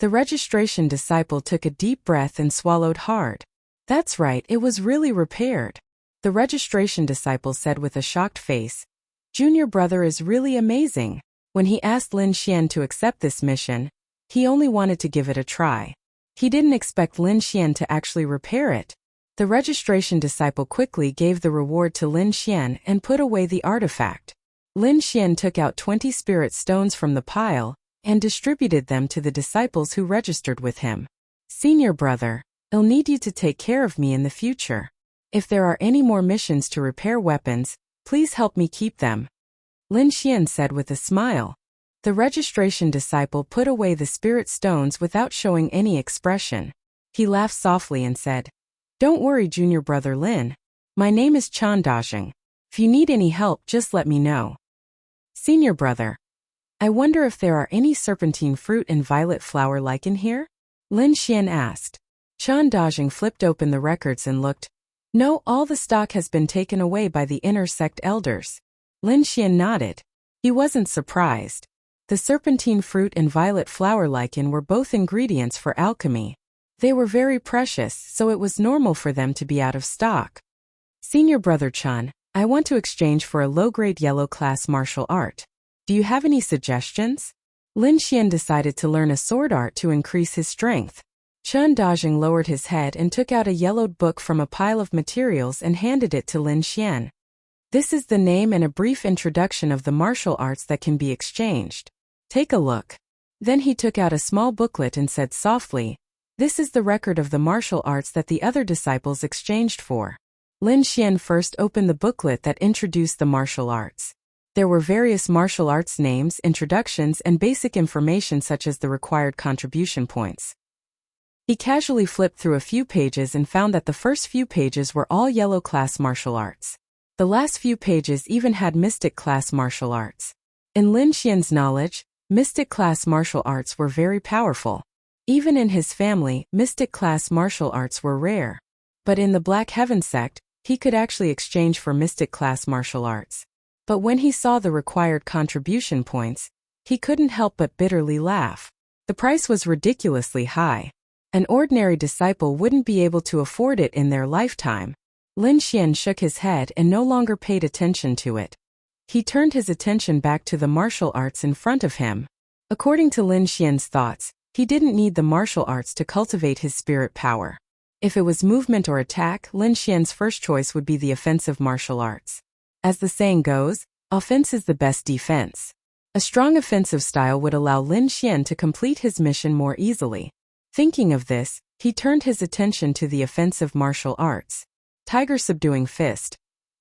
Speaker 1: The registration disciple took a deep breath and swallowed hard. That's right, it was really repaired. The registration disciple said with a shocked face, "Junior brother is really amazing." When he asked Lin Xian to accept this mission, he only wanted to give it a try. He didn't expect Lin Xian to actually repair it. The registration disciple quickly gave the reward to Lin Xian and put away the artifact. Lin Xian took out 20 spirit stones from the pile and distributed them to the disciples who registered with him. Senior brother, I'll need you to take care of me in the future. If there are any more missions to repair weapons, please help me keep them. Lin Xian said with a smile. The registration disciple put away the spirit stones without showing any expression. He laughed softly and said, "Don't worry, junior brother Lin. My name is Chan Dajing. If you need any help, just let me know." Senior brother, I wonder if there are any serpentine fruit and violet flower lichen here? Lin Xian asked. Chan Dajing flipped open the records and looked. No, all the stock has been taken away by the inner sect elders. Lin Xian nodded. He wasn't surprised. The serpentine fruit and violet flower lichen were both ingredients for alchemy. They were very precious, so it was normal for them to be out of stock. Senior brother Chan, I want to exchange for a low-grade yellow class martial art. Do you have any suggestions? Lin Xian decided to learn a sword art to increase his strength. Chan Dajing lowered his head and took out a yellowed book from a pile of materials and handed it to Lin Xian. This is the name and a brief introduction of the martial arts that can be exchanged. Take a look. Then he took out a small booklet and said softly, "This is the record of the martial arts that the other disciples exchanged for." Lin Xian first opened the booklet that introduced the martial arts. There were various martial arts names, introductions, and basic information such as the required contribution points. He casually flipped through a few pages and found that the first few pages were all yellow class martial arts. The last few pages even had mystic class martial arts. In Lin Xian's knowledge, mystic class martial arts were very powerful. Even in his family, mystic class martial arts were rare. But in the Black Heaven sect, he could actually exchange for mystic class martial arts. But when he saw the required contribution points, he couldn't help but bitterly laugh. The price was ridiculously high. An ordinary disciple wouldn't be able to afford it in their lifetime. Lin Xian shook his head and no longer paid attention to it. He turned his attention back to the martial arts in front of him. According to Lin Xian's thoughts, he didn't need the martial arts to cultivate his spirit power. If it was movement or attack, Lin Xian's first choice would be the offensive martial arts. As the saying goes, offense is the best defense. A strong offensive style would allow Lin Xian to complete his mission more easily. Thinking of this, he turned his attention to the offensive martial arts. Tiger subduing fist.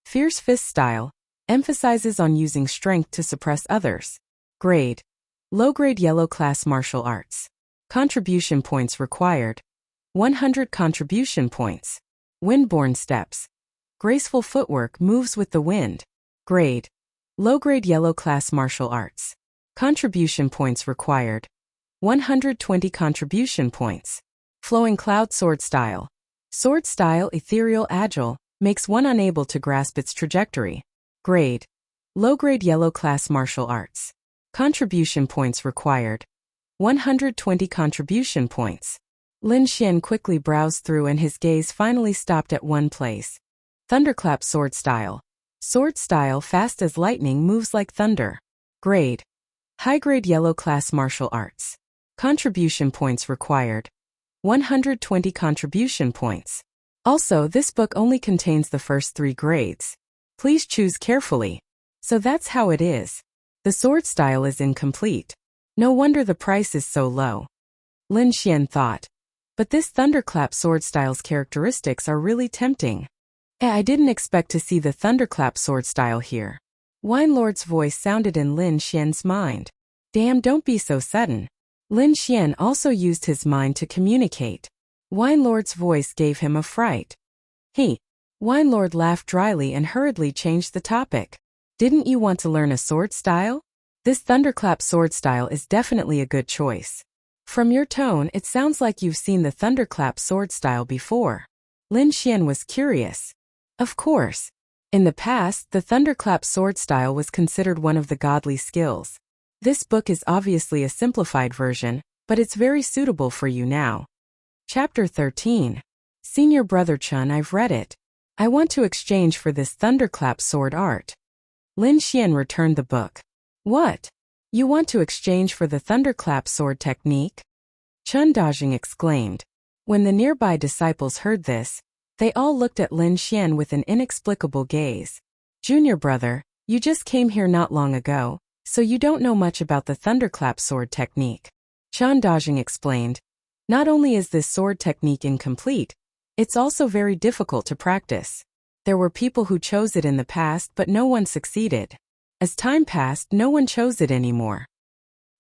Speaker 1: Fierce fist style. Emphasizes on using strength to suppress others. Grade. Low-grade yellow class martial arts. Contribution points required. 100 contribution points. Windborne steps. Graceful footwork moves with the wind. Grade. Low-grade yellow class martial arts. Contribution points required. 120 contribution points. Flowing cloud sword style. Sword style ethereal agile, makes one unable to grasp its trajectory. Grade. Low-grade yellow class martial arts. Contribution points required. 120 contribution points. Lin Xian quickly browsed through and his gaze finally stopped at one place. Thunderclap sword style. Sword style fast as lightning moves like thunder. Grade. High-grade yellow class martial arts. Contribution points required. 120 contribution points. Also, this book only contains the first 3 grades. Please choose carefully. So that's how it is. The sword style is incomplete. No wonder the price is so low. Lin Xian thought. But this thunderclap sword style's characteristics are really tempting. I didn't expect to see the thunderclap sword style here. Wine Lord's voice sounded in Lin Xian's mind. Damn, don't be so sudden. Lin Xian also used his mind to communicate. Wine Lord's voice gave him a fright. Wine Lord laughed dryly and hurriedly changed the topic. Didn't you want to learn a sword style? This thunderclap sword style is definitely a good choice. From your tone, it sounds like you've seen the thunderclap sword style before. Lin Xian was curious. Of course. In the past, the thunderclap sword style was considered one of the godly skills. This book is obviously a simplified version, but it's very suitable for you now. Chapter 13. Senior Brother Chun, I've read it. I want to exchange for this thunderclap sword art. Lin Xian returned the book. What? You want to exchange for the thunderclap sword technique? Chun Dajing exclaimed. When the nearby disciples heard this, they all looked at Lin Xian with an inexplicable gaze. Junior brother, you just came here not long ago, so you don't know much about the thunderclap sword technique. Chun Dajing explained. Not only is this sword technique incomplete, it's also very difficult to practice. There were people who chose it in the past but no one succeeded. As time passed, no one chose it anymore.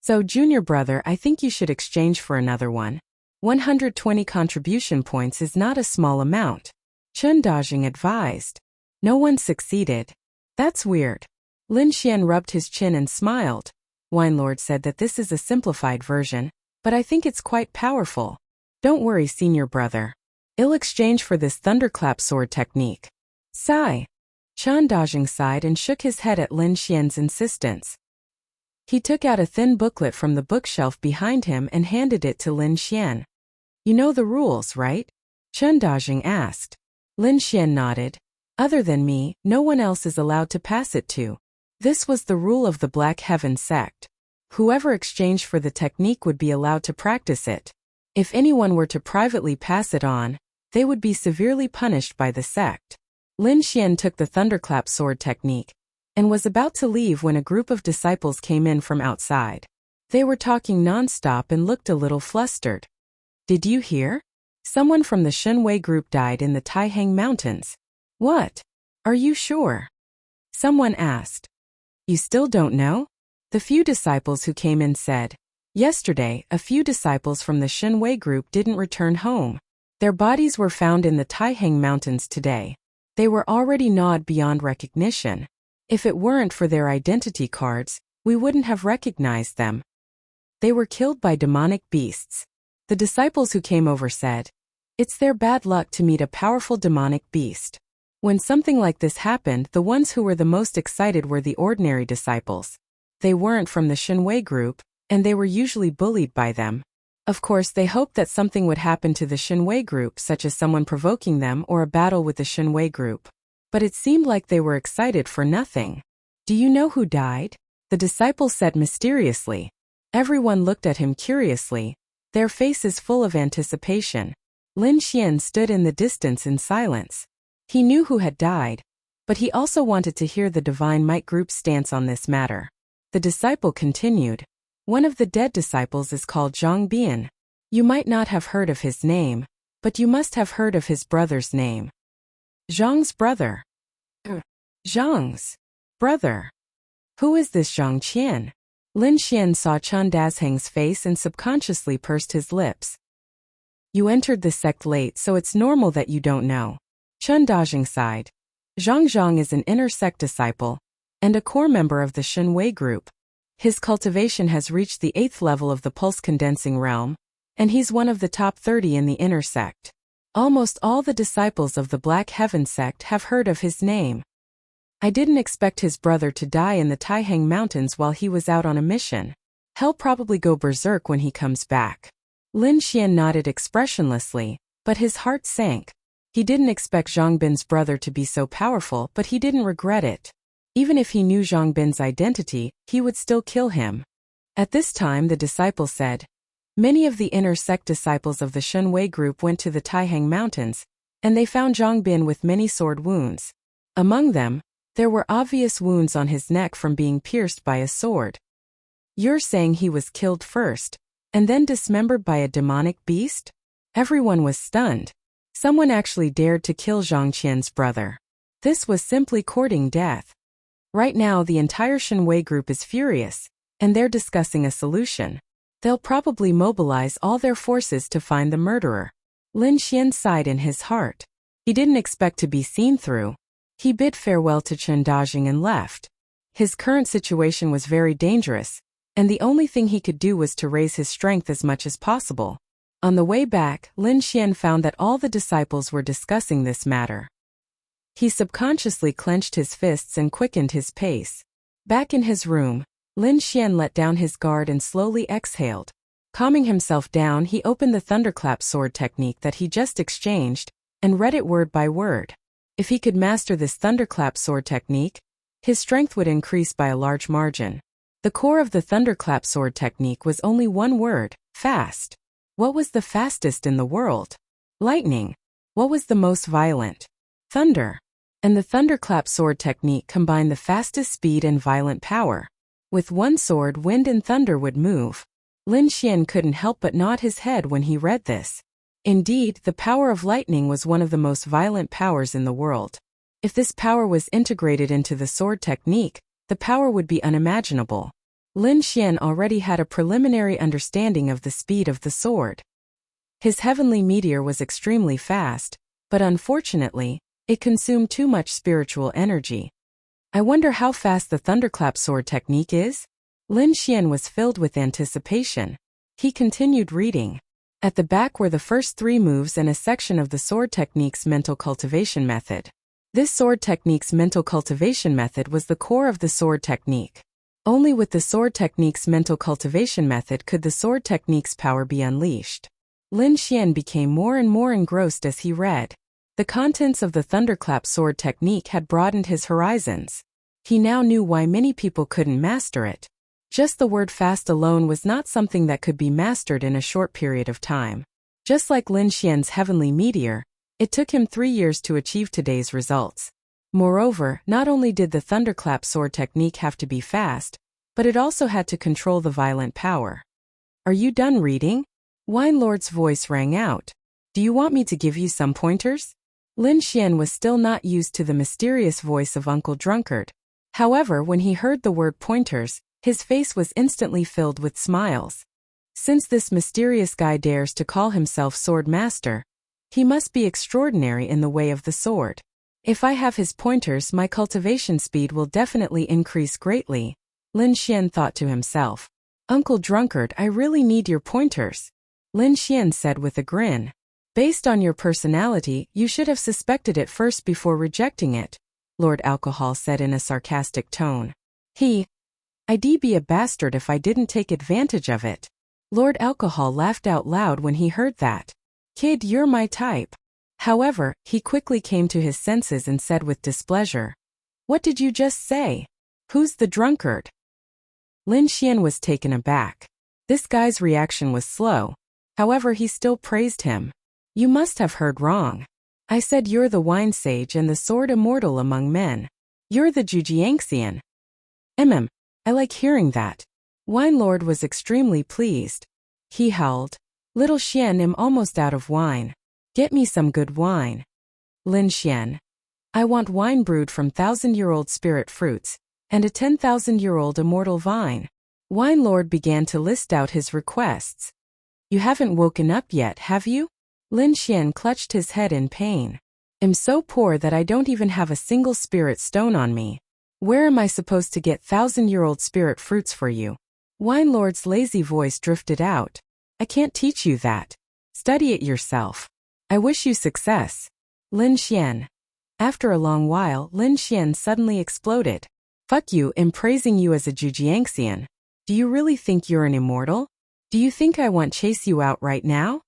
Speaker 1: So junior brother, I think you should exchange for another one. 120 contribution points is not a small amount. Chun Dajing advised. No one succeeded. That's weird. Lin Xian rubbed his chin and smiled. Winelord said that this is a simplified version, but I think it's quite powerful. Don't worry, senior brother. I'll exchange for this thunderclap sword technique. Sigh. Chun Dajing sighed and shook his head at Lin Xian's insistence. He took out a thin booklet from the bookshelf behind him and handed it to Lin Xian. You know the rules, right? Chun Dajing asked. Lin Xian nodded. Other than me, no one else is allowed to pass it to. This was the rule of the Black Heaven sect. Whoever exchanged for the technique would be allowed to practice it. If anyone were to privately pass it on, they would be severely punished by the sect. Lin Xian took the thunderclap sword technique and was about to leave when a group of disciples came in from outside. They were talking non-stop and looked a little flustered. Did you hear? Someone from the Shenwei group died in the Taihang Mountains. What? Are you sure? Someone asked. You still don't know? The few disciples who came in said. Yesterday, a few disciples from the Shenwei group didn't return home. Their bodies were found in the Taihang Mountains today. They were already gnawed beyond recognition. If it weren't for their identity cards, we wouldn't have recognized them. They were killed by demonic beasts. The disciples who came over said, it's their bad luck to meet a powerful demonic beast. When something like this happened, the ones who were the most excited were the ordinary disciples. They weren't from the Shenwei group, and they were usually bullied by them. Of course, they hoped that something would happen to the Shenwei group, such as someone provoking them or a battle with the Shenwei group. But it seemed like they were excited for nothing. Do you know who died? The disciples said mysteriously. Everyone looked at him curiously, their faces full of anticipation. Lin Xian stood in the distance in silence. He knew who had died, but he also wanted to hear the Divine Might group's stance on this matter. The disciple continued. One of the dead disciples is called Zhang Bian. You might not have heard of his name, but you must have heard of his brother's name. Zhang's brother. Zhang's brother. Who is this Zhang Qian? Lin Xian saw Chun Dazhang's face and subconsciously pursed his lips. You entered the sect late, so it's normal that you don't know. Chun Dazhang sighed. Zhang is an inner sect disciple and a core member of the Shenwei group. His cultivation has reached the 8th level of the pulse-condensing realm, and he's one of the top 30 in the inner sect. Almost all the disciples of the Black Heaven sect have heard of his name. I didn't expect his brother to die in the Taihang Mountains while he was out on a mission. He'll probably go berserk when he comes back. Lin Xian nodded expressionlessly, but his heart sank. He didn't expect Zhang Bin's brother to be so powerful, but he didn't regret it. Even if he knew Zhang Bin's identity, he would still kill him. At this time the disciple said, many of the inner sect disciples of the Shenwei group went to the Taihang Mountains, and they found Zhang Bin with many sword wounds. Among them, there were obvious wounds on his neck from being pierced by a sword. You're saying he was killed first, and then dismembered by a demonic beast? Everyone was stunned. Someone actually dared to kill Zhang Qian's brother. This was simply courting death. Right now the entire Shenwei group is furious, and they're discussing a solution. They'll probably mobilize all their forces to find the murderer. Lin Xian sighed in his heart. He didn't expect to be seen through. He bid farewell to Chun Dajing and left. His current situation was very dangerous, and the only thing he could do was to raise his strength as much as possible. On the way back, Lin Xian found that all the disciples were discussing this matter. He subconsciously clenched his fists and quickened his pace. Back in his room, Lin Xian let down his guard and slowly exhaled. Calming himself down, he opened the thunderclap sword technique that he just exchanged, and read it word by word. If he could master this thunderclap sword technique, his strength would increase by a large margin. The core of the thunderclap sword technique was only one word: fast. What was the fastest in the world? Lightning. What was the most violent? Thunder. And the thunderclap sword technique combined the fastest speed and violent power. With one sword, wind and thunder would move. Lin Xian couldn't help but nod his head when he read this. Indeed, the power of lightning was one of the most violent powers in the world. If this power was integrated into the sword technique, the power would be unimaginable. Lin Xian already had a preliminary understanding of the speed of the sword. His heavenly meteor was extremely fast, but unfortunately, it consumed too much spiritual energy. I wonder how fast the thunderclap sword technique is? Lin Xian was filled with anticipation. He continued reading. At the back were the first 3 moves and a section of the sword technique's mental cultivation method. This sword technique's mental cultivation method was the core of the sword technique. Only with the sword technique's mental cultivation method could the sword technique's power be unleashed. Lin Xian became more and more engrossed as he read. The contents of the thunderclap sword technique had broadened his horizons. He now knew why many people couldn't master it. Just the word fast alone was not something that could be mastered in a short period of time. Just like Lin Xian's heavenly meteor, it took him 3 years to achieve today's results. Moreover, not only did the thunderclap sword technique have to be fast, but it also had to control the violent power. Are you done reading? Wine Lord's voice rang out. Do you want me to give you some pointers? Lin Xian was still not used to the mysterious voice of Uncle Drunkard. However, when he heard the word pointers, his face was instantly filled with smiles. Since this mysterious guy dares to call himself Sword Master, he must be extraordinary in the way of the sword. If I have his pointers, my cultivation speed will definitely increase greatly, Lin Xian thought to himself. Uncle Drunkard, I really need your pointers, Lin Xian said with a grin. Based on your personality, you should have suspected it first before rejecting it, Lord Alcohol said in a sarcastic tone. I'd be a bastard if I didn't take advantage of it. Lord Alcohol laughed out loud when he heard that. Kid, you're my type. However, he quickly came to his senses and said with displeasure. What did you just say? Who's the drunkard? Lin Xian was taken aback. This guy's reaction was slow. However, he still praised him. You must have heard wrong. I said you're the wine sage and the sword immortal among men. You're the Zhujiangxian. I like hearing that. Wine Lord was extremely pleased. He howled. Little Xian, I'm almost out of wine. Get me some good wine. Lin Xian. I want wine brewed from 1,000-year-old spirit fruits, and a 10,000-year-old immortal vine. Wine Lord began to list out his requests. You haven't woken up yet, have you? Lin Xian clutched his head in pain. I'm so poor that I don't even have a single spirit stone on me. Where am I supposed to get 1,000-year-old spirit fruits for you? Wine Lord's lazy voice drifted out. I can't teach you that. Study it yourself. I wish you success. Lin Xian. After a long while, Lin Xian suddenly exploded. Fuck you, I'm praising you as a Zhujiangxian. Do you really think you're an immortal? Do you think I want chase you out right now?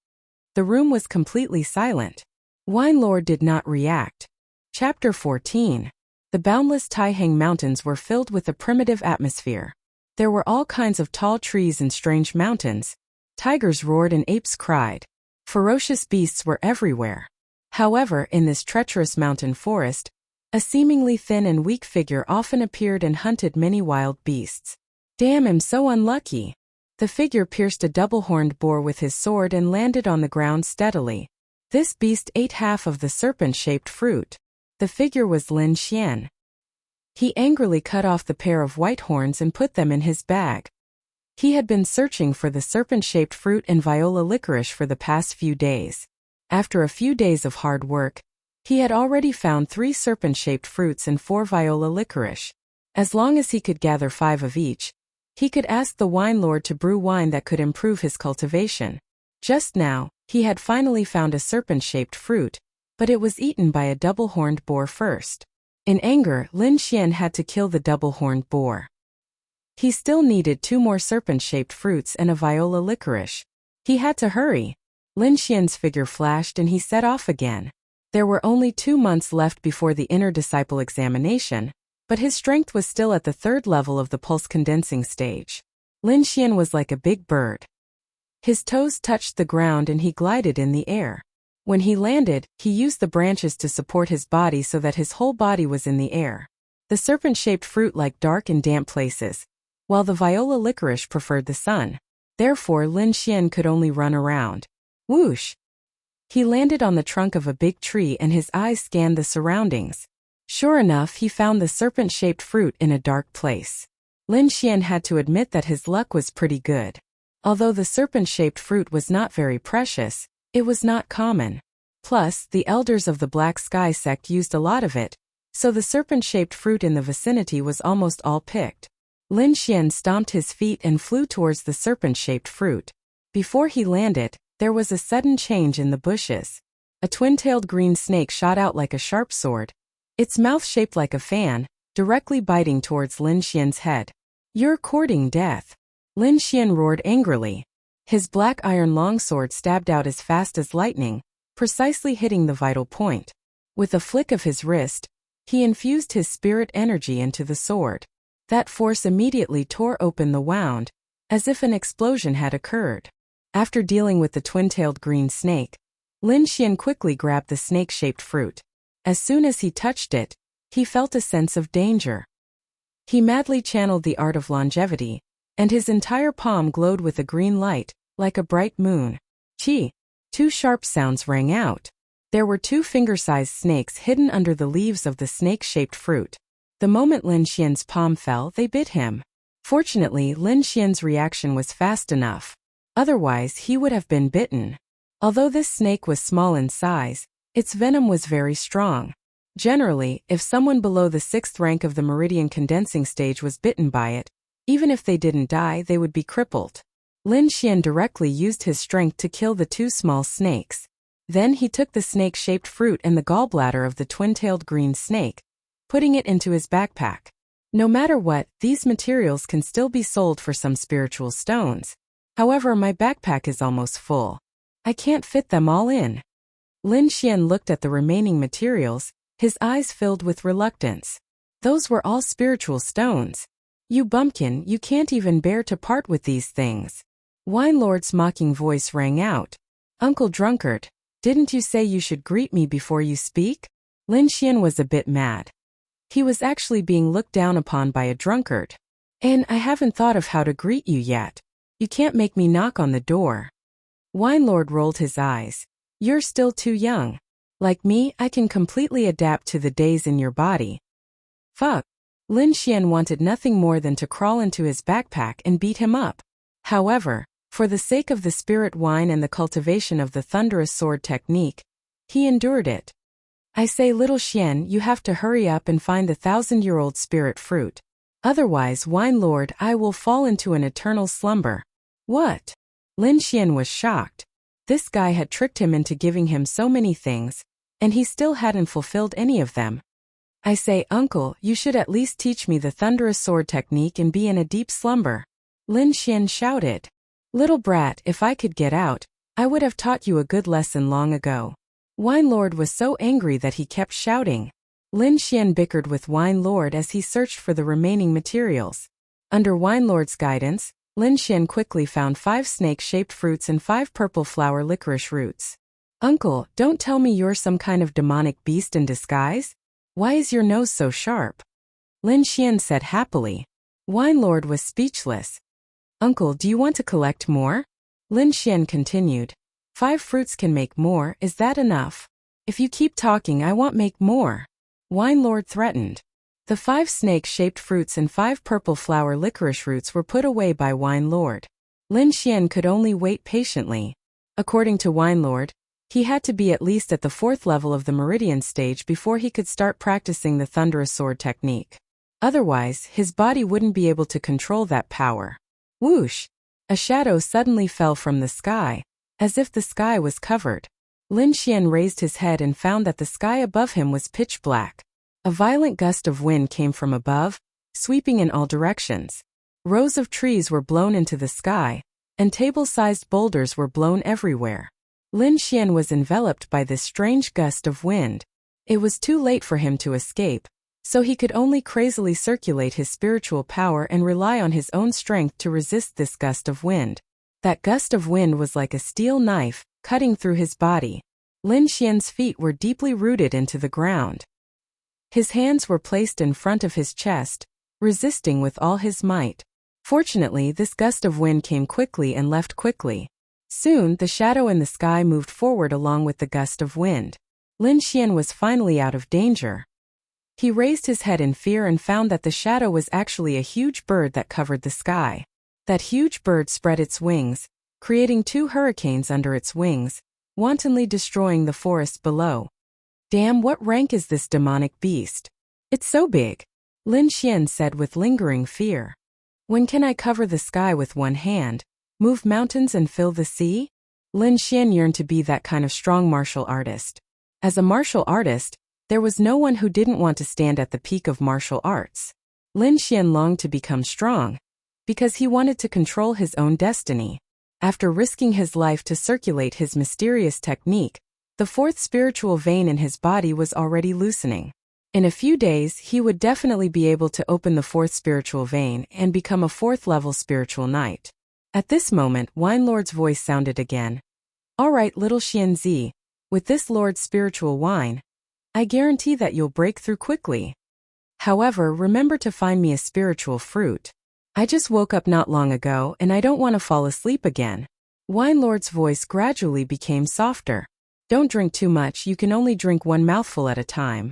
Speaker 1: The room was completely silent. Wine Lord did not react. Chapter 14. The boundless Taihang Mountains were filled with a primitive atmosphere. There were all kinds of tall trees and strange mountains. Tigers roared and apes cried. Ferocious beasts were everywhere. However, in this treacherous mountain forest, a seemingly thin and weak figure often appeared and hunted many wild beasts. Damn, I'm so unlucky. The figure pierced a double-horned boar with his sword and landed on the ground steadily. This beast ate half of the serpent-shaped fruit. The figure was Lin Xian. He angrily cut off the pair of white horns and put them in his bag. He had been searching for the serpent-shaped fruit and viola licorice for the past few days. After a few days of hard work, he had already found 3 serpent-shaped fruits and 4 viola licorice. As long as he could gather 5 of each, he could ask the wine lord to brew wine that could improve his cultivation. Just now, he had finally found a serpent-shaped fruit, but it was eaten by a double-horned boar first. In anger, Lin Xian had to kill the double-horned boar. He still needed 2 more serpent-shaped fruits and a viola licorice. He had to hurry. Lin Xian's figure flashed and he set off again. There were only 2 months left before the inner disciple examination, but his strength was still at the 3rd level of the pulse condensing stage. Lin Xian was like a big bird. His toes touched the ground and he glided in the air. When he landed, he used the branches to support his body so that his whole body was in the air. The serpent-shaped fruit liked dark and damp places, while the viola licorice preferred the sun. Therefore Lin Xian could only run around. Whoosh! He landed on the trunk of a big tree and his eyes scanned the surroundings. Sure enough, he found the serpent-shaped fruit in a dark place. Lin Xian had to admit that his luck was pretty good. Although the serpent-shaped fruit was not very precious, it was not common. Plus, the elders of the Black Sky sect used a lot of it, so the serpent-shaped fruit in the vicinity was almost all picked. Lin Xian stomped his feet and flew towards the serpent-shaped fruit. Before he landed, there was a sudden change in the bushes. A twin-tailed green snake shot out like a sharp sword, its mouth shaped like a fan, directly biting towards Lin Xian's head. "You're courting death." Lin Xian roared angrily. His black iron longsword stabbed out as fast as lightning, precisely hitting the vital point. With a flick of his wrist, he infused his spirit energy into the sword. That force immediately tore open the wound, as if an explosion had occurred. After dealing with the twin-tailed green snake, Lin Xian quickly grabbed the snake-shaped fruit. As soon as he touched it, he felt a sense of danger. He madly channeled the art of longevity, and his entire palm glowed with a green light, like a bright moon. Chi! Two sharp sounds rang out. There were two finger-sized snakes hidden under the leaves of the snake-shaped fruit. The moment Lin Xian's palm fell, they bit him. Fortunately, Lin Xian's reaction was fast enough. Otherwise, he would have been bitten. Although this snake was small in size, its venom was very strong. Generally, if someone below the 6th rank of the meridian condensing stage was bitten by it, even if they didn't die, they would be crippled. Lin Xian directly used his strength to kill the two small snakes. Then he took the snake-shaped fruit and the gallbladder of the twin-tailed green snake, putting it into his backpack. No matter what, these materials can still be sold for some spiritual stones. However, my backpack is almost full. I can't fit them all in. Lin Xian looked at the remaining materials, his eyes filled with reluctance. Those were all spiritual stones. "You bumpkin, you can't even bear to part with these things." Wine Lord's mocking voice rang out. "Uncle Drunkard, didn't you say you should greet me before you speak?" Lin Xian was a bit mad. He was actually being looked down upon by a drunkard. "And I haven't thought of how to greet you yet. You can't make me knock on the door." Wine Lord rolled his eyes. "You're still too young. Like me, I can completely adapt to the days in your body." Fuck. Lin Xian wanted nothing more than to crawl into his backpack and beat him up. However, for the sake of the spirit wine and the cultivation of the thunderous sword technique, he endured it. "I say, little Xian, you have to hurry up and find the 1,000-year-old spirit fruit. Otherwise, Wine Lord, I will fall into an eternal slumber." "What?" Lin Xian was shocked. This guy had tricked him into giving him so many things, and he still hadn't fulfilled any of them. "I say, uncle, you should at least teach me the thunderous sword technique and be in a deep slumber." Lin Xian shouted. "Little brat, if I could get out, I would have taught you a good lesson long ago." Wine Lord was so angry that he kept shouting. Lin Xian bickered with Wine Lord as he searched for the remaining materials. Under Wine Lord's guidance, Lin Xian quickly found 5 snake-shaped fruits and 5 purple flower licorice roots. "Uncle, don't tell me you're some kind of demonic beast in disguise? Why is your nose so sharp?" Lin Xian said happily. Wine Lord was speechless. "Uncle, do you want to collect more?" Lin Xian continued. 5 fruits can make more, is that enough? If you keep talking, I won't make more." Wine Lord threatened. The 5 snake-shaped fruits and 5 purple flower licorice roots were put away by Wine Lord. Lin Xian could only wait patiently. According to Wine Lord, he had to be at least at the 4th level of the meridian stage before he could start practicing the thunderous sword technique. Otherwise, his body wouldn't be able to control that power. Whoosh! A shadow suddenly fell from the sky, as if the sky was covered. Lin Xian raised his head and found that the sky above him was pitch black. A violent gust of wind came from above, sweeping in all directions. Rows of trees were blown into the sky, and table-sized boulders were blown everywhere. Lin Xian was enveloped by this strange gust of wind. It was too late for him to escape, so he could only crazily circulate his spiritual power and rely on his own strength to resist this gust of wind. That gust of wind was like a steel knife, cutting through his body. Lin Xian's feet were deeply rooted into the ground. His hands were placed in front of his chest, resisting with all his might. Fortunately, this gust of wind came quickly and left quickly. Soon, the shadow in the sky moved forward along with the gust of wind. Lin Xian was finally out of danger. He raised his head in fear and found that the shadow was actually a huge bird that covered the sky. That huge bird spread its wings, creating 2 hurricanes under its wings, wantonly destroying the forest below. Damn, what rank is this demonic beast? It's so big, Lin Xian said with lingering fear. When can I cover the sky with one hand, move mountains and fill the sea? Lin Xian yearned to be that kind of strong martial artist. As a martial artist, there was no one who didn't want to stand at the peak of martial arts. Lin Xian longed to become strong, because he wanted to control his own destiny. After risking his life to circulate his mysterious technique, the 4th spiritual vein in his body was already loosening. In a few days, he would definitely be able to open the 4th spiritual vein and become a 4th level spiritual knight. At this moment, Wine Lord's voice sounded again. Alright, little Xianzi, with this Lord's spiritual wine, I guarantee that you'll break through quickly. However, remember to find me a spiritual fruit. I just woke up not long ago and I don't want to fall asleep again. Wine Lord's voice gradually became softer. Don't drink too much, you can only drink 1 mouthful at a time.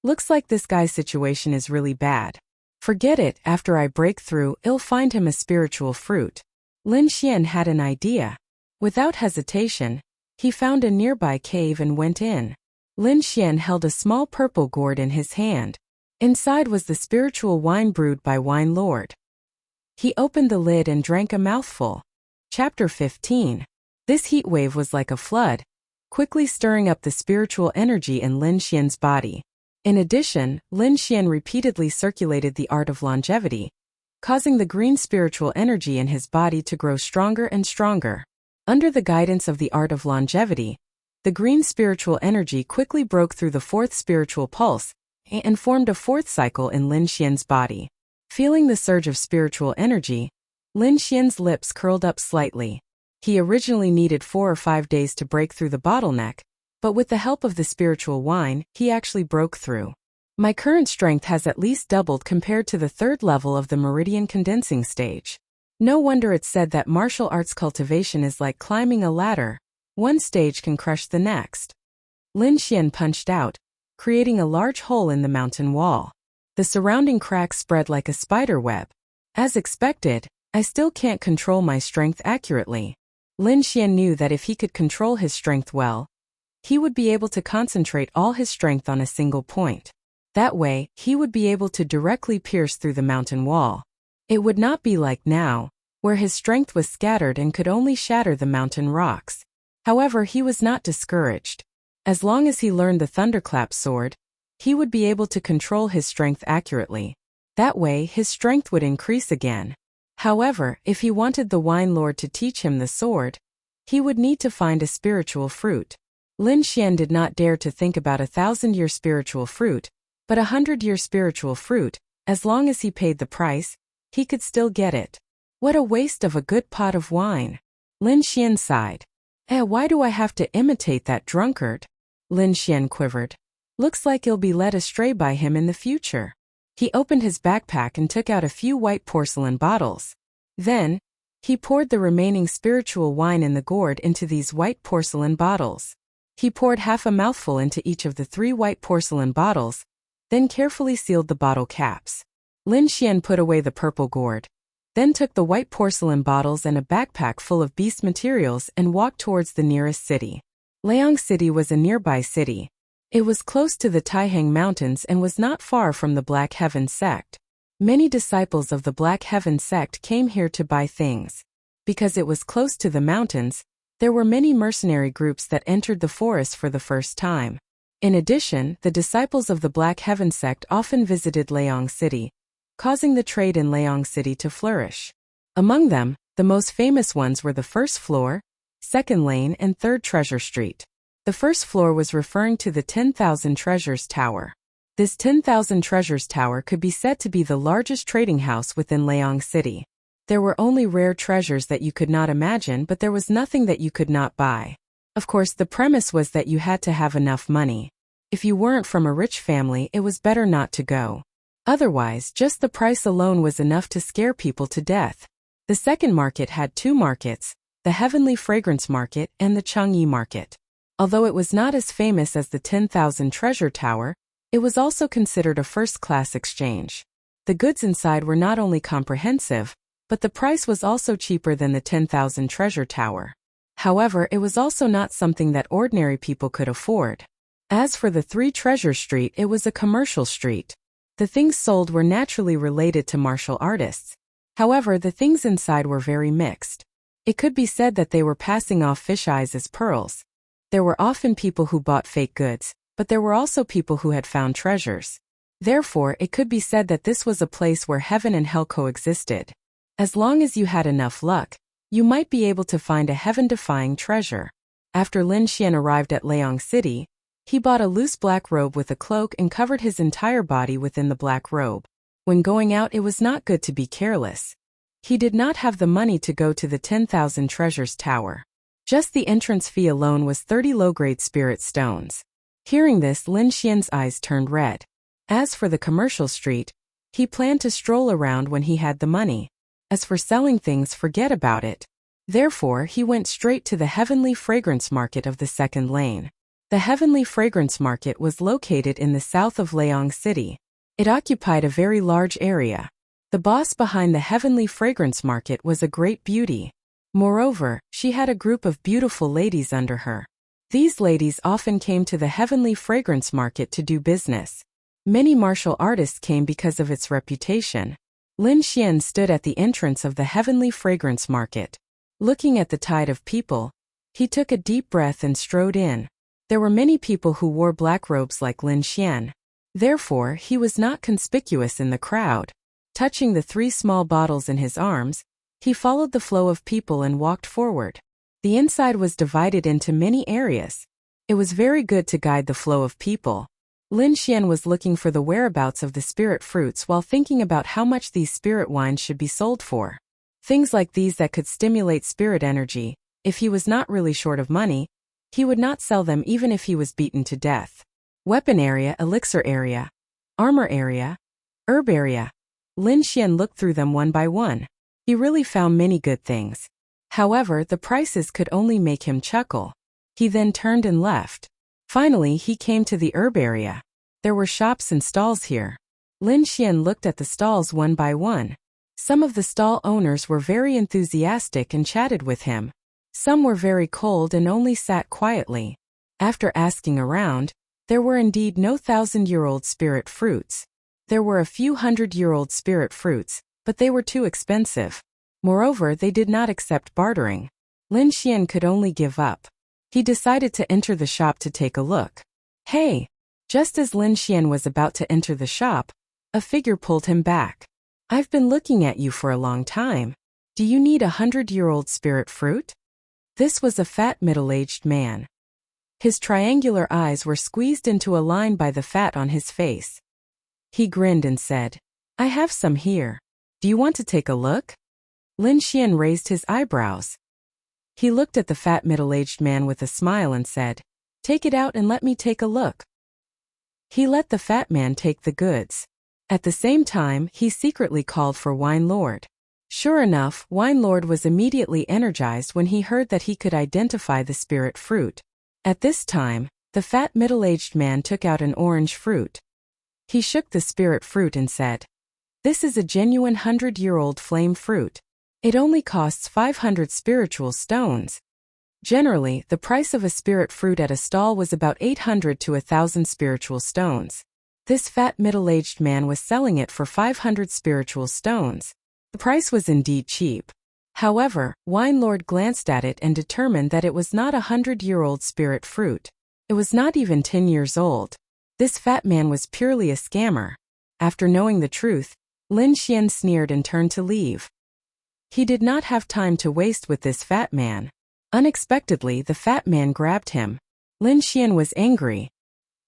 Speaker 1: Looks like this guy's situation is really bad. Forget it, after I break through, I'll find him a spiritual fruit. Lin Xian had an idea. Without hesitation, he found a nearby cave and went in. Lin Xian held a small purple gourd in his hand. Inside was the spiritual wine brewed by Wine Lord. He opened the lid and drank a mouthful. Chapter 15. This heat wave was like a flood, quickly stirring up the spiritual energy in Lin Xian's body. In addition, Lin Xian repeatedly circulated the art of longevity, causing the green spiritual energy in his body to grow stronger and stronger. Under the guidance of the art of longevity, the green spiritual energy quickly broke through the 4th spiritual pulse and formed a 4th cycle in Lin Xian's body. Feeling the surge of spiritual energy, Lin Xian's lips curled up slightly. He originally needed 4 or 5 days to break through the bottleneck, but with the help of the spiritual wine, he actually broke through. My current strength has at least doubled compared to the 3rd level of the meridian condensing stage. No wonder it's said that martial arts cultivation is like climbing a ladder. One stage can crush the next. Lin Xian punched out, creating a large hole in the mountain wall. The surrounding cracks spread like a spider web. As expected, I still can't control my strength accurately. Lin Xian knew that if he could control his strength well, he would be able to concentrate all his strength on a single point. That way, he would be able to directly pierce through the mountain wall. It would not be like now, where his strength was scattered and could only shatter the mountain rocks. However, he was not discouraged. As long as he learned the thunderclap sword, he would be able to control his strength accurately. That way, his strength would increase again. However, if he wanted the Wine Lord to teach him the sword, he would need to find a spiritual fruit. Lin Xian did not dare to think about 1,000-year spiritual fruit, but 100-year spiritual fruit. As long as he paid the price, he could still get it. What a waste of a good pot of wine. Lin Xian sighed. Why do I have to imitate that drunkard? Lin Xian quivered. Looks like he'll be led astray by him in the future. He opened his backpack and took out a few white porcelain bottles. Then, he poured the remaining spiritual wine in the gourd into these white porcelain bottles. He poured half a mouthful into each of the 3 white porcelain bottles, then carefully sealed the bottle caps. Lin Xian put away the purple gourd, then took the white porcelain bottles and a backpack full of beast materials and walked towards the nearest city. Liang City was a nearby city. It was close to the Taihang Mountains and was not far from the Black Heaven sect. Many disciples of the Black Heaven sect came here to buy things. Because it was close to the mountains, there were many mercenary groups that entered the forest for the first time. In addition, the disciples of the Black Heaven sect often visited Liang City, causing the trade in Liang City to flourish. Among them, the most famous ones were the first floor, second lane and third treasure street. The first floor was referring to the 10,000 Treasures Tower. This 10,000 Treasures Tower could be said to be the largest trading house within Liang City. There were only rare treasures that you could not imagine, but there was nothing that you could not buy. Of course, the premise was that you had to have enough money. If you weren't from a rich family, it was better not to go. Otherwise, just the price alone was enough to scare people to death. The second market had two markets, the Heavenly Fragrance Market and the Chang'e Market. Although it was not as famous as the 10,000 Treasure Tower, it was also considered a first-class exchange. The goods inside were not only comprehensive, but the price was also cheaper than the 10,000 Treasure Tower. However, it was also not something that ordinary people could afford. As for the Three Treasure Street, it was a commercial street. The things sold were naturally related to martial artists. However, the things inside were very mixed. It could be said that they were passing off fish eyes as pearls. There were often people who bought fake goods, but there were also people who had found treasures. Therefore, it could be said that this was a place where heaven and hell coexisted. As long as you had enough luck, you might be able to find a heaven-defying treasure. After Lin Xian arrived at Liang City, he bought a loose black robe with a cloak and covered his entire body within the black robe. When going out, it was not good to be careless. He did not have the money to go to the 10,000 Treasures Tower. Just the entrance fee alone was 30 low-grade spirit stones. Hearing this, Lin Xian's eyes turned red. As for the commercial street, he planned to stroll around when he had the money. As for selling things, forget about it. Therefore, he went straight to the Heavenly Fragrance Market of the second lane. The Heavenly Fragrance Market was located in the south of Liang City. It occupied a very large area. The boss behind the Heavenly Fragrance Market was a great beauty. Moreover, she had a group of beautiful ladies under her. These ladies often came to the Heavenly Fragrance Market to do business. Many martial artists came because of its reputation. Lin Xian stood at the entrance of the Heavenly Fragrance Market. Looking at the tide of people, he took a deep breath and strode in. There were many people who wore black robes like Lin Xian. Therefore, he was not conspicuous in the crowd. Touching the 3 small bottles in his arms, he followed the flow of people and walked forward. The inside was divided into many areas. It was very good to guide the flow of people. Lin Xian was looking for the whereabouts of the spirit fruits while thinking about how much these spirit wines should be sold for. Things like these that could stimulate spirit energy. If he was not really short of money, he would not sell them even if he was beaten to death. Weapon area, elixir area, armor area, herb area. Lin Xian looked through them one by one. He really found many good things. However, the prices could only make him chuckle. He then turned and left. Finally, he came to the herb area. There were shops and stalls here. Lin Xian looked at the stalls one by one. Some of the stall owners were very enthusiastic and chatted with him. Some were very cold and only sat quietly. After asking around, there were indeed no 1,000-year-old spirit fruits. There were a few 100-year-old spirit fruits, but they were too expensive. Moreover, they did not accept bartering. Lin Xian could only give up. He decided to enter the shop to take a look. Hey! Just as Lin Xian was about to enter the shop, a figure pulled him back. I've been looking at you for a long time. Do you need a 100-year-old spirit fruit? This was a fat middle-aged man. His triangular eyes were squeezed into a line by the fat on his face. He grinned and said, I have some here. Do you want to take a look? Lin Xian raised his eyebrows. He looked at the fat middle-aged man with a smile and said, Take it out and let me take a look. He let the fat man take the goods. At the same time, he secretly called for Wine Lord. Sure enough, Wine Lord was immediately energized when he heard that he could identify the spirit fruit. At this time, the fat middle-aged man took out an orange fruit. He shook the spirit fruit and said, This is a genuine 100-year-old flame fruit. It only costs 500 spiritual stones. Generally, the price of a spirit fruit at a stall was about 800 to 1,000 spiritual stones. This fat middle-aged man was selling it for 500 spiritual stones. The price was indeed cheap. However, Wine Lord glanced at it and determined that it was not a 100-year-old spirit fruit. It was not even 10 years old. This fat man was purely a scammer. After knowing the truth, Lin Xian sneered and turned to leave. He did not have time to waste with this fat man. Unexpectedly, the fat man grabbed him. Lin Xian was angry.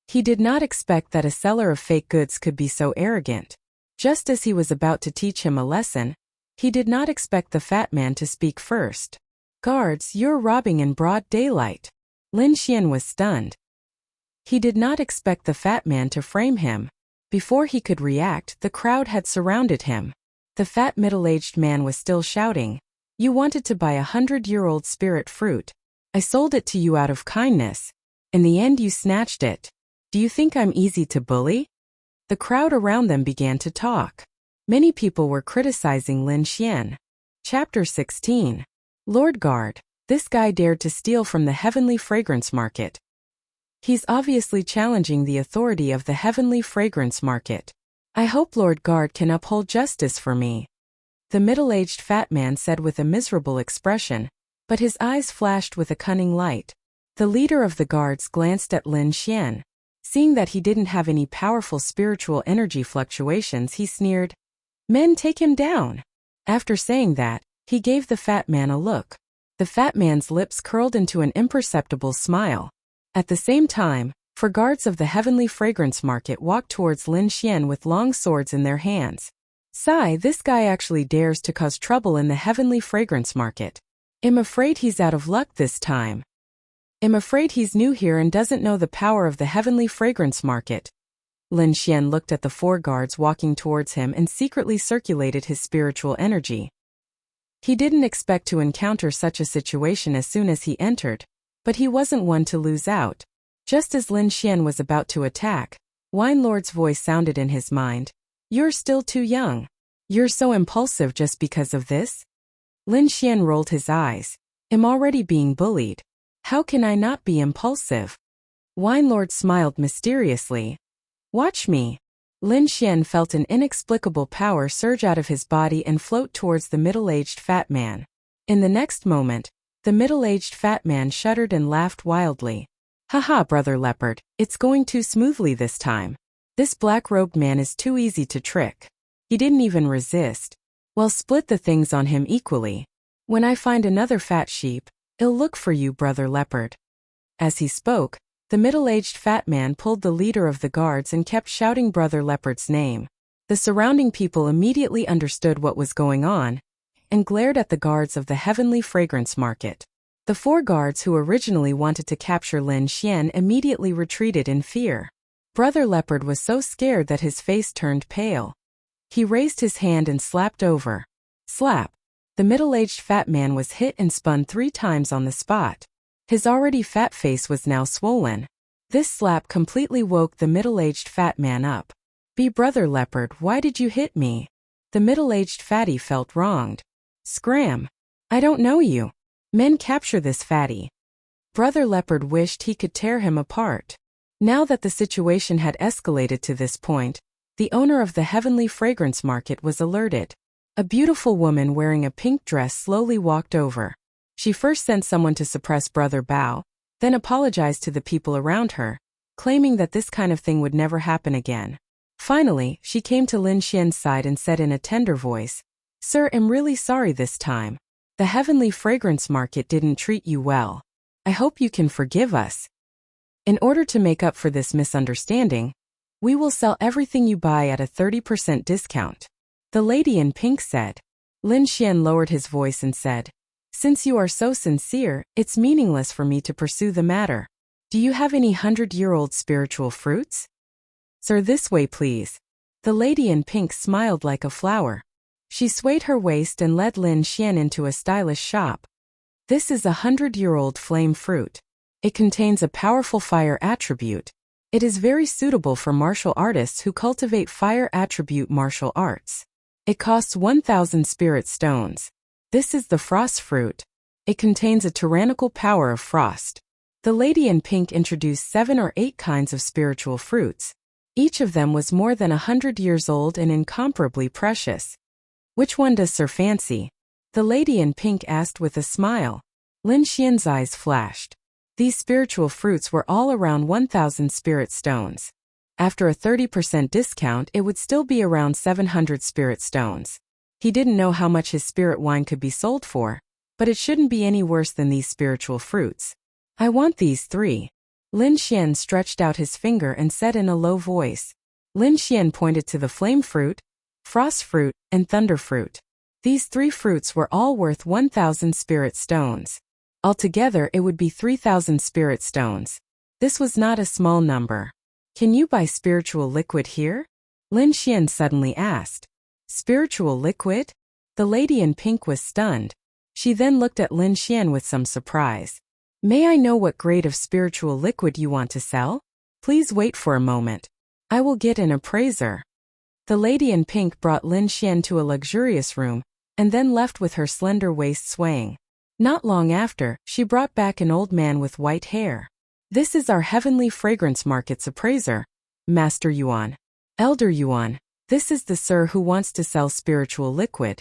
Speaker 1: He did not expect that a seller of fake goods could be so arrogant. Just as he was about to teach him a lesson, He did not expect the fat man to speak first. "Guards, you're robbing in broad daylight." Lin Xian was stunned. He did not expect the fat man to frame him. Before he could react, the crowd had surrounded him. The fat middle-aged man was still shouting, "You wanted to buy 100-year-old spirit fruit. I sold it to you out of kindness. In the end you snatched it. Do you think I'm easy to bully?" The crowd around them began to talk. Many people were criticizing Lin Xian. Chapter 16. Lord Guard. This guy dared to steal from the Heavenly Fragrance Market. He's obviously challenging the authority of the Heavenly Fragrance Market. I hope Lord Guard can uphold justice for me. The middle-aged fat man said with a miserable expression, but his eyes flashed with a cunning light. The leader of the guards glanced at Lin Xian. Seeing that he didn't have any powerful spiritual energy fluctuations, he sneered, "Men, take him down." After saying that, he gave the fat man a look. The fat man's lips curled into an imperceptible smile. At the same time, four guards of the Heavenly Fragrance Market walked towards Lin Xian with long swords in their hands. "Sigh, this guy actually dares to cause trouble in the Heavenly Fragrance Market. I'm afraid he's out of luck this time. I'm afraid he's new here and doesn't know the power of the Heavenly Fragrance Market." Lin Xian looked at the four guards walking towards him and secretly circulated his spiritual energy. He didn't expect to encounter such a situation as soon as he entered, but he wasn't one to lose out. Just as Lin Xian was about to attack, Wine Lord's voice sounded in his mind. "You're still too young. You're so impulsive just because of this?" Lin Xian rolled his eyes. "I'm already being bullied. How can I not be impulsive?" Wine Lord smiled mysteriously. "Watch me." Lin Xian felt an inexplicable power surge out of his body and float towards the middle-aged fat man. In the next moment, the middle-aged fat man shuddered and laughed wildly. "Haha, Brother Leopard, it's going too smoothly this time. This black-robed man is too easy to trick. He didn't even resist. Well, split the things on him equally. When I find another fat sheep, I'll look for you, Brother Leopard." As he spoke, the middle-aged fat man pulled the leader of the guards and kept shouting Brother Leopard's name. The surrounding people immediately understood what was going on and glared at the guards of the Heavenly Fragrance Market. The four guards who originally wanted to capture Lin Xian immediately retreated in fear. Brother Leopard was so scared that his face turned pale. He raised his hand and slapped over. Slap! The middle-aged fat man was hit and spun 3 times on the spot. His already fat face was now swollen. This slap completely woke the middle-aged fat man up. "Be Brother Leopard, why did you hit me?" The middle-aged fatty felt wronged. "Scram! I don't know you. Men, capture this fatty." Brother Leopard wished he could tear him apart. Now that the situation had escalated to this point, the owner of the Heavenly Fragrance Market was alerted. A beautiful woman wearing a pink dress slowly walked over. She first sent someone to suppress Brother Bao, then apologized to the people around her, claiming that this kind of thing would never happen again. Finally, she came to Lin Xian's side and said in a tender voice, "Sir, I'm really sorry this time. The Heavenly Fragrance Market didn't treat you well. I hope you can forgive us. In order to make up for this misunderstanding, we will sell everything you buy at a 30% discount." The lady in pink said. Lin Xian lowered his voice and said, "Since you are so sincere, it's meaningless for me to pursue the matter. Do you have any 100-year-old spiritual fruits?" "Sir, this way please." The lady in pink smiled like a flower. She swayed her waist and led Lin Xian into a stylish shop. "This is a 100-year-old flame fruit. It contains a powerful fire attribute. It is very suitable for martial artists who cultivate fire attribute martial arts. It costs 1,000 spirit stones. This is the frost fruit. It contains a tyrannical power of frost." The lady in pink introduced 7 or 8 kinds of spiritual fruits. Each of them was more than 100 years old and incomparably precious. "Which one does Sir fancy?" the lady in pink asked with a smile. Lin Xian's eyes flashed. These spiritual fruits were all around 1,000 spirit stones. After a 30% discount, it would still be around 700 spirit stones. He didn't know how much his spirit wine could be sold for, but it shouldn't be any worse than these spiritual fruits. "I want these 3. Lin Xian stretched out his finger and said in a low voice. Lin Xian pointed to the flame fruit, frost fruit, and thunder fruit. These 3 fruits were all worth 1,000 spirit stones. Altogether, it would be 3,000 spirit stones. This was not a small number. Can you buy spiritual liquid here? Lin Xian suddenly asked. Spiritual liquid? The lady in pink was stunned. She then looked at Lin Xian with some surprise. May I know what grade of spiritual liquid you want to sell? Please wait for a moment. I will get an appraiser. The lady in pink brought Lin Xian to a luxurious room, and then left with her slender waist swaying. Not long after, she brought back an old man with white hair. This is our Heavenly Fragrance Market's appraiser, Master Yuan. Elder Yuan, this is the sir who wants to sell spiritual liquid.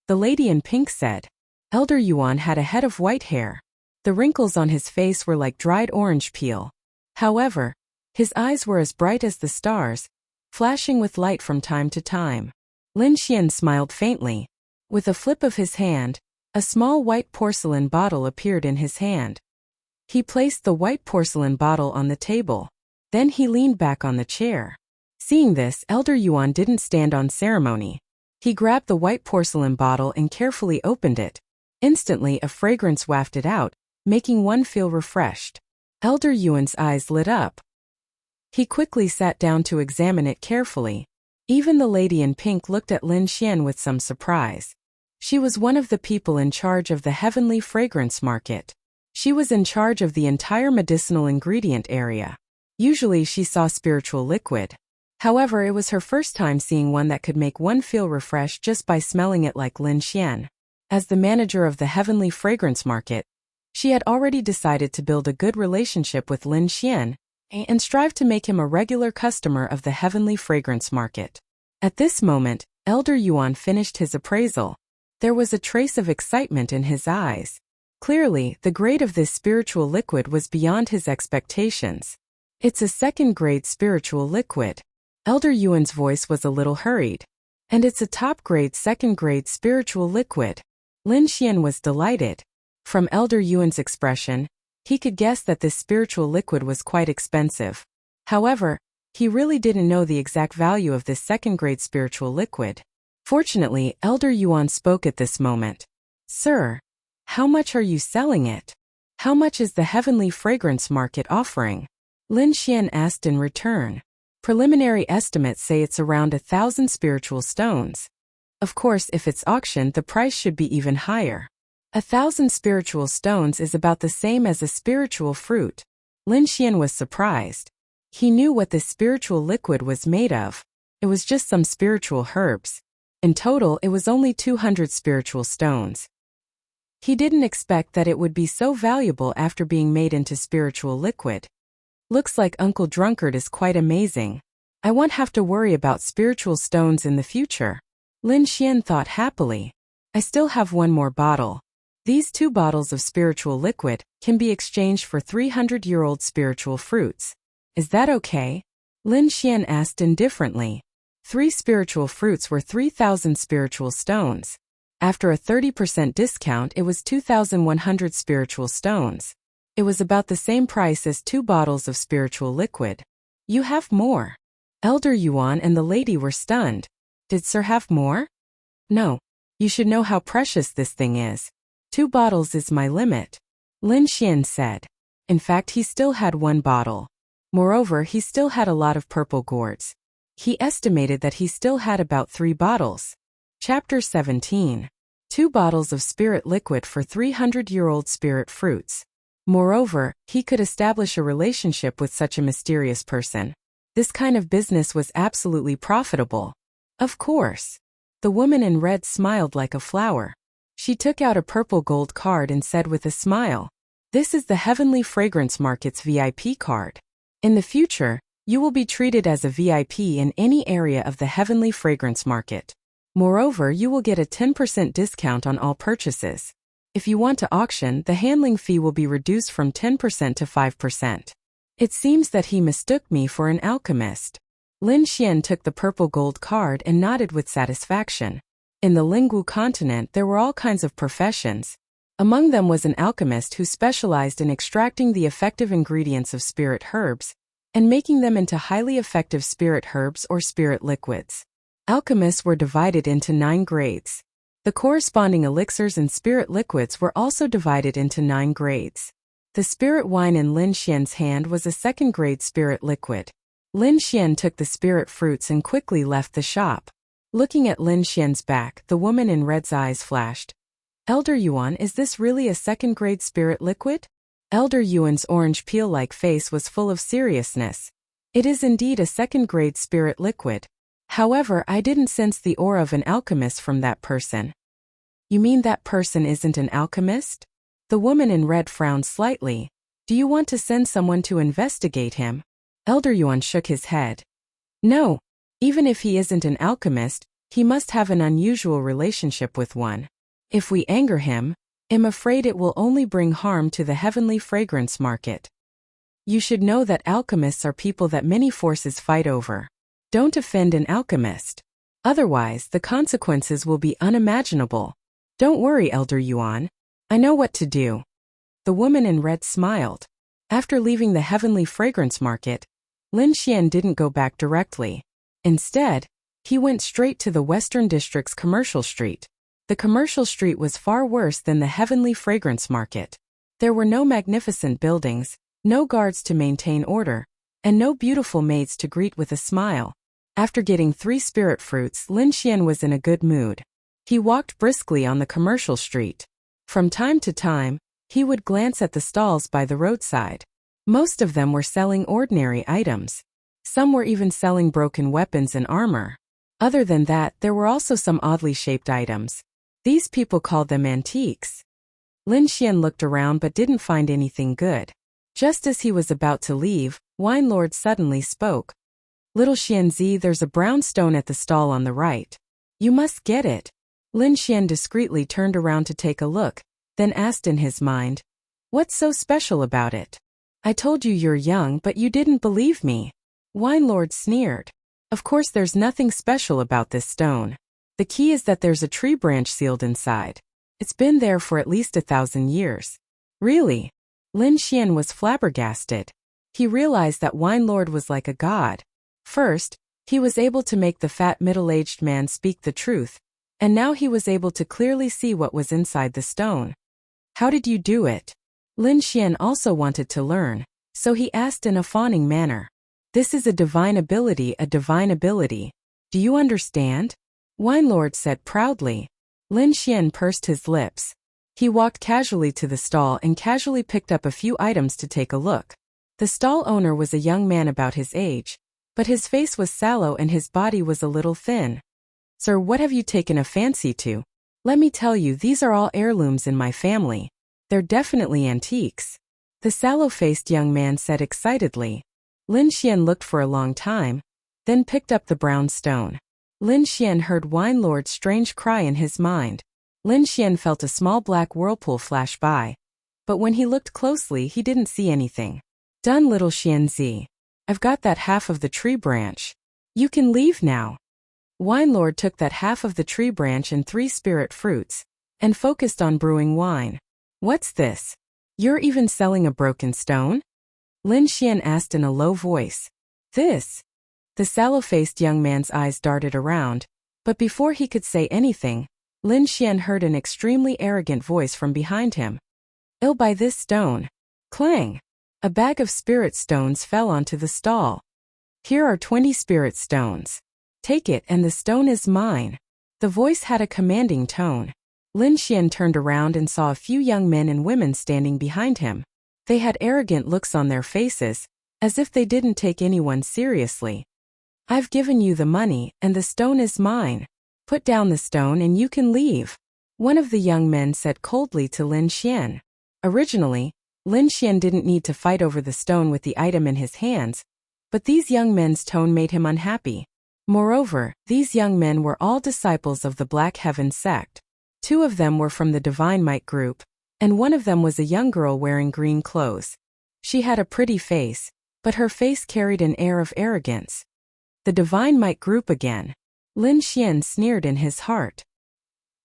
Speaker 1: The lady in pink said. Elder Yuan had a head of white hair. The wrinkles on his face were like dried orange peel. However, his eyes were as bright as the stars, flashing with light from time to time. Lin Xian smiled faintly. With a flip of his hand, a small white porcelain bottle appeared in his hand. He placed the white porcelain bottle on the table. Then he leaned back on the chair. Seeing this, Elder Yuan didn't stand on ceremony. He grabbed the white porcelain bottle and carefully opened it. Instantly, a fragrance wafted out, making one feel refreshed. Elder Yuan's eyes lit up. He quickly sat down to examine it carefully. Even the lady in pink looked at Lin Xian with some surprise. She was one of the people in charge of the Heavenly Fragrance Market. She was in charge of the entire medicinal ingredient area. Usually she saw spiritual liquid. However, it was her first time seeing one that could make one feel refreshed just by smelling it like Lin Xian. As the manager of the Heavenly Fragrance Market, she had already decided to build a good relationship with Lin Xian and strive to make him a regular customer of the Heavenly Fragrance Market. At this moment, Elder Yuan finished his appraisal. There was a trace of excitement in his eyes. Clearly, the grade of this spiritual liquid was beyond his expectations. It's a second-grade spiritual liquid. Elder Yuan's voice was a little hurried. And it's a top-grade second-grade spiritual liquid. Lin Xian was delighted. From Elder Yuan's expression, he could guess that this spiritual liquid was quite expensive. However, he really didn't know the exact value of this second-grade spiritual liquid. Fortunately, Elder Yuan spoke at this moment. Sir, how much are you selling it? How much is the Heavenly Fragrance Market offering? Lin Xian asked in return. Preliminary estimates say it's around 1,000 spiritual stones. Of course, if it's auctioned, the price should be even higher. 1,000 spiritual stones is about the same as a spiritual fruit. Lin Xian was surprised. He knew what this spiritual liquid was made of. It was just some spiritual herbs. In total, it was only 200 spiritual stones. He didn't expect that it would be so valuable after being made into spiritual liquid. Looks like Uncle Drunkard is quite amazing. I won't have to worry about spiritual stones in the future. Lin Xian thought happily. I still have one more bottle. These 2 bottles of spiritual liquid can be exchanged for 300-year-old spiritual fruits. Is that okay? Lin Xian asked indifferently. 3 spiritual fruits were 3,000 spiritual stones. After a 30% discount, it was 2,100 spiritual stones. It was about the same price as 2 bottles of spiritual liquid. You have more. Elder Yuan and the lady were stunned. Did Sir have more? No. You should know how precious this thing is. 2 bottles is my limit. Lin Xian said. In fact, he still had 1 bottle. Moreover, he still had a lot of purple gourds. He estimated that he still had about 3 bottles. Chapter 17. 2 bottles of spirit liquid for 300-year-old spirit fruits. Moreover, he could establish a relationship with such a mysterious person. This kind of business was absolutely profitable. Of course. The woman in red smiled like a flower. She took out a purple gold card and said with a smile, "This is the Heavenly Fragrance Market's VIP card. In the future, you will be treated as a VIP in any area of the Heavenly Fragrance Market. Moreover, you will get a 10% discount on all purchases. If you want to auction, the handling fee will be reduced from 10% to 5%. It seems that he mistook me for an alchemist." Lin Xian took the purple gold card and nodded with satisfaction. In the Lingwu continent, there were all kinds of professions. Among them was an alchemist who specialized in extracting the effective ingredients of spirit herbs and making them into highly effective spirit herbs or spirit liquids. Alchemists were divided into 9 grades. The corresponding elixirs and spirit liquids were also divided into 9 grades. The spirit wine in Lin Xian's hand was a 2nd grade spirit liquid. Lin Xian took the spirit fruits and quickly left the shop. Looking at Lin Xian's back, the woman in red's eyes flashed. Elder Yuan, is this really a 2nd grade spirit liquid? Elder Yuan's orange peel-like face was full of seriousness. It is indeed a 2nd grade spirit liquid. However, I didn't sense the aura of an alchemist from that person. You mean that person isn't an alchemist? The woman in red frowned slightly. Do you want to send someone to investigate him? Elder Yuan shook his head. No. Even if he isn't an alchemist, he must have an unusual relationship with one. If we anger him, I'm afraid it will only bring harm to the heavenly fragrance market. You should know that alchemists are people that many forces fight over. Don't offend an alchemist. Otherwise, the consequences will be unimaginable. Don't worry, Elder Yuan. I know what to do. The woman in red smiled. After leaving the heavenly fragrance market, Lin Xian didn't go back directly. Instead, he went straight to the Western District's commercial street. The commercial street was far worse than the heavenly fragrance market. There were no magnificent buildings, no guards to maintain order, and no beautiful maids to greet with a smile. After getting 3 spirit fruits, Lin Xian was in a good mood. He walked briskly on the commercial street. From time to time, he would glance at the stalls by the roadside. Most of them were selling ordinary items. Some were even selling broken weapons and armor. Other than that, there were also some oddly shaped items. These people called them antiques. Lin Xian looked around but didn't find anything good. Just as he was about to leave, Wine Lord suddenly spoke. Little Xianzi, there's a brown stone at the stall on the right. You must get it. Lin Xian discreetly turned around to take a look, then asked in his mind, what's so special about it? I told you you're young but you didn't believe me. Wine Lord sneered. Of course there's nothing special about this stone. The key is that there's a tree branch sealed inside. It's been there for at least 1,000 years. Really? Lin Xian was flabbergasted. He realized that Wine Lord was like a god. First, he was able to make the fat middle-aged man speak the truth, and now he was able to clearly see what was inside the stone. How did you do it? Lin Xian also wanted to learn, so he asked in a fawning manner. This is a divine ability, a divine ability. Do you understand? Wine Lord said proudly. Lin Xian pursed his lips. He walked casually to the stall and casually picked up a few items to take a look. The stall owner was a young man about his age, but his face was sallow and his body was a little thin. Sir, what have you taken a fancy to? Let me tell you, these are all heirlooms in my family. They're definitely antiques. The sallow-faced young man said excitedly. Lin Xian looked for a long time, then picked up the brown stone. Lin Xian heard Wine Lord's strange cry in his mind. Lin Xian felt a small black whirlpool flash by. But when he looked closely, he didn't see anything. Done, little Xianzi. I've got that half of the tree branch. You can leave now. Wine Lord took that half of the tree branch and 3 spirit fruits, and focused on brewing wine. What's this? You're even selling a broken stone? Lin Xian asked in a low voice. This? The sallow-faced young man's eyes darted around, but before he could say anything, Lin Xian heard an extremely arrogant voice from behind him. I'll buy this stone. Clang! A bag of spirit stones fell onto the stall. Here are 20 spirit stones. Take it and the stone is mine. The voice had a commanding tone. Lin Xian turned around and saw a few young men and women standing behind him. They had arrogant looks on their faces, as if they didn't take anyone seriously. I've given you the money, and the stone is mine. Put down the stone and you can leave. One of the young men said coldly to Lin Xian. Originally, Lin Xian didn't need to fight over the stone with the item in his hands, but these young men's tone made him unhappy. Moreover, these young men were all disciples of the Black Heaven sect. 2 of them were from the Divine Might group, and one of them was a young girl wearing green clothes. She had a pretty face, but her face carried an air of arrogance. The Divine Might group again. Lin Xian sneered in his heart.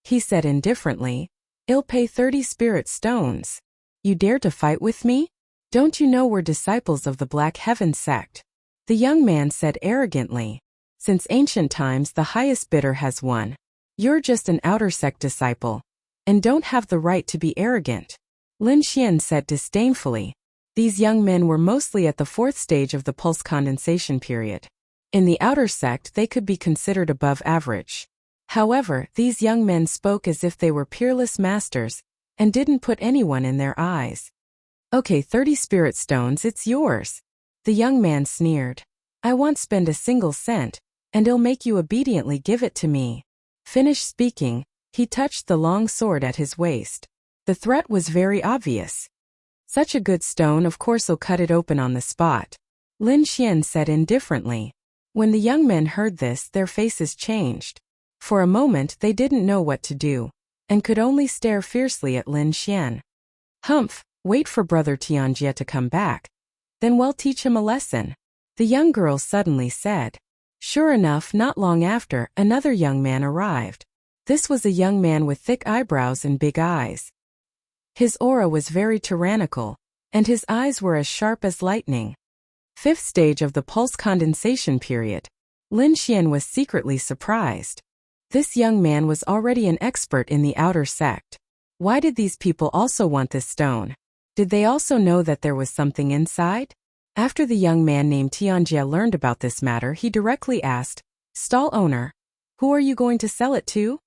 Speaker 1: He said indifferently, I'll pay 30 spirit stones. You dare to fight with me? Don't you know we're disciples of the Black Heaven sect? The young man said arrogantly. Since ancient times the highest bidder has won. You're just an outer sect disciple, and don't have the right to be arrogant. Lin Xian said disdainfully. These young men were mostly at the fourth stage of the pulse condensation period. In the outer sect, they could be considered above average. However, these young men spoke as if they were peerless masters, and didn't put anyone in their eyes. Okay, 30 spirit stones, it's yours. The young man sneered. I won't spend a single cent, and I'll make you obediently give it to me. Finished speaking, he touched the long sword at his waist. The threat was very obvious. Such a good stone, of course I'll cut it open on the spot. Lin Xian said indifferently. When the young men heard this, their faces changed. For a moment they didn't know what to do, and could only stare fiercely at Lin Xian. Humph, wait for Brother Tianjie to come back. Then we'll teach him a lesson, the young girl suddenly said. Sure enough, not long after, another young man arrived. This was a young man with thick eyebrows and big eyes. His aura was very tyrannical, and his eyes were as sharp as lightning. Fifth stage of the pulse condensation period. Lin Xian was secretly surprised. This young man was already an expert in the outer sect. Why did these people also want this stone? Did they also know that there was something inside? After the young man named Tianjie learned about this matter, he directly asked, Stall owner, who are you going to sell it to?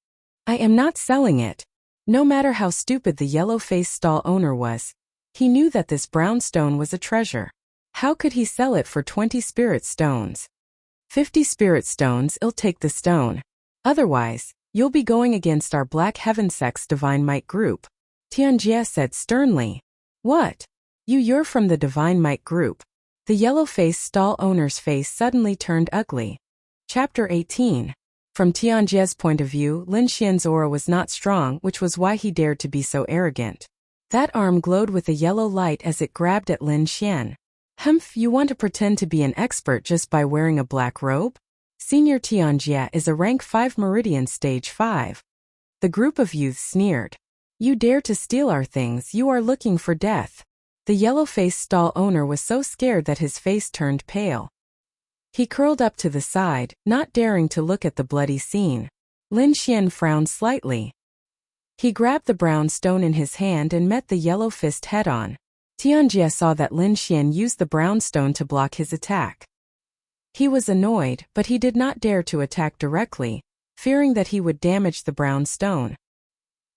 Speaker 1: I am not selling it. No matter how stupid the yellow-faced stall owner was, he knew that this brown stone was a treasure. How could he sell it for 20 spirit stones? 50 spirit stones, I'll take the stone. Otherwise, you'll be going against our Black Heaven Sect's Divine Might group. Tianjie said sternly. What? You're from the Divine Might group. The yellow-faced stall owner's face suddenly turned ugly. Chapter 18. From Tianjie's point of view, Lin Xian's aura was not strong, which was why he dared to be so arrogant. That arm glowed with a yellow light as it grabbed at Lin Xian. Humph, you want to pretend to be an expert just by wearing a black robe? Senior Tianjie is a rank 5 meridian stage 5. The group of youths sneered. You dare to steal our things, you are looking for death. The yellow-faced stall owner was so scared that his face turned pale. He curled up to the side, not daring to look at the bloody scene. Lin Xian frowned slightly. He grabbed the brown stone in his hand and met the yellow fist head-on. Tianjie saw that Lin Xian used the brown stone to block his attack. He was annoyed, but he did not dare to attack directly, fearing that he would damage the brown stone.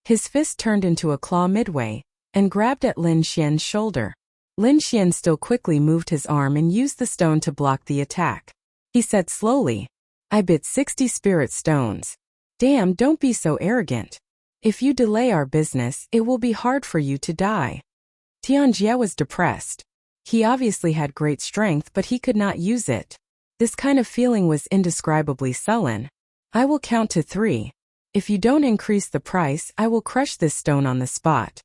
Speaker 1: His fist turned into a claw midway, and grabbed at Lin Xian's shoulder. Lin Xian still quickly moved his arm and used the stone to block the attack. He said slowly, I bid 60 spirit stones. Damn, don't be so arrogant. If you delay our business, it will be hard for you to die. Tianjie was depressed. He obviously had great strength, but he could not use it. This kind of feeling was indescribably sullen. I will count to 3. If you don't increase the price, I will crush this stone on the spot.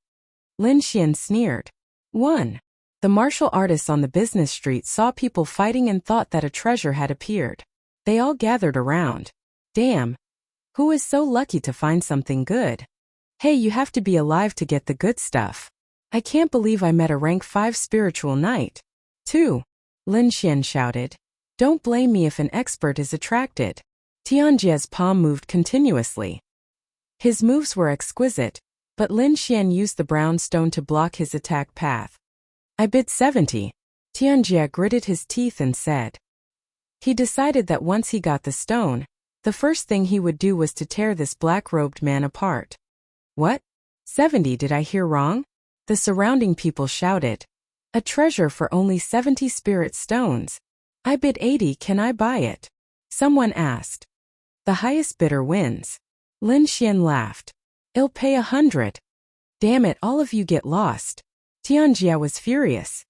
Speaker 1: Lin Xian sneered. 1. The martial artists on the business street saw people fighting and thought that a treasure had appeared. They all gathered around. Damn. Who is so lucky to find something good? Hey, you have to be alive to get the good stuff. I can't believe I met a rank 5 spiritual knight. 2. Lin Xian shouted. Don't blame me if an expert is attracted. Tianjie's palm moved continuously. His moves were exquisite, but Lin Xian used the brown stone to block his attack path. I bid 70. Tianjie gritted his teeth and said. He decided that once he got the stone, the first thing he would do was to tear this black-robed man apart. What? 70, did I hear wrong? The surrounding people shouted. A treasure for only 70 spirit stones. I bid 80, can I buy it? Someone asked. The highest bidder wins. Lin Xian laughed. I'll pay 100. Damn it, all of you get lost. Tianjie was furious.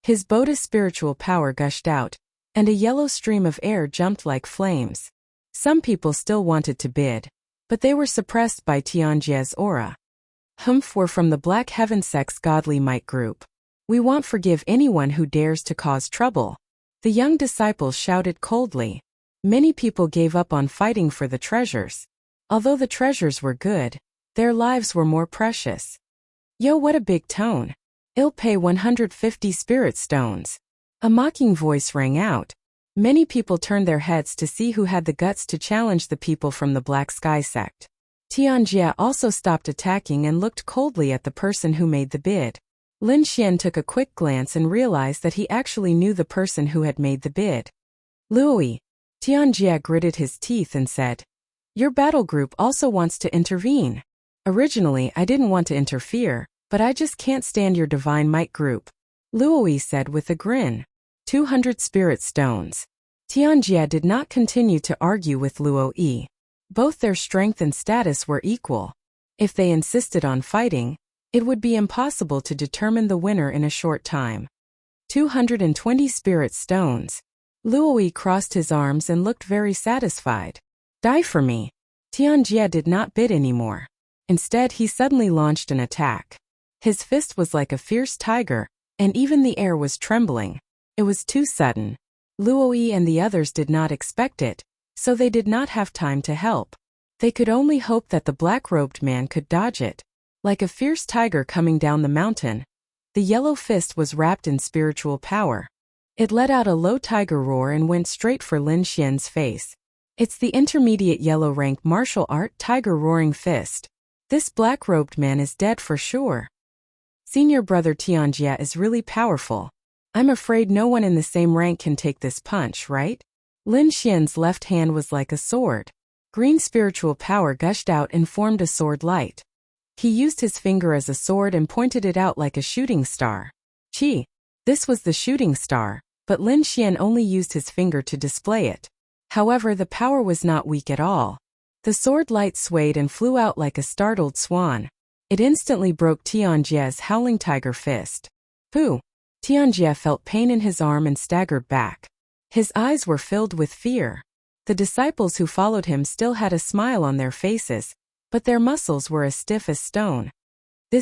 Speaker 1: His Buddha spiritual power gushed out, and a yellow stream of air jumped like flames. Some people still wanted to bid, but they were suppressed by Tianjie's aura. Humph, we're from the Black Heaven Sect's Godly Might group. We won't forgive anyone who dares to cause trouble. The young disciples shouted coldly. Many people gave up on fighting for the treasures. Although the treasures were good, their lives were more precious. Yo, what a big tone. I'll pay 150 spirit stones. A mocking voice rang out. Many people turned their heads to see who had the guts to challenge the people from the Black Sky sect. Tianjia also stopped attacking and looked coldly at the person who made the bid. Lin Xian took a quick glance and realized that he actually knew the person who had made the bid. Luoyi. Tianjia gritted his teeth and said, "Your battle group also wants to intervene. Originally, I didn't want to interfere, but I just can't stand your divine might group," Luoyi said with a grin. 200 spirit stones. Tianjia did not continue to argue with Luoyi. Both their strength and status were equal. If they insisted on fighting, it would be impossible to determine the winner in a short time. 220 spirit stones. Luoyi crossed his arms and looked very satisfied. "Die for me." Tianjia did not bid anymore. Instead, he suddenly launched an attack. His fist was like a fierce tiger, and even the air was trembling. It was too sudden. Luoyi and the others did not expect it, so they did not have time to help. They could only hope that the black-robed man could dodge it. Like a fierce tiger coming down the mountain, the yellow fist was wrapped in spiritual power. It let out a low tiger roar and went straight for Lin Xian's face. It's the intermediate yellow rank martial art tiger roaring fist. This black-robed man is dead for sure. Senior brother Tianjia is really powerful. I'm afraid no one in the same rank can take this punch, right? Lin Xian's left hand was like a sword. Green spiritual power gushed out and formed a sword light. He used his finger as a sword and pointed it out like a shooting star. Chi. This was the shooting star, but Lin Xian only used his finger to display it. However, the power was not weak at all. The sword light swayed and flew out like a startled swan. It instantly broke Tianjia's howling tiger fist. Pooh! Tianjia felt pain in his arm and staggered back. His eyes were filled with fear. The disciples who followed him still had a smile on their faces, but their muscles were as stiff as stone.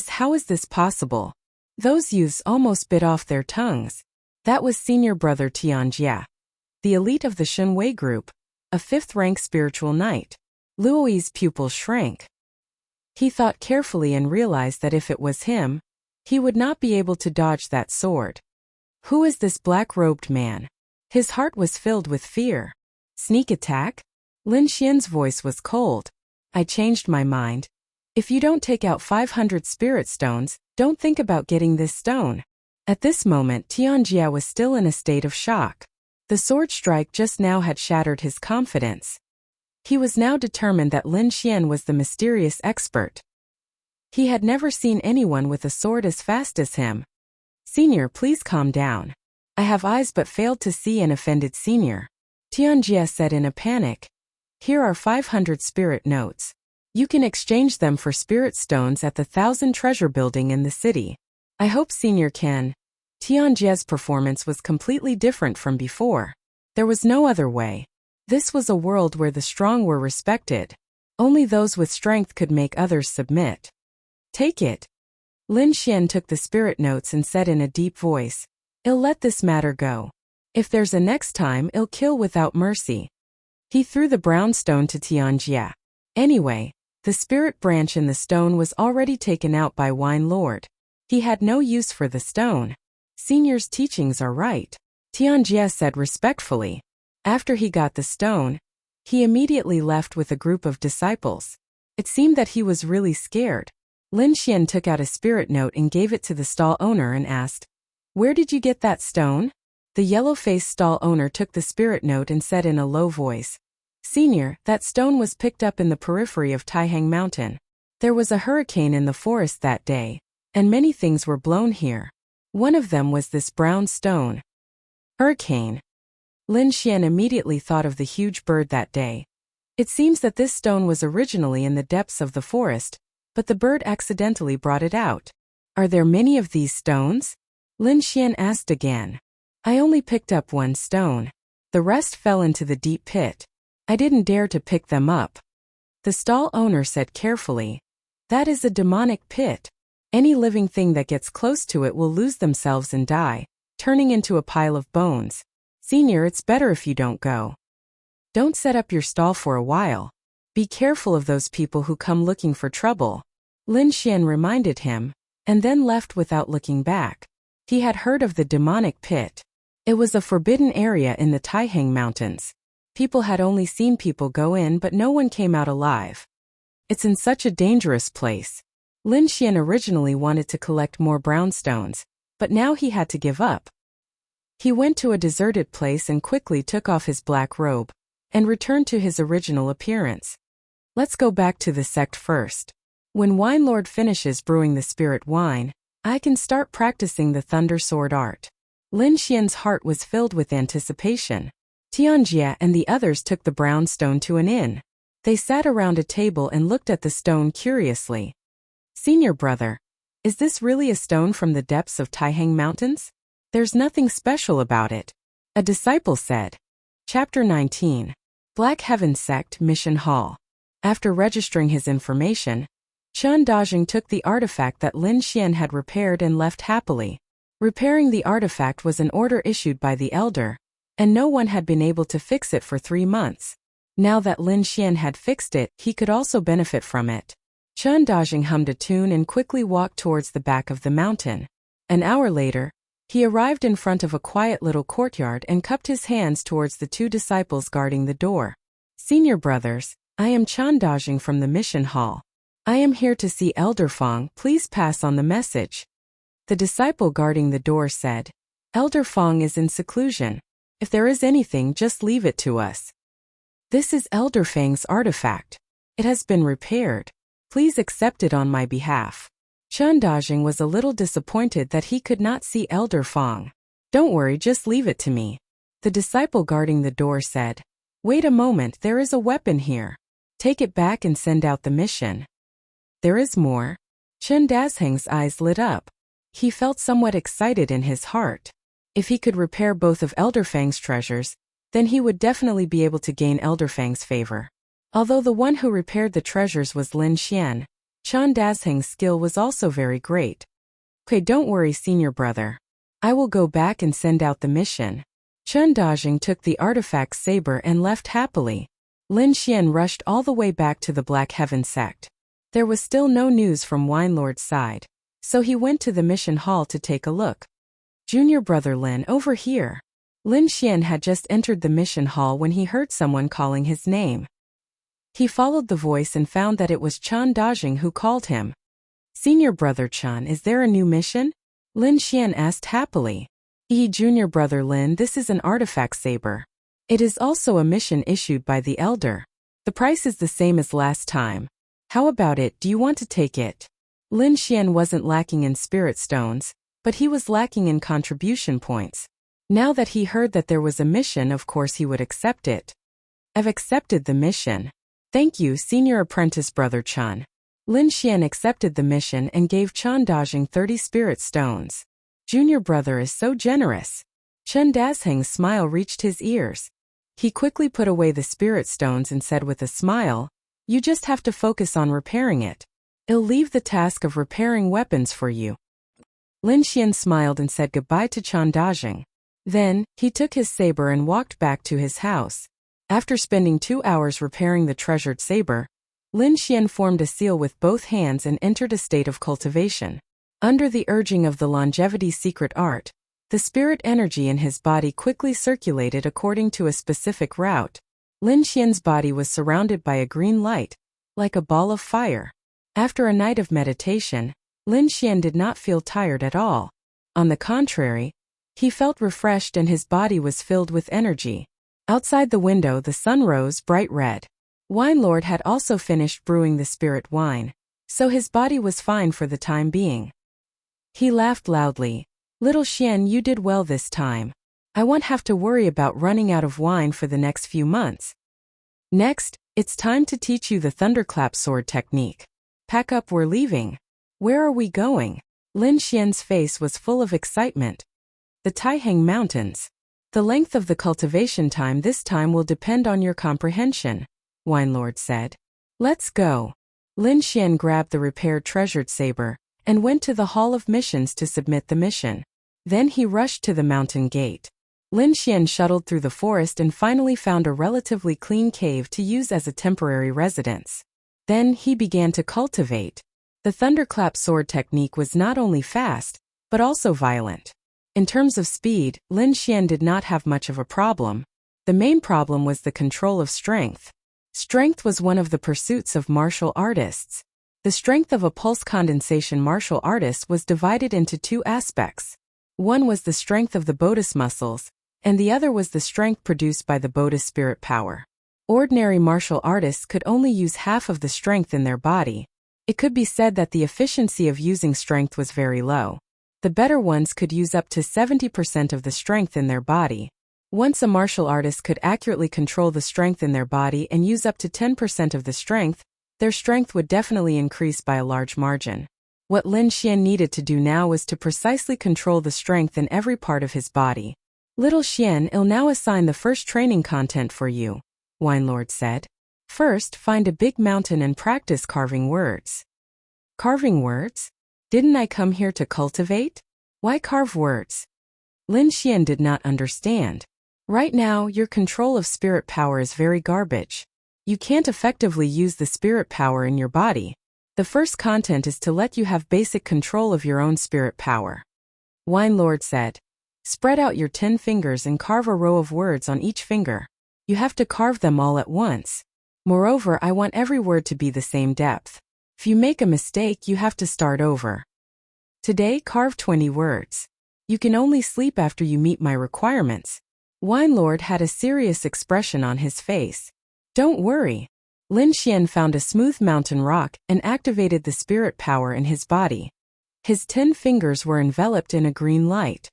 Speaker 1: How is this possible? Those youths almost bit off their tongues. That was senior brother Tianjia, the elite of the Shunwei group, a 5th-rank spiritual knight. Luoyi's pupils shrank. He thought carefully and realized that if it was him, he would not be able to dodge that sword. Who is this black-robed man? His heart was filled with fear. Sneak attack? Lin Xian's voice was cold. I changed my mind. If you don't take out 500 spirit stones, don't think about getting this stone. At this moment, Tianjia was still in a state of shock. The sword strike just now had shattered his confidence. He was now determined that Lin Xian was the mysterious expert. He had never seen anyone with a sword as fast as him. Senior, please calm down. I have eyes but failed to see an offended senior. Tianjia said in a panic. Here are 500 spirit notes. You can exchange them for spirit stones at the 1,000 treasure building in the city. I hope senior can. Tianjia's performance was completely different from before. There was no other way. This was a world where the strong were respected. Only those with strength could make others submit. Take it. Lin Xian took the spirit notes and said in a deep voice, I'll let this matter go. If there's a next time, I'll kill without mercy. He threw the brown stone to Tianjia. Anyway, the spirit branch in the stone was already taken out by Wine Lord. He had no use for the stone. Senior's teachings are right, Tianjia said respectfully. After he got the stone, he immediately left with a group of disciples. It seemed that he was really scared. Lin Xian took out a spirit note and gave it to the stall owner and asked, Where did you get that stone? The yellow-faced stall owner took the spirit note and said in a low voice, Senior, that stone was picked up in the periphery of Taihang Mountain. There was a hurricane in the forest that day, and many things were blown here. One of them was this brown stone. Hurricane. Lin Xian immediately thought of the huge bird that day. It seems that this stone was originally in the depths of the forest, but the bird accidentally brought it out. Are there many of these stones? Lin Xian asked again. I only picked up one stone. The rest fell into the deep pit. I didn't dare to pick them up. The stall owner said carefully, That is a demonic pit. Any living thing that gets close to it will lose themselves and die, turning into a pile of bones. Senior, it's better if you don't go. Don't set up your stall for a while. Be careful of those people who come looking for trouble. Lin Xian reminded him, and then left without looking back. He had heard of the demonic pit. It was a forbidden area in the Taihang Mountains. People had only seen people go in, but no one came out alive. It's in such a dangerous place. Lin Xian originally wanted to collect more brownstones, but now he had to give up. He went to a deserted place and quickly took off his black robe and returned to his original appearance. Let's go back to the sect first. When Wine Lord finishes brewing the spirit wine, I can start practicing the Thunder Sword art. Lin Xian's heart was filled with anticipation. Tianjia and the others took the brown stone to an inn. They sat around a table and looked at the stone curiously. Senior brother, is this really a stone from the depths of Taihang Mountains? There's nothing special about it, a disciple said. Chapter 19. Black Heaven Sect Mission Hall. After registering his information, Chen Dajing took the artifact that Lin Xian had repaired and left happily. Repairing the artifact was an order issued by the elder, and no one had been able to fix it for 3 months. Now that Lin Xian had fixed it, he could also benefit from it. Chen Dajing hummed a tune and quickly walked towards the back of the mountain. An hour later, he arrived in front of a quiet little courtyard and cupped his hands towards the 2 disciples guarding the door. Senior brothers, I am Chen Dajing from the mission hall. I am here to see Elder Fong, please pass on the message. The disciple guarding the door said, Elder Fong is in seclusion. If there is anything, just leave it to us. This is Elder Fang's artifact. It has been repaired. Please accept it on my behalf. Chen Dajing was a little disappointed that he could not see Elder Fong. Don't worry, just leave it to me. The disciple guarding the door said, Wait a moment, there is a weapon here. Take it back and send out the mission. There is more. Chen Dazheng's eyes lit up. He felt somewhat excited in his heart. If he could repair both of Elder Fang's treasures, then he would definitely be able to gain Elder Fang's favor. Although the one who repaired the treasures was Lin Xian, Chen Dazheng's skill was also very great. Okay, don't worry, senior brother. I will go back and send out the mission. Chen Dajing took the artifact saber and left happily. Lin Xian rushed all the way back to the Black Heaven sect. There was still no news from Wine Lord's side, so he went to the mission hall to take a look. Junior brother Lin, over here. Lin Xian had just entered the mission hall when he heard someone calling his name. He followed the voice and found that it was Chen Dajing who called him. Senior brother Chen, is there a new mission? Lin Xian asked happily. Junior brother Lin, this is an artifact saber. It is also a mission issued by the elder. The price is the same as last time. How about it, do you want to take it? Lin Xian wasn't lacking in spirit stones, but he was lacking in contribution points. Now that he heard that there was a mission, of course he would accept it. I've accepted the mission. Thank you, senior apprentice brother Chen. Lin Xian accepted the mission and gave Chen Dajing 30 spirit stones. Junior brother is so generous. Chen Dazheng's smile reached his ears. He quickly put away the spirit stones and said with a smile, You just have to focus on repairing it. I'll leave the task of repairing weapons for you. Lin Xian smiled and said goodbye to Chen Dajing. Then, he took his saber and walked back to his house. After spending 2 hours repairing the treasured saber, Lin Xian formed a seal with both hands and entered a state of cultivation. Under the urging of the longevity secret art, the spirit energy in his body quickly circulated according to a specific route. Lin Xian's body was surrounded by a green light, like a ball of fire. After a night of meditation, Lin Xian did not feel tired at all. On the contrary, he felt refreshed and his body was filled with energy. Outside the window the sun rose bright red. Wine Lord had also finished brewing the spirit wine, so his body was fine for the time being. He laughed loudly. Little Xian, you did well this time. I won't have to worry about running out of wine for the next few months. Next, it's time to teach you the thunderclap sword technique. Pack up, we're leaving. Where are we going? Lin Xian's face was full of excitement. The Taihang Mountains. The length of the cultivation time this time will depend on your comprehension, Wine Lord said. Let's go. Lin Xian grabbed the repaired treasured saber and went to the Hall of Missions to submit the mission. Then he rushed to the mountain gate. Lin Xian shuttled through the forest and finally found a relatively clean cave to use as a temporary residence. Then he began to cultivate. The thunderclap sword technique was not only fast, but also violent. In terms of speed, Lin Xian did not have much of a problem. The main problem was the control of strength. Strength was one of the pursuits of martial artists. The strength of a pulse condensation martial artist was divided into two aspects. One was the strength of the bodhis muscles, and the other was the strength produced by the bodhis spirit power. Ordinary martial artists could only use half of the strength in their body. It could be said that the efficiency of using strength was very low. The better ones could use up to 70% of the strength in their body. Once a martial artist could accurately control the strength in their body and use up to 10% of the strength, their strength would definitely increase by a large margin. What Lin Xian needed to do now was to precisely control the strength in every part of his body. Little Xian, I'll now assign the first training content for you, Wine Lord said. First, find a big mountain and practice carving words. Carving words? Didn't I come here to cultivate? Why carve words? Lin Xian did not understand. Right now, your control of spirit power is very garbage. You can't effectively use the spirit power in your body. The first content is to let you have basic control of your own spirit power. Wine Lord said. Spread out your 10 fingers and carve a row of words on each finger. You have to carve them all at once. Moreover, I want every word to be the same depth. If you make a mistake, you have to start over. Today, carve 20 words. You can only sleep after you meet my requirements. Wine Lord had a serious expression on his face. Don't worry. Lin Xian found a smooth mountain rock and activated the spirit power in his body. His 10 fingers were enveloped in a green light.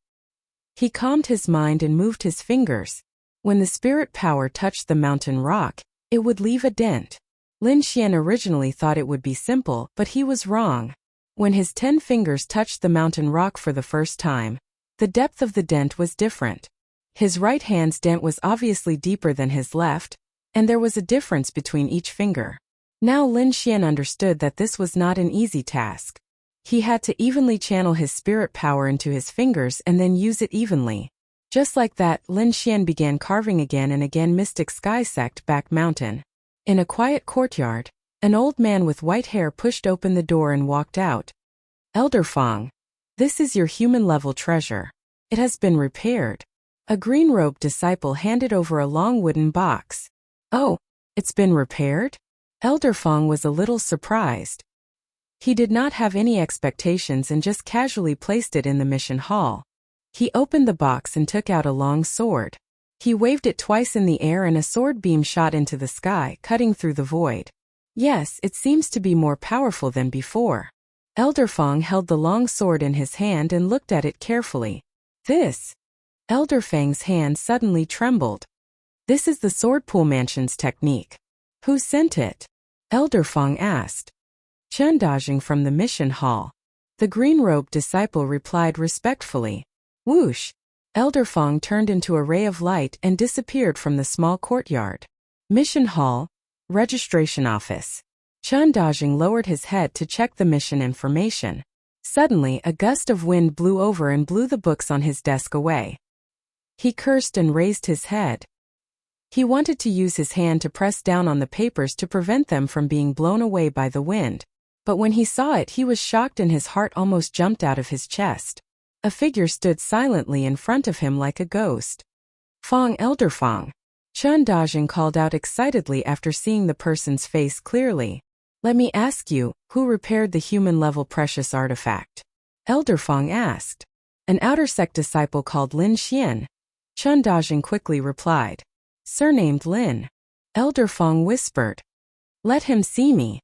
Speaker 1: He calmed his mind and moved his fingers. When the spirit power touched the mountain rock, it would leave a dent. Lin Xian originally thought it would be simple, but he was wrong. When his 10 fingers touched the mountain rock for the first time, the depth of the dent was different. His right hand's dent was obviously deeper than his left, and there was a difference between each finger. Now Lin Xian understood that this was not an easy task. He had to evenly channel his spirit power into his fingers and then use it evenly. Just like that, Lin Xian began carving again and again. Mystic Sky Sect Back Mountain. In a quiet courtyard, an old man with white hair pushed open the door and walked out. Elder Fong, this is your human-level treasure. It has been repaired. A green-robed disciple handed over a long wooden box. Oh, it's been repaired? Elder Fong was a little surprised. He did not have any expectations and just casually placed it in the mission hall. He opened the box and took out a long sword. He waved it twice in the air and a sword beam shot into the sky, cutting through the void. Yes, it seems to be more powerful than before. Elder Fong held the long sword in his hand and looked at it carefully. This. Elder Fang's hand suddenly trembled. This is the Swordpool Mansion's technique. Who sent it? Elder Fong asked. Chen Dajing from the mission hall. The green-robed disciple replied respectfully. Whoosh! Elder Fong turned into a ray of light and disappeared from the small courtyard. Mission hall, registration office. Chen Dajing lowered his head to check the mission information. Suddenly, a gust of wind blew over and blew the books on his desk away. He cursed and raised his head. He wanted to use his hand to press down on the papers to prevent them from being blown away by the wind. But when he saw it, he was shocked and his heart almost jumped out of his chest. A figure stood silently in front of him like a ghost. Fong, Elder Fong. Chen Dajing called out excitedly after seeing the person's face clearly. Let me ask you, who repaired the human-level precious artifact? Elder Fong asked. An outer sect disciple called Lin Xian. Chen Dajing quickly replied. Surnamed Lin. Elder Fong whispered. Let him see me.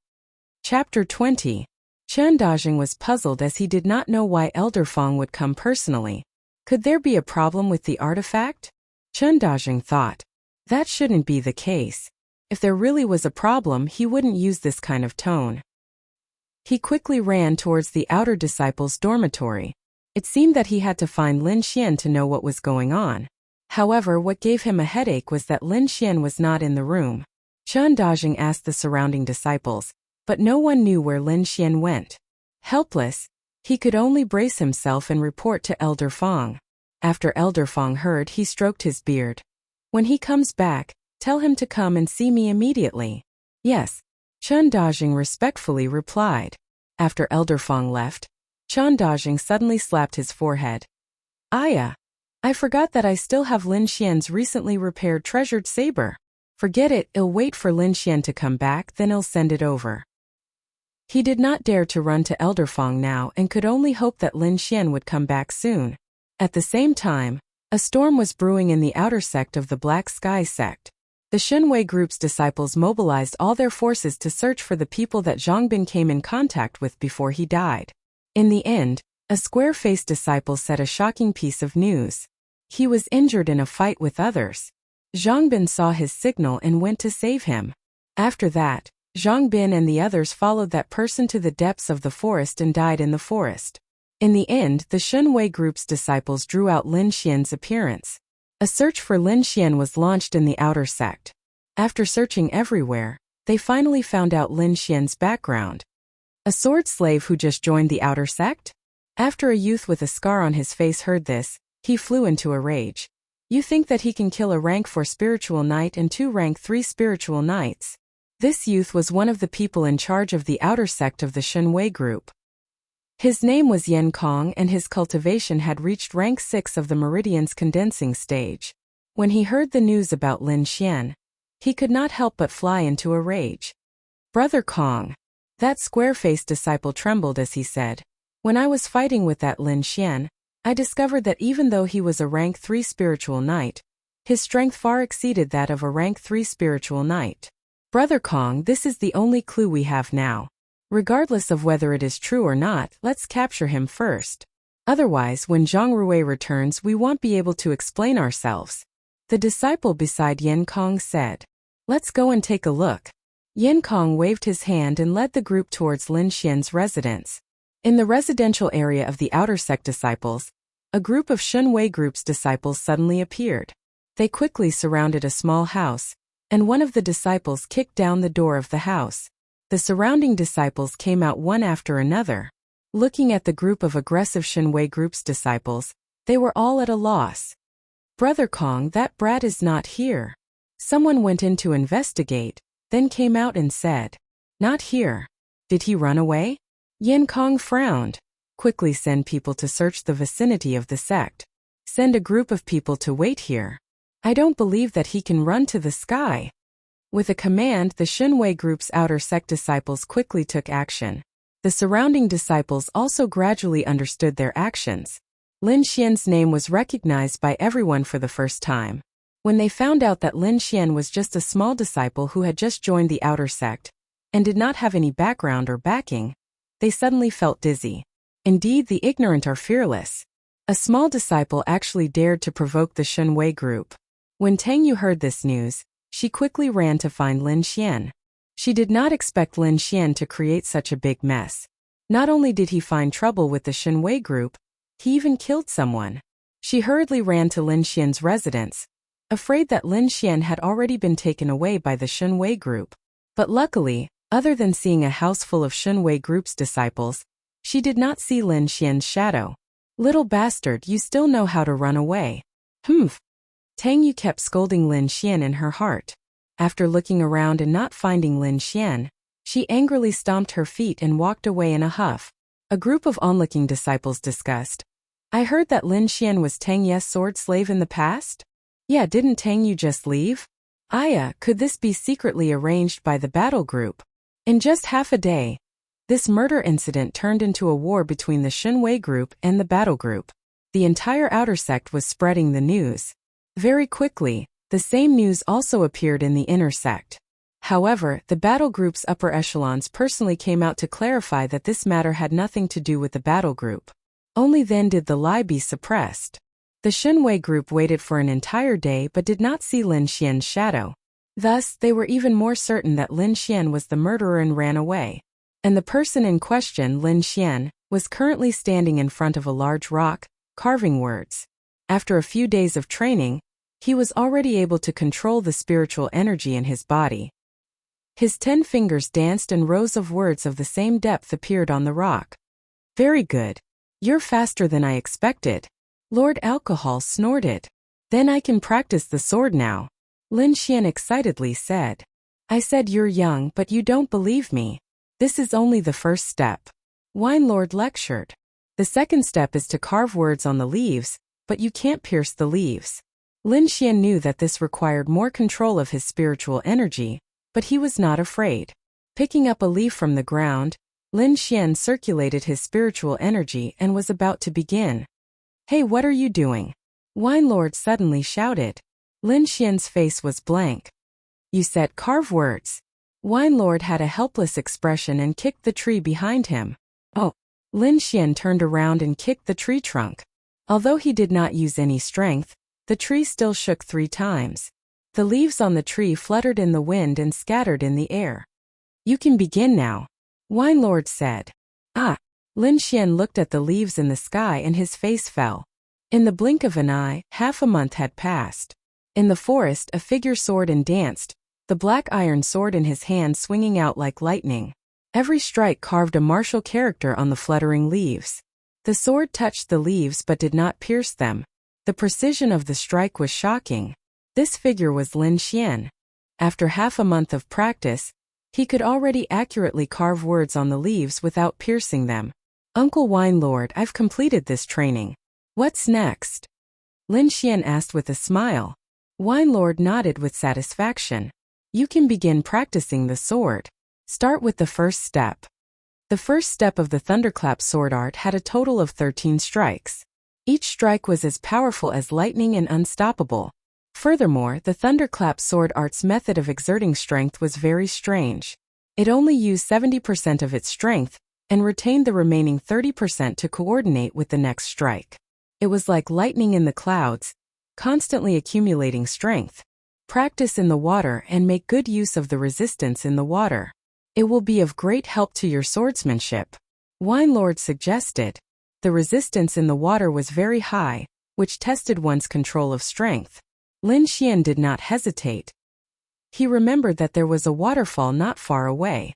Speaker 1: Chapter 20. Chen Dajing was puzzled as he did not know why Elder Fong would come personally. Could there be a problem with the artifact? Chen Dajing thought. That shouldn't be the case. If there really was a problem, he wouldn't use this kind of tone. He quickly ran towards the outer disciple's dormitory. It seemed that he had to find Lin Xian to know what was going on. However, what gave him a headache was that Lin Xian was not in the room. Chen Dajing asked the surrounding disciples, but no one knew where Lin Xian went. Helpless, he could only brace himself and report to Elder Fong. After Elder Fong heard, he stroked his beard. When he comes back, tell him to come and see me immediately. Yes, Chen Dajing respectfully replied. After Elder Fong left, Chen Dajing suddenly slapped his forehead. Aya. I forgot that I still have Lin Xian's recently repaired treasured saber. Forget it, I'll wait for Lin Xian to come back, then I'll send it over. He did not dare to run to Elder Fong now and could only hope that Lin Xian would come back soon. At the same time, a storm was brewing in the outer sect of the Black Sky sect. The Xunwei group's disciples mobilized all their forces to search for the people that Zhang Bin came in contact with before he died. In the end, a square-faced disciple said a shocking piece of news. He was injured in a fight with others. Zhang Bin saw his signal and went to save him. After that, Zhang Bin and the others followed that person to the depths of the forest and died in the forest. In the end, the Xunwei group's disciples drew out Lin Xian's appearance. A search for Lin Xian was launched in the outer sect. After searching everywhere, they finally found out Lin Xian's background. A sword slave who just joined the outer sect? After a youth with a scar on his face heard this, he flew into a rage. You think that he can kill a rank 4 spiritual knight and 2 rank 3 spiritual knights? This youth was one of the people in charge of the outer sect of the Xunwei group. His name was Yan Kong and his cultivation had reached rank 6 of the Meridian's condensing stage. When he heard the news about Lin Xian, he could not help but fly into a rage. Brother Kong. That square-faced disciple trembled as he said, when I was fighting with that Lin Xian, I discovered that even though he was a rank 3 spiritual knight, his strength far exceeded that of a rank 3 spiritual knight. Brother Kong, this is the only clue we have now. Regardless of whether it is true or not, let's capture him first. Otherwise, when Zhang Rui returns, we won't be able to explain ourselves. The disciple beside Yan Kong said. Let's go and take a look. Yan Kong waved his hand and led the group towards Lin Xian's residence. In the residential area of the outer sect disciples, a group of Xunwei group's disciples suddenly appeared. They quickly surrounded a small house, and one of the disciples kicked down the door of the house. The surrounding disciples came out one after another. Looking at the group of aggressive Xunwei group's disciples, they were all at a loss. Brother Kong, that brat is not here. Someone went in to investigate, then came out and said, not here. Did he run away? Yan Kong frowned. Quickly send people to search the vicinity of the sect. Send a group of people to wait here. I don't believe that he can run to the sky. With a command, the Xunwei group's outer sect disciples quickly took action. The surrounding disciples also gradually understood their actions. Lin Xian's name was recognized by everyone for the first time. When they found out that Lin Xian was just a small disciple who had just joined the outer sect and did not have any background or backing, they suddenly felt dizzy. Indeed, the ignorant are fearless. A small disciple actually dared to provoke the Xunwei group. When Tang Yu heard this news, she quickly ran to find Lin Xian. She did not expect Lin Xian to create such a big mess. Not only did he find trouble with the Xunwei group, he even killed someone. She hurriedly ran to Lin Xian's residence, afraid that Lin Xian had already been taken away by the Xunwei group. But luckily, other than seeing a house full of Xunwei group's disciples, she did not see Lin Xian's shadow. Little bastard, you still know how to run away. Humph. Tang Yu kept scolding Lin Xian in her heart. After looking around and not finding Lin Xian, she angrily stomped her feet and walked away in a huff. A group of onlooking disciples discussed. I heard that Lin Xian was Tang Ye's sword slave in the past? Yeah, didn't Tang Yu just leave? Aya, could this be secretly arranged by the battle group? In just half a day, this murder incident turned into a war between the Xunwei group and the battle group. The entire outer sect was spreading the news. Very quickly, the same news also appeared in the inner sect. However, the battle group's upper echelons personally came out to clarify that this matter had nothing to do with the battle group. Only then did the lie be suppressed. The Xunwei group waited for an entire day but did not see Lin Xian's shadow. Thus, they were even more certain that Lin Xian was the murderer and ran away. And the person in question, Lin Xian, was currently standing in front of a large rock, carving words. After a few days of training, he was already able to control the spiritual energy in his body. His 10 fingers danced and rows of words of the same depth appeared on the rock. Very good. You're faster than I expected. Lord Alcohol snorted. Then I can practice the sword now. Lin Xian excitedly said. I said you're young but you don't believe me. This is only the first step. Wine Lord lectured. The second step is to carve words on the leaves, but you can't pierce the leaves. Lin Xian knew that this required more control of his spiritual energy, but he was not afraid. Picking up a leaf from the ground, Lin Xian circulated his spiritual energy and was about to begin. "Hey, what are you doing?" Wine Lord suddenly shouted. Lin Xian's face was blank. "You said carve words." Wine Lord had a helpless expression and kicked the tree behind him. "Oh." Lin Xian turned around and kicked the tree trunk. Although he did not use any strength, the tree still shook 3 times. The leaves on the tree fluttered in the wind and scattered in the air. "You can begin now," Wine Lord said. "Ah." Lin Xian looked at the leaves in the sky and his face fell. In the blink of an eye, half a month had passed. In the forest, a figure soared and danced, the black iron sword in his hand swinging out like lightning. Every strike carved a martial character on the fluttering leaves. The sword touched the leaves but did not pierce them. The precision of the strike was shocking. This figure was Lin Xian. After half a month of practice, he could already accurately carve words on the leaves without piercing them. "Uncle Wine Lord, I've completed this training. What's next?" Lin Xian asked with a smile. Wine Lord nodded with satisfaction. "You can begin practicing the sword. Start with the first step." The first step of the thunderclap sword art had a total of 13 strikes. Each strike was as powerful as lightning and unstoppable. Furthermore, the thunderclap sword art's method of exerting strength was very strange. It only used 70% of its strength and retained the remaining 30% to coordinate with the next strike. It was like lightning in the clouds, constantly accumulating strength. Practice in the water and make good use of the resistance in the water. It will be of great help to your swordsmanship, Wine Lord suggested. The resistance in the water was very high, which tested one's control of strength. Lin Xian did not hesitate. He remembered that there was a waterfall not far away.